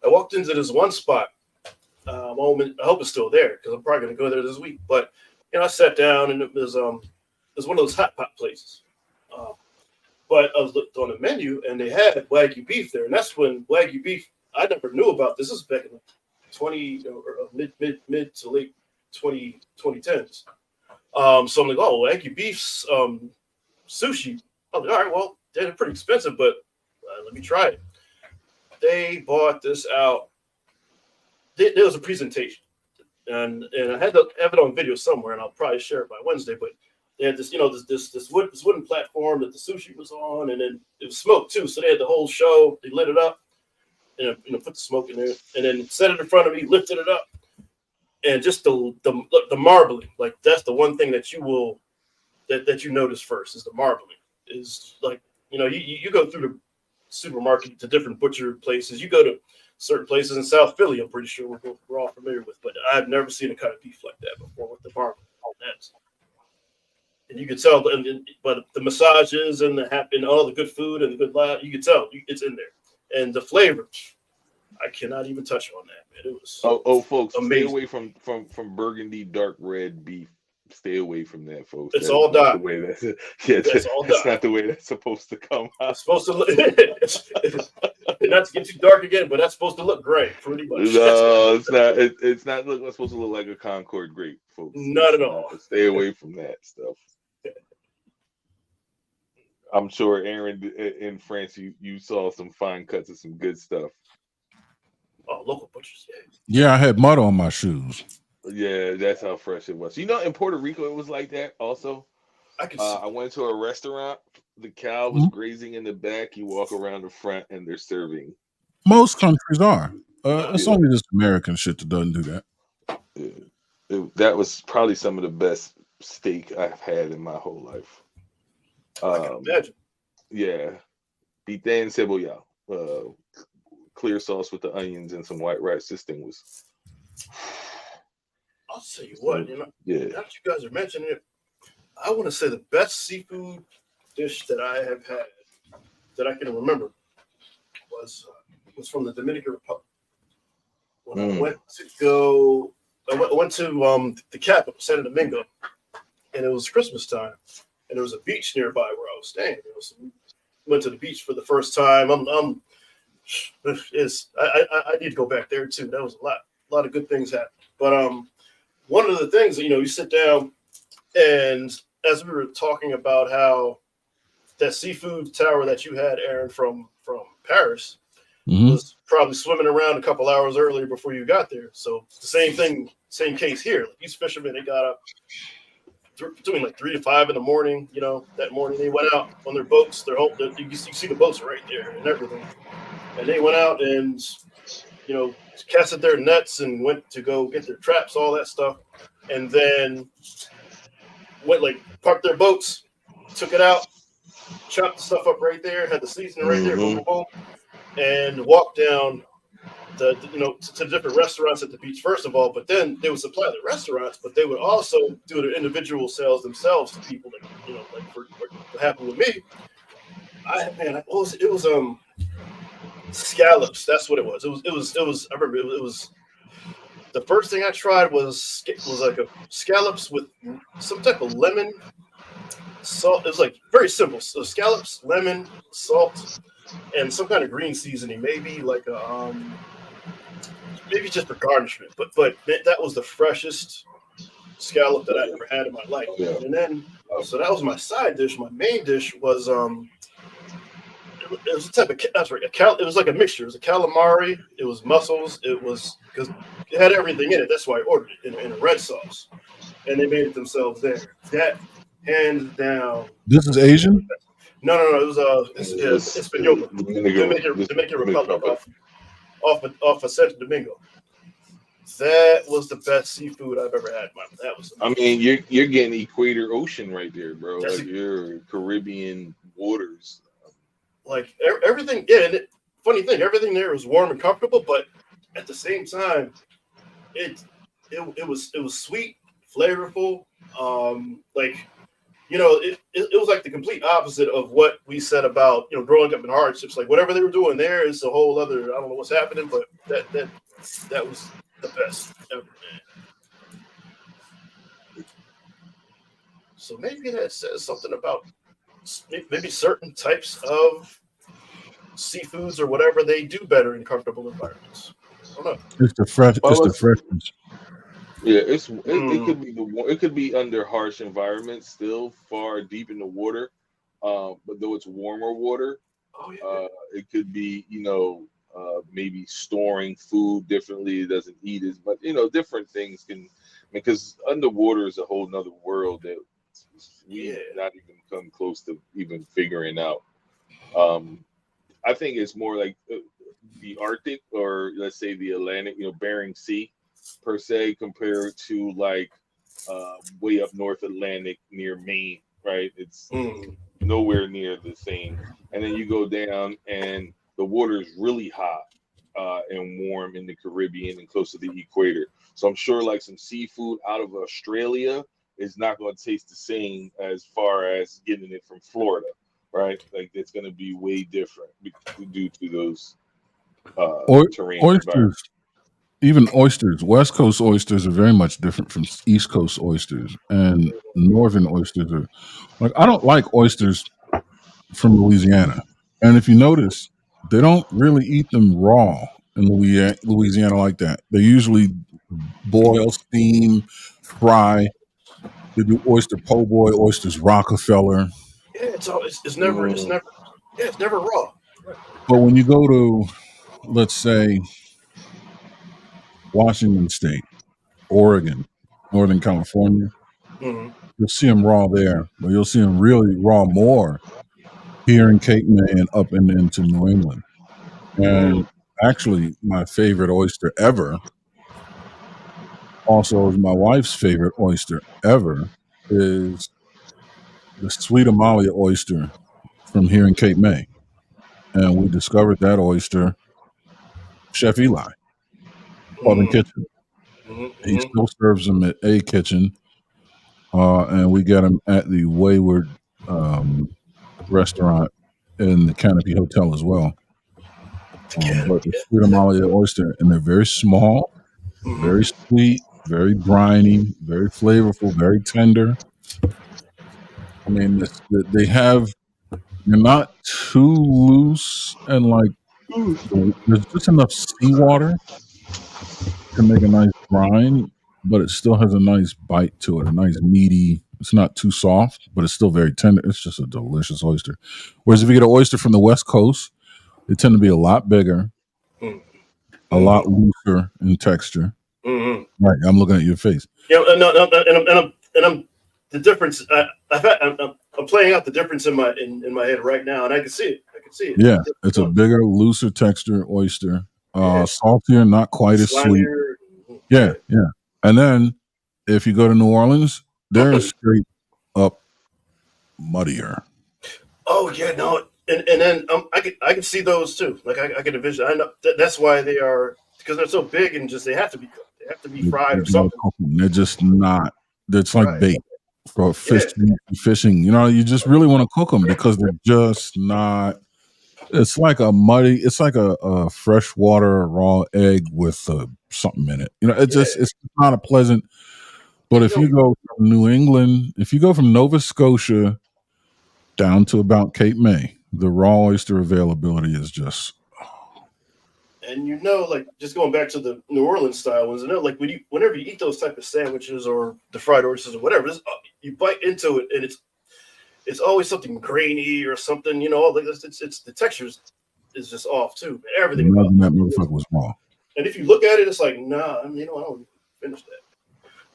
I walked into this one spot. I hope it's still there because I'm probably going to go there this week. But, I sat down and it was one of those hot pot places. But I was looked on the menu and they had Wagyu beef there. And that's when Wagyu beef, I never knew about this. This is back in the mid to late 2010s. So I'm like, oh, Wagyu beef's sushi. I'm like, all right, well, they're pretty expensive, but let me try it. They bought this out. There was a presentation, and I had to have it on video somewhere, and I'll probably share it by Wednesday. But they had this, this wooden platform that the sushi was on, and then it was smoke too. So they had the whole show. They lit it up, and put the smoke in there, and then set it in front of me, lifted it up, and just the marbling. Like that's the one thing that you notice first is the marbling. Is like you go through the supermarket to different butcher places. You go to certain places in South Philly, I'm pretty sure we're all familiar with, but I've never seen a cut of beef like that before with the marbling. And you can tell, but the massages and all the good food and the good life, you can tell it's in there. And the flavor, I cannot even touch on that, man. It was folks, amazing. Stay away from burgundy dark red beef. Stay away from that, folks. It's all done. That's not the way that's supposed to come out. It's supposed to look, not to get too dark again, but that's supposed to look great, pretty much. No, it's not. It's not supposed to look like a Concord grape, folks. Not at all. Stay away from that stuff. I'm sure, Aaron, in France, you saw some fine cuts of some good stuff. Oh, local butchers, Yeah, I had mud on my shoes. Yeah, that's how fresh it was. In Puerto Rico, it was like that also. I went to a restaurant. The cow was grazing in the back. You walk around the front, and they're serving. Most countries are. It's only this American shit that doesn't do that. That was probably some of the best steak I've had in my whole life. I can imagine. Yeah. Pita and cebolla. Clear sauce with the onions and some white rice. This thing was... I'll tell you what, now that you guys are mentioning it, I want to say the best seafood dish that I have had that I can remember was from the Dominican Republic. When I went to the capital, Santo Domingo, and it was Christmas time, and there was a beach nearby where I was staying. So we went to the beach for the first time. I need to go back there too. That was a lot of good things happened. But one of the things, you sit down, and as we were talking about how that seafood tower that you had, Aaron, from Paris, was probably swimming around a couple hours earlier before you got there. So the same case here. Like these fishermen, they got up doing like 3 to 5 in the morning. That morning they went out on their boats. You see the boats right there and everything. And they went out and casted their nets and went to go get their traps, all that stuff, and then parked their boats, took it out, chopped the stuff up right there, had the seasoning right there, boom, boom, boom, and walk down to different restaurants at the beach first of all, but then they would supply the restaurants, but they would also do their individual sales themselves to people. Like for what happened with me, it was scallops. That's what it was. I remember it was the first thing I tried was like a scallops with some type of lemon salt. It was like very simple. So scallops, lemon, salt, and some kind of green seasoning. Maybe like a maybe just for garnishment. But that was the freshest scallop that I ever had in my life. Yeah. And then so that was my side dish. My main dish was it was a type of that's right. It was like a mixture. It was a calamari. It was mussels. It was because it had everything in it. That's why I ordered it in a red sauce, and they made it themselves there. That hands down. This is Asian? No. It was it's Espanola, Dominican Republic off of Santo Domingo. That was the best seafood I've ever had. That was. I mean, you're getting Equator Ocean right there, bro. Like you're Caribbean waters. Like everything, yeah. And funny thing, everything there was warm and comfortable, but at the same time, it was sweet, flavorful. It was like the complete opposite of what we said about growing up in hardships. Like whatever they were doing there is a whole other. I don't know what's happening, but that was the best ever, man. So maybe that says something about maybe certain types of seafoods or whatever they do better in comfortable environments. I don't know. It's the freshness. Yeah, it could be under harsh environments, still far deep in the water. But though it's warmer water, it could be maybe storing food differently. It doesn't eat as much. Different things can because underwater is a whole nother world that we not even come close to even figuring out. I think it's more like the Arctic or let's say the Atlantic, Bering Sea per se, compared to like way up North Atlantic near Maine, right? It's nowhere near the same. And then you go down and the water is really hot and warm in the Caribbean and close to the equator. So I'm sure like some seafood out of Australia is not going to taste the same as far as getting it from Florida, right? Like it's going to be way different due to those terrain oysters. Even oysters, West Coast oysters are very much different from East Coast oysters, and Northern oysters are like I don't like oysters from Louisiana. And if you notice, they don't really eat them raw in Louisiana like that. They usually boil, steam, fry. They do oyster po' boy, oysters Rockefeller. Yeah, it's never raw. But when you go to, let's say, Washington State, Oregon, Northern California, you'll see them raw there, but you'll see them really raw more here in Cape May and up and into New England. And actually, my favorite oyster ever, also is my wife's favorite oyster ever, is the Sweet Amalia oyster from here in Cape May. And we discovered that oyster, Chef Eli, Southern Kitchen. He still serves them at A Kitchen, and we get them at the Wayward restaurant in the Canopy Hotel as well. But the Sweet Amalia oyster, and they're very small, very sweet, very briny, very flavorful, very tender. I mean, they're not too loose, and like there's just enough seawater to make a nice brine, but it still has a nice bite to it, a nice meaty. It's not too soft, but it's still very tender. It's just a delicious oyster. Whereas if you get an oyster from the West Coast, they tend to be a lot bigger, a lot looser in texture. Right, I'm looking at your face. Yeah, and I'm the difference. I'm playing out the difference in my head right now, and I can see it. Yeah, it's a bigger, looser texture oyster. Saltier, not quite as sweet. Yeah. And then if you go to New Orleans, they're straight up muddier. Oh yeah, no, and then I can see those too. Like I can envision. I know that's why they are because they're so big and just they have to be cooked. They have to be fried You or gotta something. cook 'em. They're just not. It's like Right. bait for Yeah. fishing. You know, you just really want to cook them because they're just not. It's like a muddy. It's like a freshwater raw egg with something in it. You know, Yeah. it's not a pleasant. But And if you go from New England, if you go from Nova Scotia down to about Cape May, the raw oyster availability is just like just going back to the New Orleans style ones, like whenever you eat those type of sandwiches or the fried oysters or whatever, you bite into it and it's always something grainy or something. Like it's the textures is just off too. Everything about imagine that it. motherfucker was raw. And if you look at it, it's like nah. I don't finish that.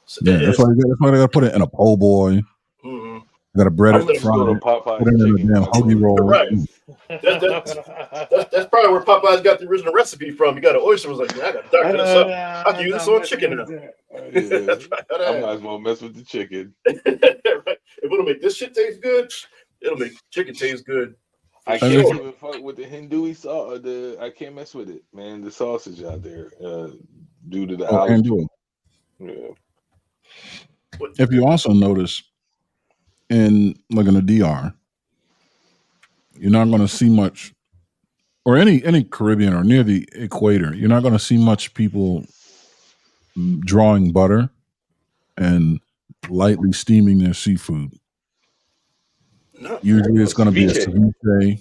So, Yeah, that's why they got to put it in a po' boy. mm-hmm. Got to bread I'm it, gonna fry go to it, put it Popeye's in a chicken when damn I go hoagie to roll. Right. That's probably where Popeyes got the original recipe from. You got an oyster, was like, man, I got to darken this up. I can use this on chicken now. I might as well mess with the chicken. Right. If it'll make this shit taste good, it'll make chicken taste good. I can't even fuck with the Hindui sauce. I can't mess with it, man. The sausage out there, due to the allergy. Yeah. If you also notice in like in the DR, you're not going to see much, or any Caribbean or near the equator, you're not going to see much people drawing butter and lightly steaming their seafood. No. Usually, it's going to be a ceviche.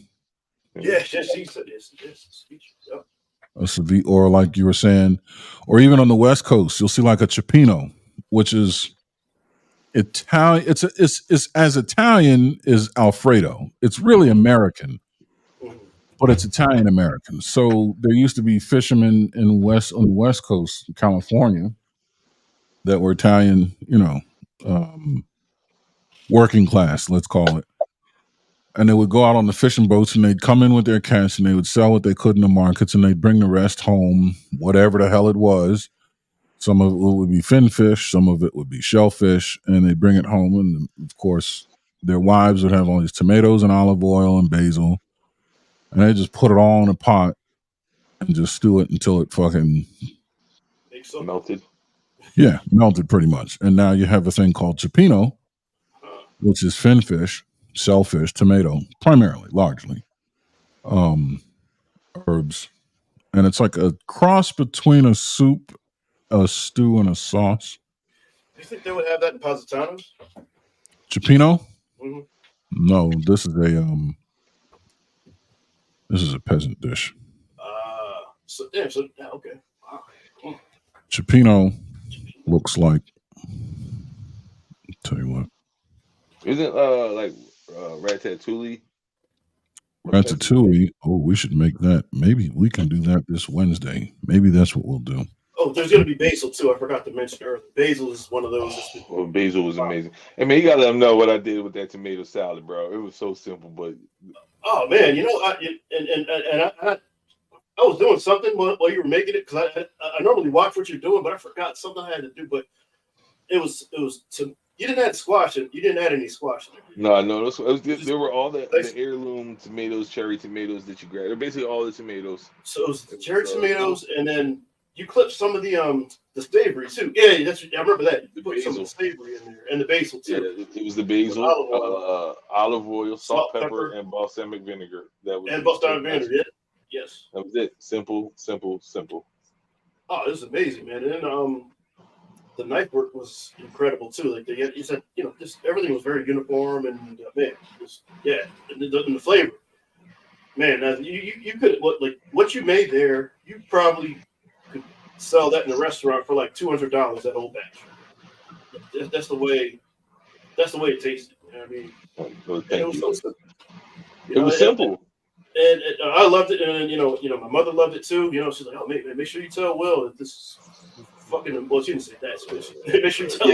Yeah, a ceviche, or like you were saying, or even on the West Coast, you'll see like a cioppino, which is Italian. It's as Italian as Alfredo. It's really American, but it's Italian American. So there used to be fishermen on the West Coast, California, that were Italian. Working class, let's call it. And they would go out on the fishing boats and they'd come in with their catch and they would sell what they could in the markets and they'd bring the rest home, whatever the hell it was. Some of it would be finfish, some of it would be shellfish, and they'd bring it home. And of course, their wives would have all these tomatoes and olive oil and basil, and they just put it all in a pot and just stew it until it fucking melted. Yeah, melted pretty much. And now you have a thing called cioppino, which is finfish, shellfish, tomato, primarily, largely, herbs, and it's like a cross between a soup, a stew, and a sauce. Do you think they would have that in Positanos? Cioppino? Mm-hmm. No, this is a peasant dish. Okay. Wow. Cioppino looks like. I'll tell you what. Isn't like ratatouille? Ratatouille. Oh, we should make that. Maybe we can do that this Wednesday. Maybe that's what we'll do. Oh, there's going to be basil too. I forgot to mention earlier. Basil is one of those. Well, basil was amazing. I mean, you got to let them know what I did with that tomato salad, bro. It was so simple, but oh man, I was doing something while you were making it because I normally watch what you're doing, but I forgot something I had to do. But it was you didn't add squash. You didn't add any squash. No. There were all the heirloom tomatoes, cherry tomatoes that you grabbed. They're basically all the tomatoes. So it was the cherry tomatoes, and then you clipped some of the savory too. Yeah, I remember that. You put some of the savory in there, and the basil too. Yeah, it was the basil, olive oil, salt, pepper, and balsamic vinegar. Balsamic vinegar. Yeah. Yes. That was it. Simple. Oh, it was amazing, man. And the knife work was incredible too. Like you said, just everything was very uniform, and man, and the flavor, man. You could what you made there, you probably could sell that in a restaurant for like $200. That whole batch. That's the way it tasted. You know what I mean? It was so simple. It was simple. And I loved it, and my mother loved it too. She's like, "Oh, man, make sure you tell Will that this is fucking." Well, she didn't say that, so make sure you tell.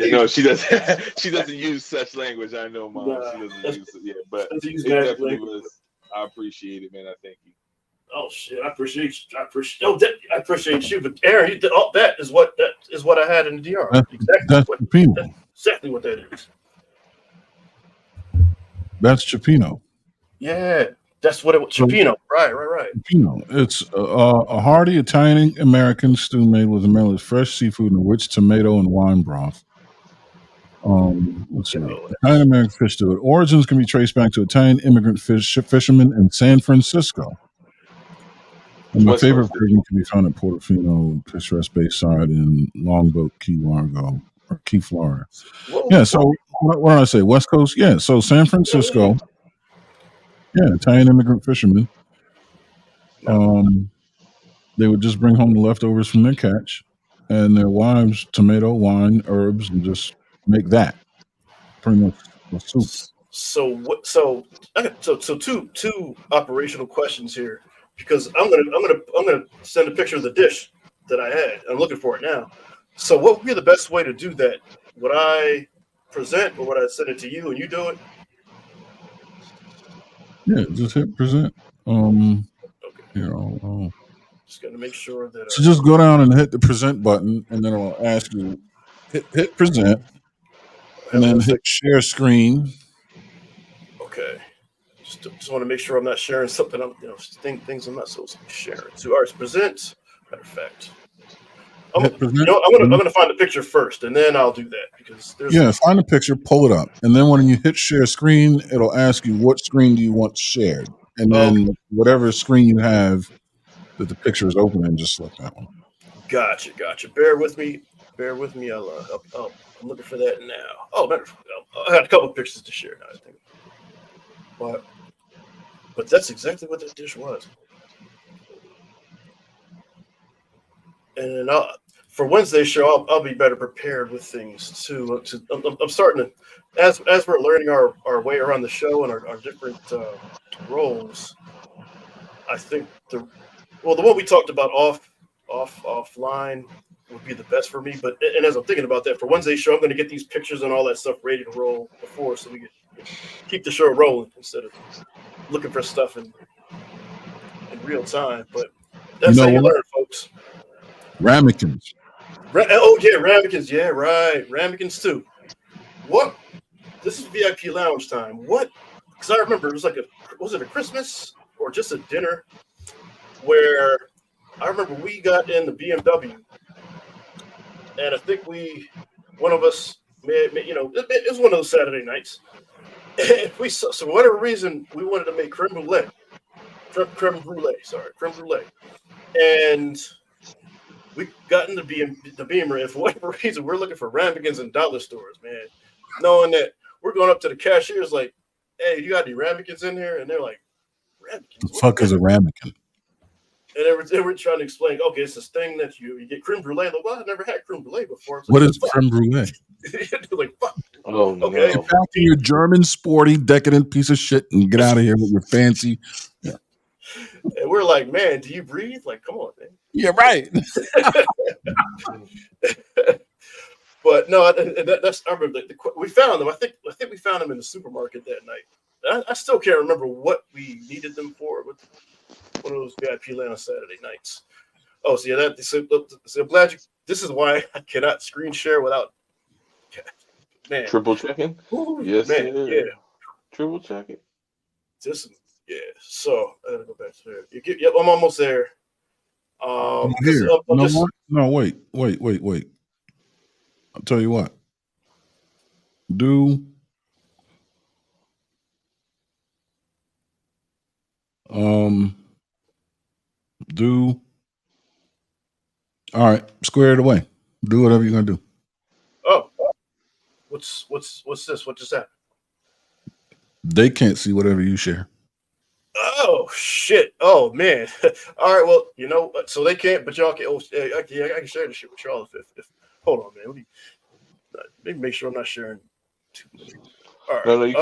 No, she doesn't. She doesn't use such language. I know, Mom. She doesn't use it. Yeah, but it definitely was. I appreciate it, man. I thank you. Oh shit, I appreciate you. I appreciate you. But Aaron, that is what I had in the DR. That's exactly what that is. That's cioppino. Yeah. That's what it was. So, Chipino. Right. it's a hearty Italian American stew made with America's fresh seafood and a rich tomato and wine broth. Let's Yo, see. Italian American fish stew. Origins can be traced back to Italian immigrant fishermen in San Francisco. And my West favorite Coast. version can be found at Portofino Picturesque Bayside in Longboat, Key Largo, or Key, Florida. Yeah, so what did I say? West Coast? Yeah, so San Francisco. Yeah, Italian immigrant fishermen. They would just bring home the leftovers from their catch and their wives, tomato, wine, herbs, and just make that pretty much a soup. So what? So two operational questions here, because I'm gonna send a picture of the dish that I had. I'm looking for it now. So what would be the best way to do that? Would I present, or would I send it to you and you do it? Yeah, just hit present. Okay, Here, just got to make sure that. So just go down and hit the present button, and then it'll ask you hit present, and then hit share screen. Okay. Just want to make sure I'm not sharing something. Things I'm not supposed to be sharing. So, all right, present. Matter of fact, I'm gonna find the picture first, and then I'll do that, because there's find the picture, pull it up, and then when you hit share screen, it'll ask you what screen do you want shared, and then whatever screen you have that the picture is open in, just select that one. Gotcha. Bear with me. I'm looking for that now. Oh, matter of fact, I got a couple of pictures to share now, I think. But that's exactly what that dish was. And then for Wednesday's show, I'll be better prepared with things too. I'm starting to, as we're learning our way around the show and our different roles. I think the one we talked about offline would be the best for me. But as I'm thinking about that, for Wednesday's show, I'm going to get these pictures and all that stuff ready to roll before, so we can keep the show rolling instead of looking for stuff in real time. But that's how you learn, folks. Ramekins. Ramekins. Yeah, right. Ramekins too. What? This is VIP lounge time. What? Because I remember it was was it a Christmas or just a dinner where I remember we got in the BMW, and I think one of us, it was one of those Saturday nights, and so for whatever reason, we wanted to make creme brulee, and we got in the Beamer, and for whatever reason, we're looking for ramekins in dollar stores, man, knowing that we're going up to the cashiers like, hey, you got any ramekins in here? And they're like, ramekins? The fuck is a ramekin? And they were trying to explain, okay, it's this thing that you get creme brulee. Like, well, I've never had creme brulee before. Like, what is creme brulee? Like, fuck. Oh, okay. No. Get back to your German, sporty, decadent piece of shit and get out of here with your fancy. Yeah. And we're like, man, do you breathe? Like, come on, man. Yeah, right. But no, that's I remember we found them. I think we found them in the supermarket that night. I still can't remember what we needed them for. With one of those VIP land on Saturday nights. Oh, so yeah, so I'm glad this is why I cannot screen share without. Man, triple checking. Yes, man, yeah. Triple checking. So I gotta go back to there. Yep, I'm almost there. Here. No, wait. I'll tell you what. All right, square it away. Do whatever you're gonna do. Oh, what's this? What just happened? They can't see whatever you share. Oh shit! Oh man! All right, well, so they can't, but y'all can. I can share this shit with y'all if hold on, man. Let me make sure I'm not sharing too much. All right. No, you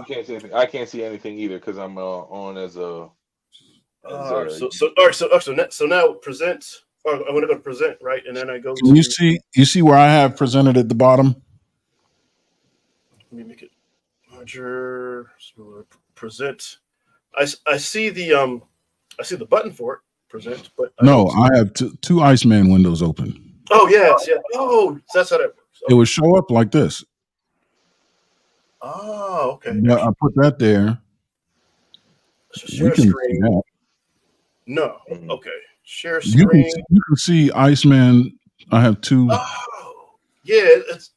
can't see anything. I can't see anything either because I'm on as a. So now present. Or I'm gonna go to present, right, and then I go. You see where I have presented at the bottom. Let me make it larger. Present. I see the button for it. Present, but I have two Iceman windows open. Oh yes, yeah. Oh, that's how that works. Okay. It would show up like this. Oh, okay. Yeah, I put that there. We Share can see screen. that. No. Mhm. Okay. Share screen. You can see Iceman. I have two. Oh, yeah. It's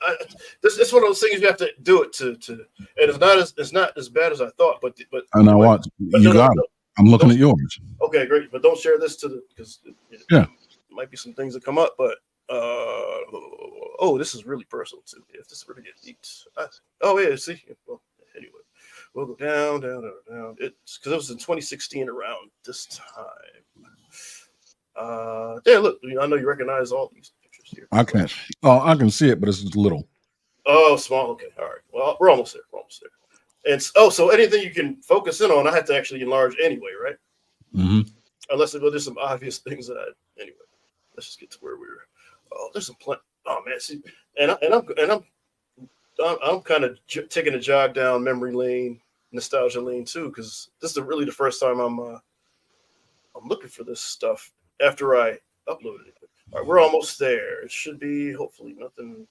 one of those things you have to do it to, and it's not as bad as I thought. But And I like, watch. but You got it. I'm looking don't. at yours. Okay, great. But don't share this because it Yeah. might be some things that come up. But oh, this is really personal too. If this really gets deep. Oh yeah. See. Well, anyway, we'll go down. It's because it was in 2016 around this time. Yeah, look, I know you recognize all these pictures here. I can't. Oh, I can see it, but it's just little. Oh, small. Okay, all right. Well, we're almost there. We're almost there. And so anything you can focus in on, I have to actually enlarge anyway, right? Mm-hmm. Unless there's some obvious things that anyway. Let's just get to where we were. Oh, there's some Oh man, see, I'm kind of taking a jog down memory lane, nostalgia lane too, because this is really the first time I'm looking for this stuff after I uploaded it. All right, we're almost there. It should be hopefully nothing.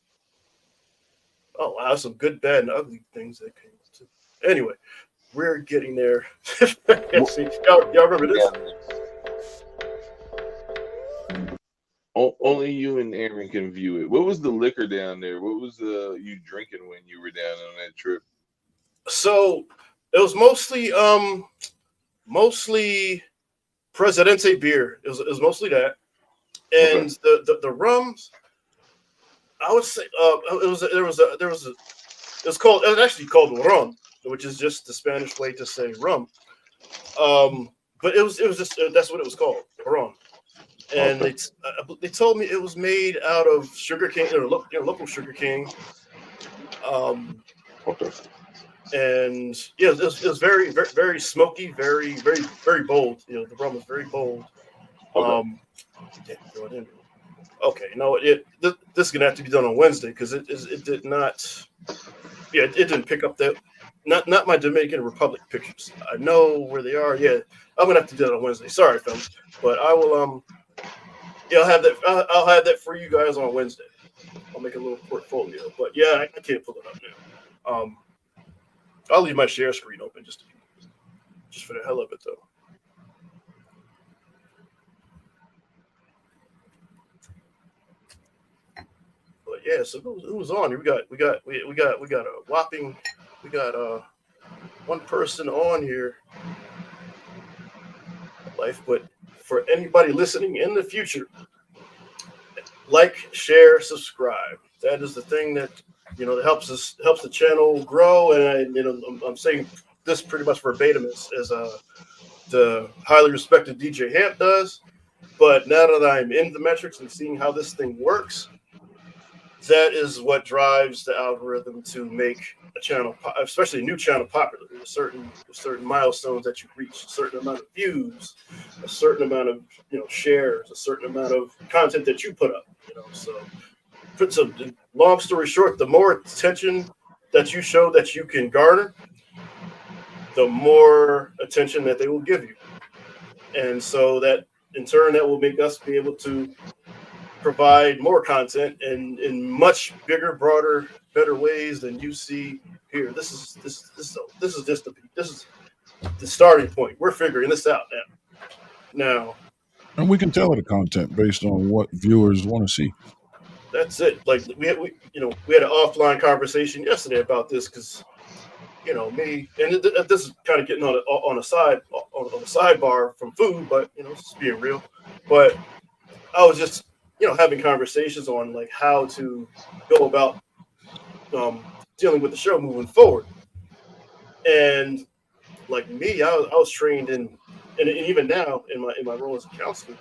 Oh wow, some good, bad, and ugly things that came to. Anyway, we're getting there. See, y'all remember this? Only you and Aaron can view it. What was the liquor down there? What was you drinking when you were down on that trip? So it was mostly Presidente beer. It was mostly that, and Okay. the rums. I would say it was actually called ron, which is just the Spanish way to say rum. But it was just that's what it was called, ron. And Okay. they told me it was made out of sugar cane or local sugar cane. Okay. And yeah, it was very, very, very smoky, very, very, very bold. The rum was very bold. Okay. Damn, throw it in. Okay, no, this is gonna have to be done on Wednesday because it did not. Yeah, it didn't pick up that. Not my Dominican Republic pictures. I know where they are. Yeah, I'm gonna have to do that on Wednesday. Sorry, fellas, but I will. Yeah, I'll have that. I'll have that for you guys on Wednesday. I'll make a little portfolio. But yeah, I can't pull it up now. I'll leave my share screen open just for the hell of it, though. But yeah, so who was on here? We got a whopping. We got one person on here. Life, but for anybody listening in the future, like, share, subscribe. That is the thing that that helps the channel grow. And I'm saying this pretty much verbatim as the highly respected DJ Hamp does. But now that I'm in the metrics and seeing how this thing works, that is what drives the algorithm to make a channel, especially a new channel, popular. There's certain milestones that you reach, a certain amount of views, a certain amount of shares, a certain amount of content that you put up. So long story short, the more attention that you show that you can garner, the more attention that they will give you, and so that in turn that will make us be able to provide more content and in much bigger, broader, better ways than you see here. This is just the starting point. We're figuring this out now. And we can tailor the content based on what viewers want to see. That's it. Like we had an offline conversation yesterday about this because me and this is kind of getting on a sidebar from food, but just being real. But I was just having conversations on like how to go about dealing with the show moving forward. And like me, I was trained in, and even now in my role as a counselor,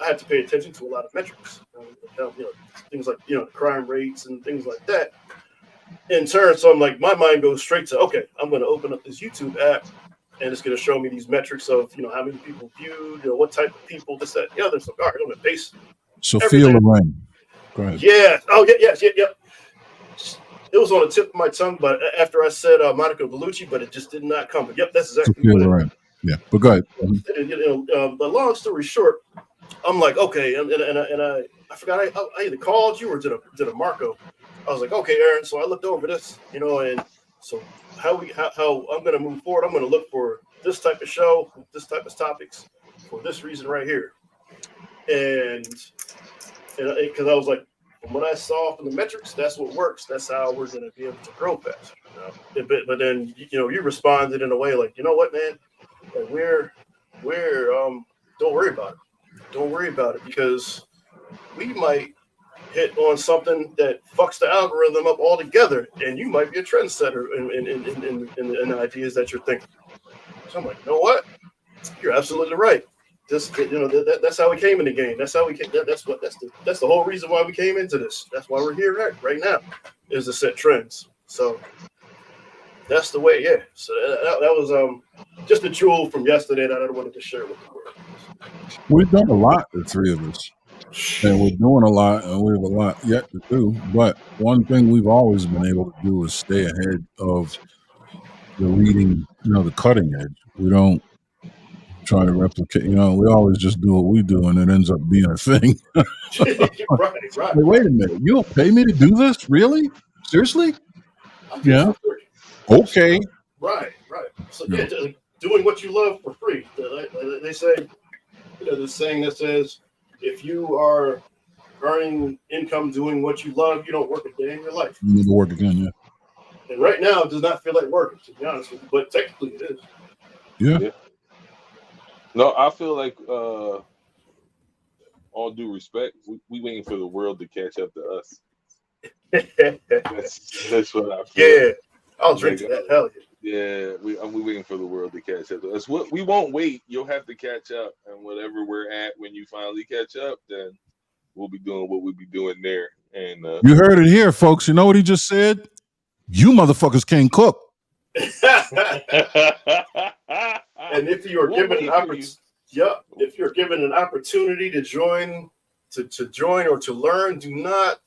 I have to pay attention to a lot of metrics, things like crime rates and things like that. In turn, so I'm like, my mind goes straight to, okay, I'm going to open up this YouTube app, and it's going to show me these metrics of how many people viewed, what type of people, this, that, the other. So all right, I'm going to base Sophia everything. Lorraine. Go ahead. Yeah. Oh yeah. It was on the tip of my tongue, but after I said Monica Bellucci, but it just did not come. But yep, that's exactly Sophia what it is. Lorraine. Yeah, but go ahead. But long story short, I'm like, okay, and I forgot I either called you or did a Marco. I was like, okay, Aaron. So I looked over this, and so how I'm going to move forward. I'm going to look for this type of show, this type of topics for this reason right here. And because I was like, from what I saw from the metrics, that's what works. That's how we're going to be able to grow faster. But then, you responded in a way like, you know what, man, like we're don't worry about it. Don't worry about it, because we might hit on something that fucks the algorithm up altogether, and you might be a trendsetter in the ideas that you're thinking. So I'm like, you know what? You're absolutely right. That's how we came in the game. That's how we came. That's the whole reason why we came into this. That's why we're here right now, is to set trends. So that's the way. Yeah. So that was just a jewel from yesterday that I wanted to share with the world. We've done a lot, the three of us, and we're doing a lot, and we have a lot yet to do. But one thing we've always been able to do is stay ahead of the leading, the cutting edge. We don't try to replicate. We always just do what we do, and it ends up being a thing. Right. Wait a minute, you don't pay me to do this? Really? Seriously? Yeah. Okay. Right. So yeah, doing what you love for free. They say, this saying that says, if you are earning income doing what you love, you don't work a day in your life. You need to work again, yeah. And right now, it does not feel like working, to be honest with you, but technically it is. Yeah. No, I feel like, all due respect, we waiting for the world to catch up to us. That's what I feel. Yeah, I'll drink to that. Hell yeah. Yeah, we waiting for the world to catch up to us. We won't wait. You'll have to catch up, and whatever we're at when you finally catch up, then we'll be doing what we be doing there. And you heard it here, folks. You know what he just said? You motherfuckers can't cook. And if you are given an opportunity, if you're given an opportunity to join, or to learn, do not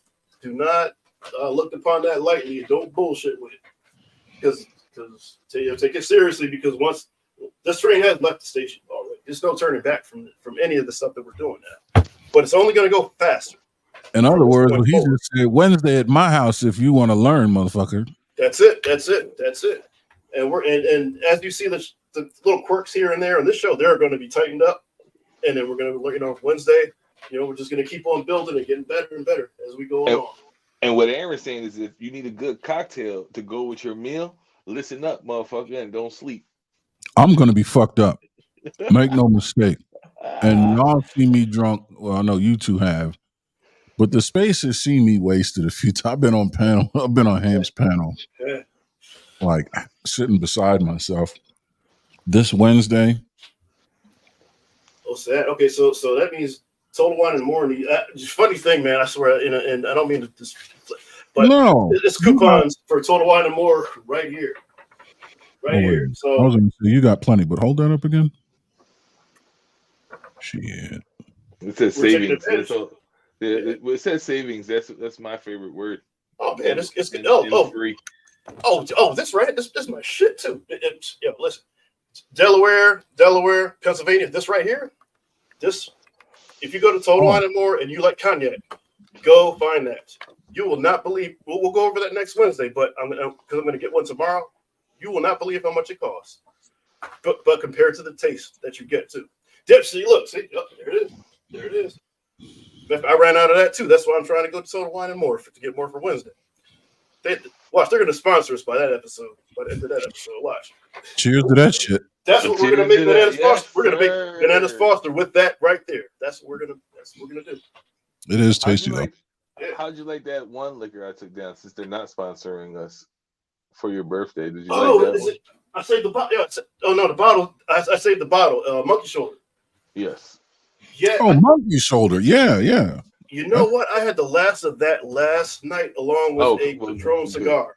look upon that lightly. Don't bullshit with it, because take it seriously. Because once this train has left the station already, there's no turning back from any of the stuff that we're doing now. But it's only going to go faster. In other words, what he just said, Wednesday at my house if you want to learn, motherfucker. That's it. And as you see the little quirks here and there on this show, they're going to be tightened up, and then we're going to, Wednesday, we're just going to keep on building and getting better and better as we go along. And what Aaron's saying is, if you need a good cocktail to go with your meal, listen up, motherfucker, and don't sleep. I'm going to be fucked up. Make no mistake. And y'all see me drunk. Well, I know you two have. But the space has seen me wasted a few times. I've been on Ham's panel. Yeah. Like sitting beside myself. This Wednesday. Oh, sad. Okay, so that means Total Wine and More. Funny thing, man. I swear, and I don't mean to but no, it's coupons for Total Wine and More right here. Here. So I was going to say, you got plenty, but hold that up again. Shit. It says savings. That's all. It says savings. That's my favorite word. Oh man, it's good. Free. That's right. This is my shit too. Listen, Delaware, Pennsylvania. This right here. This, if you go to Total Wine and More and you like cognac, go find that. You will not believe. We'll go over that next Wednesday, but I'm going to get one tomorrow. You will not believe how much it costs. But compared to the taste that you get too. Dipsy, look, see, there it is. I ran out of that too. That's why I'm trying to go to Total Wine and More to get more for Wednesday. They're going to sponsor us by the end of that episode. Watch. Cheers to that shit. That's what we're going to make Bananas Foster. We're going to make Bananas Foster with that right there. That's what we're going to do. It is tasty though. How'd you like that one liquor I took down, since they're not sponsoring us for your birthday? Did you like that one? I saved the bottle. The bottle. I saved the bottle. Monkey Shoulder. Yes. Yeah. Oh, Monkey Shoulder. Yeah. You know what? I had the last of that last night, along with a Patron cigar.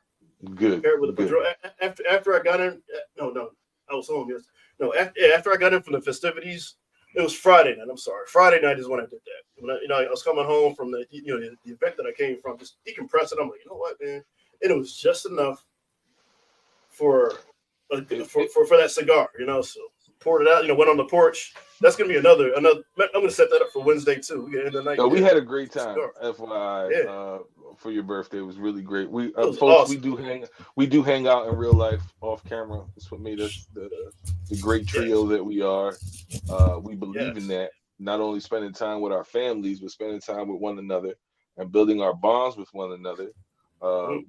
Good. Paired with a Patron. After I got in, no, I was home. Yes. No, after I got in from the festivities, it was Friday night. I'm sorry. Friday night is when I did that. When I was coming home from the event that I came from, just decompressing. I'm like, you know what, man? And it was just enough for that cigar, so poured it out, went on the porch. That's gonna be another. I'm gonna set that up for Wednesday too. We get in the night. We had a great time. FYI, for your birthday. It was really great. We It was folks, awesome. we do hang out in real life off camera. That's what made us the great trio that we are. We believe in that. Not only spending time with our families, but spending time with one another and building our bonds with one another.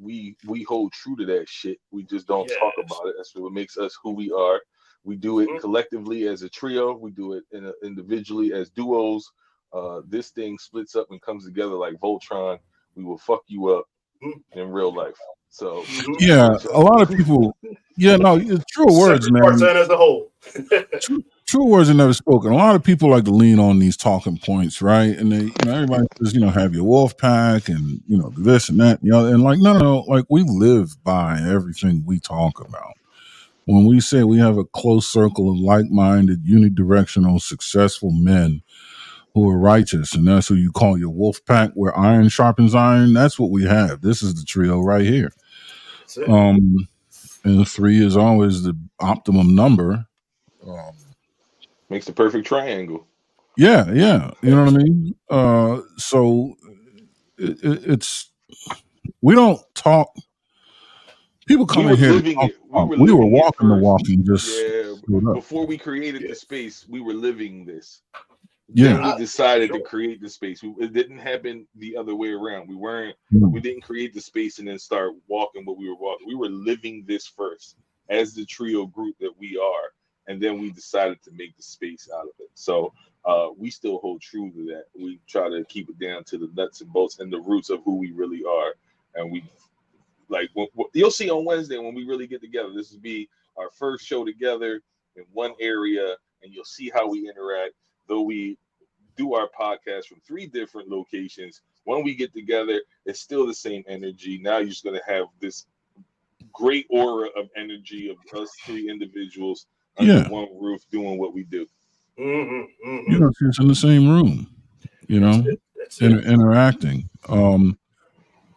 We hold true to that shit. We just don't talk about it. That's what makes us who we are. We do it collectively as a trio. We do it individually as duos. This thing splits up and comes together like Voltron. We will fuck you up in real life. So yeah, a lot of people. Yeah, no, it's true words, man. Parts and as a whole. True words are never spoken. A lot of people like to lean on these talking points, right? And they, everybody says, have your wolf pack and this and that, and like no, like we live by everything we talk about. When we say we have a close circle of like-minded, unidirectional, successful men who are righteous, and that's who you call your wolf pack, where iron sharpens iron. That's what we have. This is the trio right here. And 3 is always the optimum number. Makes the perfect triangle. Yeah, you know what I mean. So it's we don't talk. People come in here. We were walking the walking. Before we created the space, we were living this. Yeah, then we decided to create the space. It didn't happen the other way around. We didn't create the space and then start walking what we were walking. We were living this first as the trio group that we are, and then we decided to make the space out of it. So we still hold true to that. We try to keep it down to the nuts and bolts and the roots of who we really are. And we you'll see on Wednesday when we really get together. This will be our first show together in one area, and you'll see how we interact. Though we do our podcast from 3 different locations, when we get together, it's still the same energy. Now you're just going to have this great aura of energy of us 3 individuals under one roof doing what we do. It's in the same room, That's it. Interacting.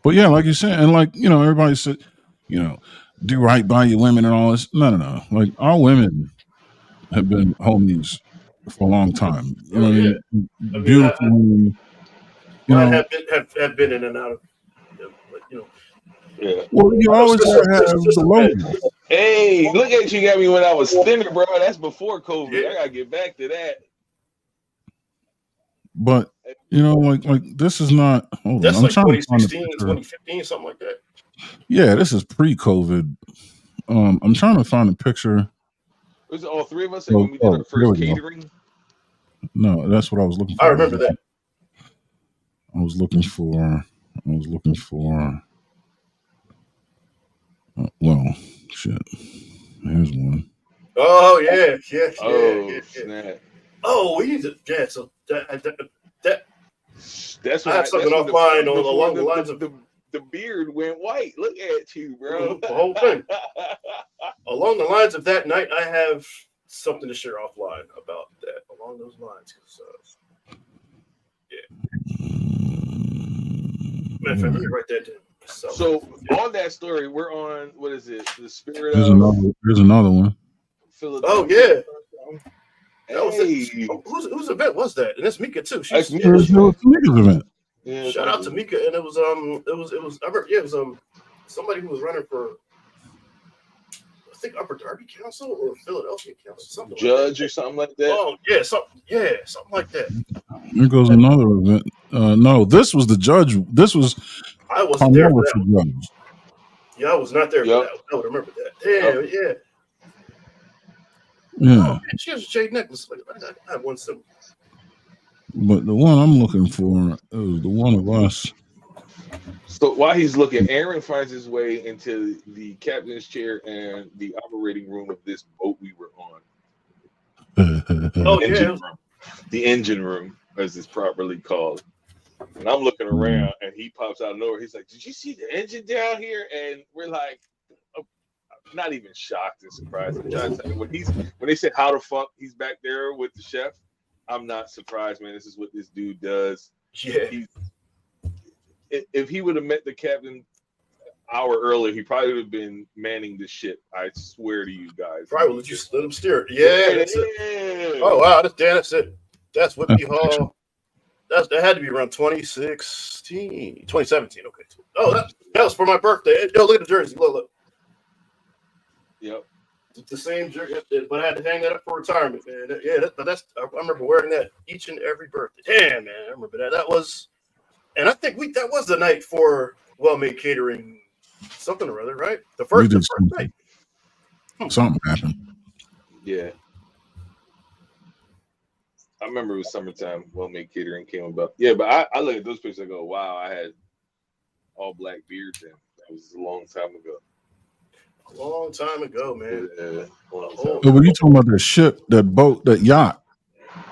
But yeah, like you said, and like, everybody said, do right by your women and all this. No. Like, our women have been homies for a long time. Beautiful women. Have been in and out of, Yeah. Well, you always gotta have the logo. Hey, look at you, got me when I was thinner, bro. That's before COVID. I gotta get back to that. But like this is not. Hold that's on, like 2016, 2015, something like that. Yeah, this is pre-COVID. I'm trying to find a picture. Was it all 3 of us when we did our first catering? No, that's what I was looking for. I remember that. I was looking for. Well, shit. Here's one. Oh yeah. Snap. Oh, we need to. So that's what I have something offline along the lines of the beard went white. Look at you, bro. The whole thing. Along the lines of that night, I have something to share offline about that. Along those lines, Man, let me write that down. So on that story, we're on, what is it? The Spirit There's of... There's another one. Oh, yeah. That was Hey. Whose event was that? And it's Mika too. It was Mika's event. Yeah, shout out to Mika, and it was I remember, it was somebody who was running for, I think, Upper Darby Council or Philadelphia Council, something Judge like or something like that. Oh yeah, something like that. Here goes another event. No, this was the judge. This was I wasn't there for that. Judge. Yeah, I was not there for that. I would remember that. Damn, yeah. Yeah. Oh, she has a jade necklace. I have one symbol. But the one I'm looking for is the one of us. So while he's looking, Aaron finds his way into the captain's chair and the operating room of this boat we were on. The engine room, as it's properly called. And I'm looking around, and he pops out of nowhere. He's like, "Did you see the engine down here?" And we're like, not even shocked and surprised. When they said how the fuck he's back there with the chef, I'm not surprised, man. This is what this dude does. Yeah. If he would have met the captain an hour earlier, he probably would have been manning the ship. I swear to you guys. Probably would just let him steer. Yeah. That's it. Oh wow, that's it. That's Whippy Hall. That had to be around 2016, 2017. Okay. Oh, that was for my birthday. Yo, look at the jersey. Look. Yep. The same jersey, but I had to hang that up for retirement, man. Yeah, but I remember wearing that each and every birthday. Damn, man, I remember that. That was, and I think that was the night for Well Made Catering, something or other, right? The first night. Something happened. Yeah. I remember it was summertime. Well Made Catering came about. Yeah, but I look at those pictures. I go, wow, I had all black beard then. That was a long time ago. A long time ago, man. Yeah, but when you talking about that ship, that boat, that yacht?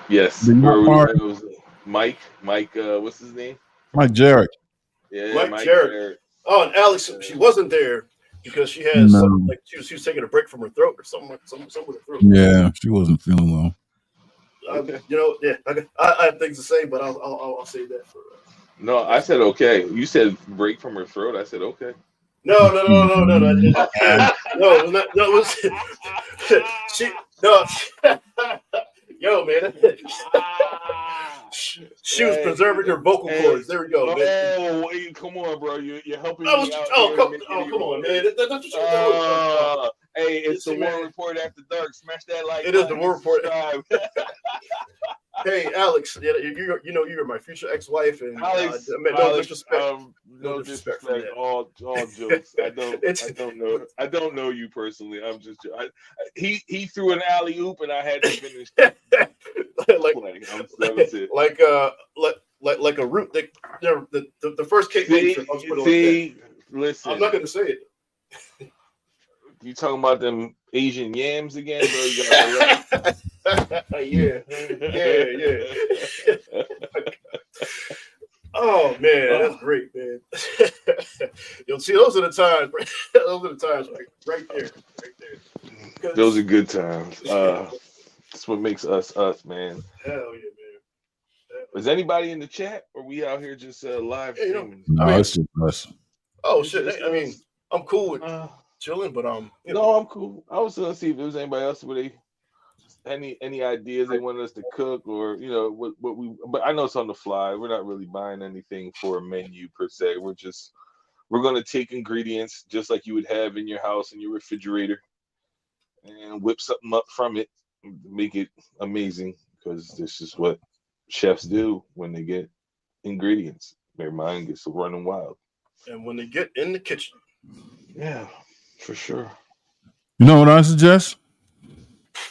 Yes. Where it was Mike. What's his name? Mike Jarrett. Yeah, Mike Jarrett. Oh, and Alex, she wasn't there because she had something like she was taking a break from her throat or something with her throat. Yeah, she wasn't feeling well. Okay. Yeah, I have things to say, but I'll save that for. No, I said okay. You said break from her throat. I said okay. No. No, it was not. No, it was she. No, yo, man. She was preserving her vocal cords. There we go. Man. Wait, come on, bro. You're helping me out. Come on, man. That's what you're hey, it's the War Report After Dark. Smash that like. It is the War Report. Hey, Alex, you're my future ex-wife, and Alex, no disrespect. No disrespect. All jokes. I don't know you personally. I'm just. He threw an alley oop, and I had to finish. like a root. The first cake. Listen. I'm not going to say it. You talking about them Asian yams again, bro? You yeah. Oh man, that's great, man. You'll see those are the times. Those are the times, right there. Those are good times. That's what makes us, man. Hell yeah, man. Is anybody in the chat, or we out here just live streaming? No, it's just us. Oh shit! I mean, I'm cool with chilling, but No, I'm cool. I was gonna see if there was anybody else with any ideas they wanted us to cook, or what we. But I know it's on the fly. We're not really buying anything for a menu per se. We're gonna take ingredients just like you would have in your house in your refrigerator, and whip something up from it, make it amazing. Because this is what chefs do when they get ingredients. Their mind gets running wild. And when they get in the kitchen. Yeah, for sure. You know what I suggest?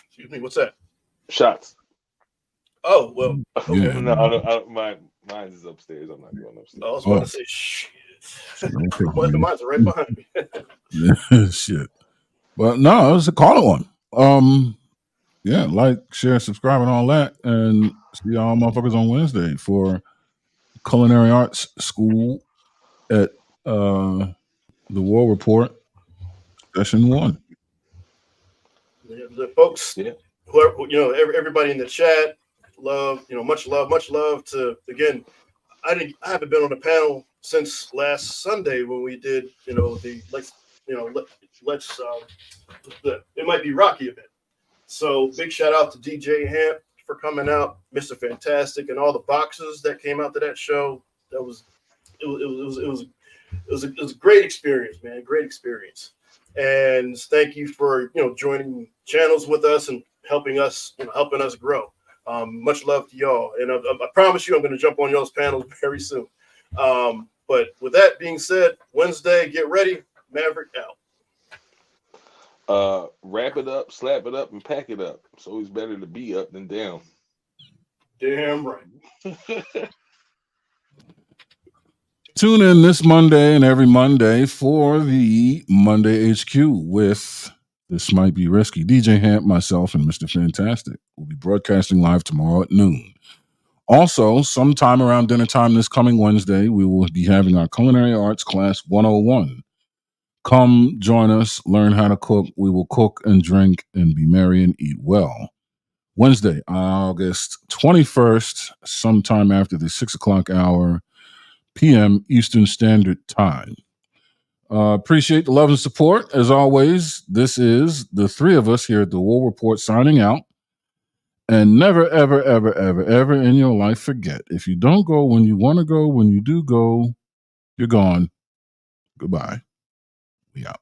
Excuse me, what's that? Shots. Oh, well. Yeah. No, I don't, mine is upstairs. I'm not going upstairs. I was about to say, shit. Mine's right behind me. Shit. Well, no, it was a call one. Yeah, like, share, subscribe, and all that. And see y'all motherfuckers on Wednesday for Culinary Arts School at the War Report, Session 1. The folks, whoever, everybody in the chat, much love to, again, I haven't been on the panel since last Sunday when we did, it might be Rocky event. So big shout out to DJ Hamp for coming out, Mr. Fantastic, and all the boxes that came out to that show. It was a great experience, man. Great experience. And thank you for joining channels with us and helping us grow. Much love to y'all, and I promise you I'm going to jump on y'all's panels very soon. But with that being said, Wednesday, get ready. Maverick out. Wrap it up, slap it up, and pack it up. It's always better to be up than down. Damn right. Tune in this Monday and every Monday for the Monday HQ with This Might Be Risky. DJ Hamp, myself, and Mr. Fantastic. We'll be broadcasting live tomorrow at noon. Also, sometime around dinner time this coming Wednesday, we will be having our Culinary Arts Class 101. Come join us, learn how to cook. We will cook and drink and be merry and eat well. Wednesday, August 21st, sometime after the 6 o'clock hour, p.m. Eastern Standard Time. Appreciate the love and support. As always, this is the three of us here at the War Report signing out. And never, ever, ever, ever, ever in your life forget, if you don't go when you want to go, when you do go, you're gone. Goodbye. We out.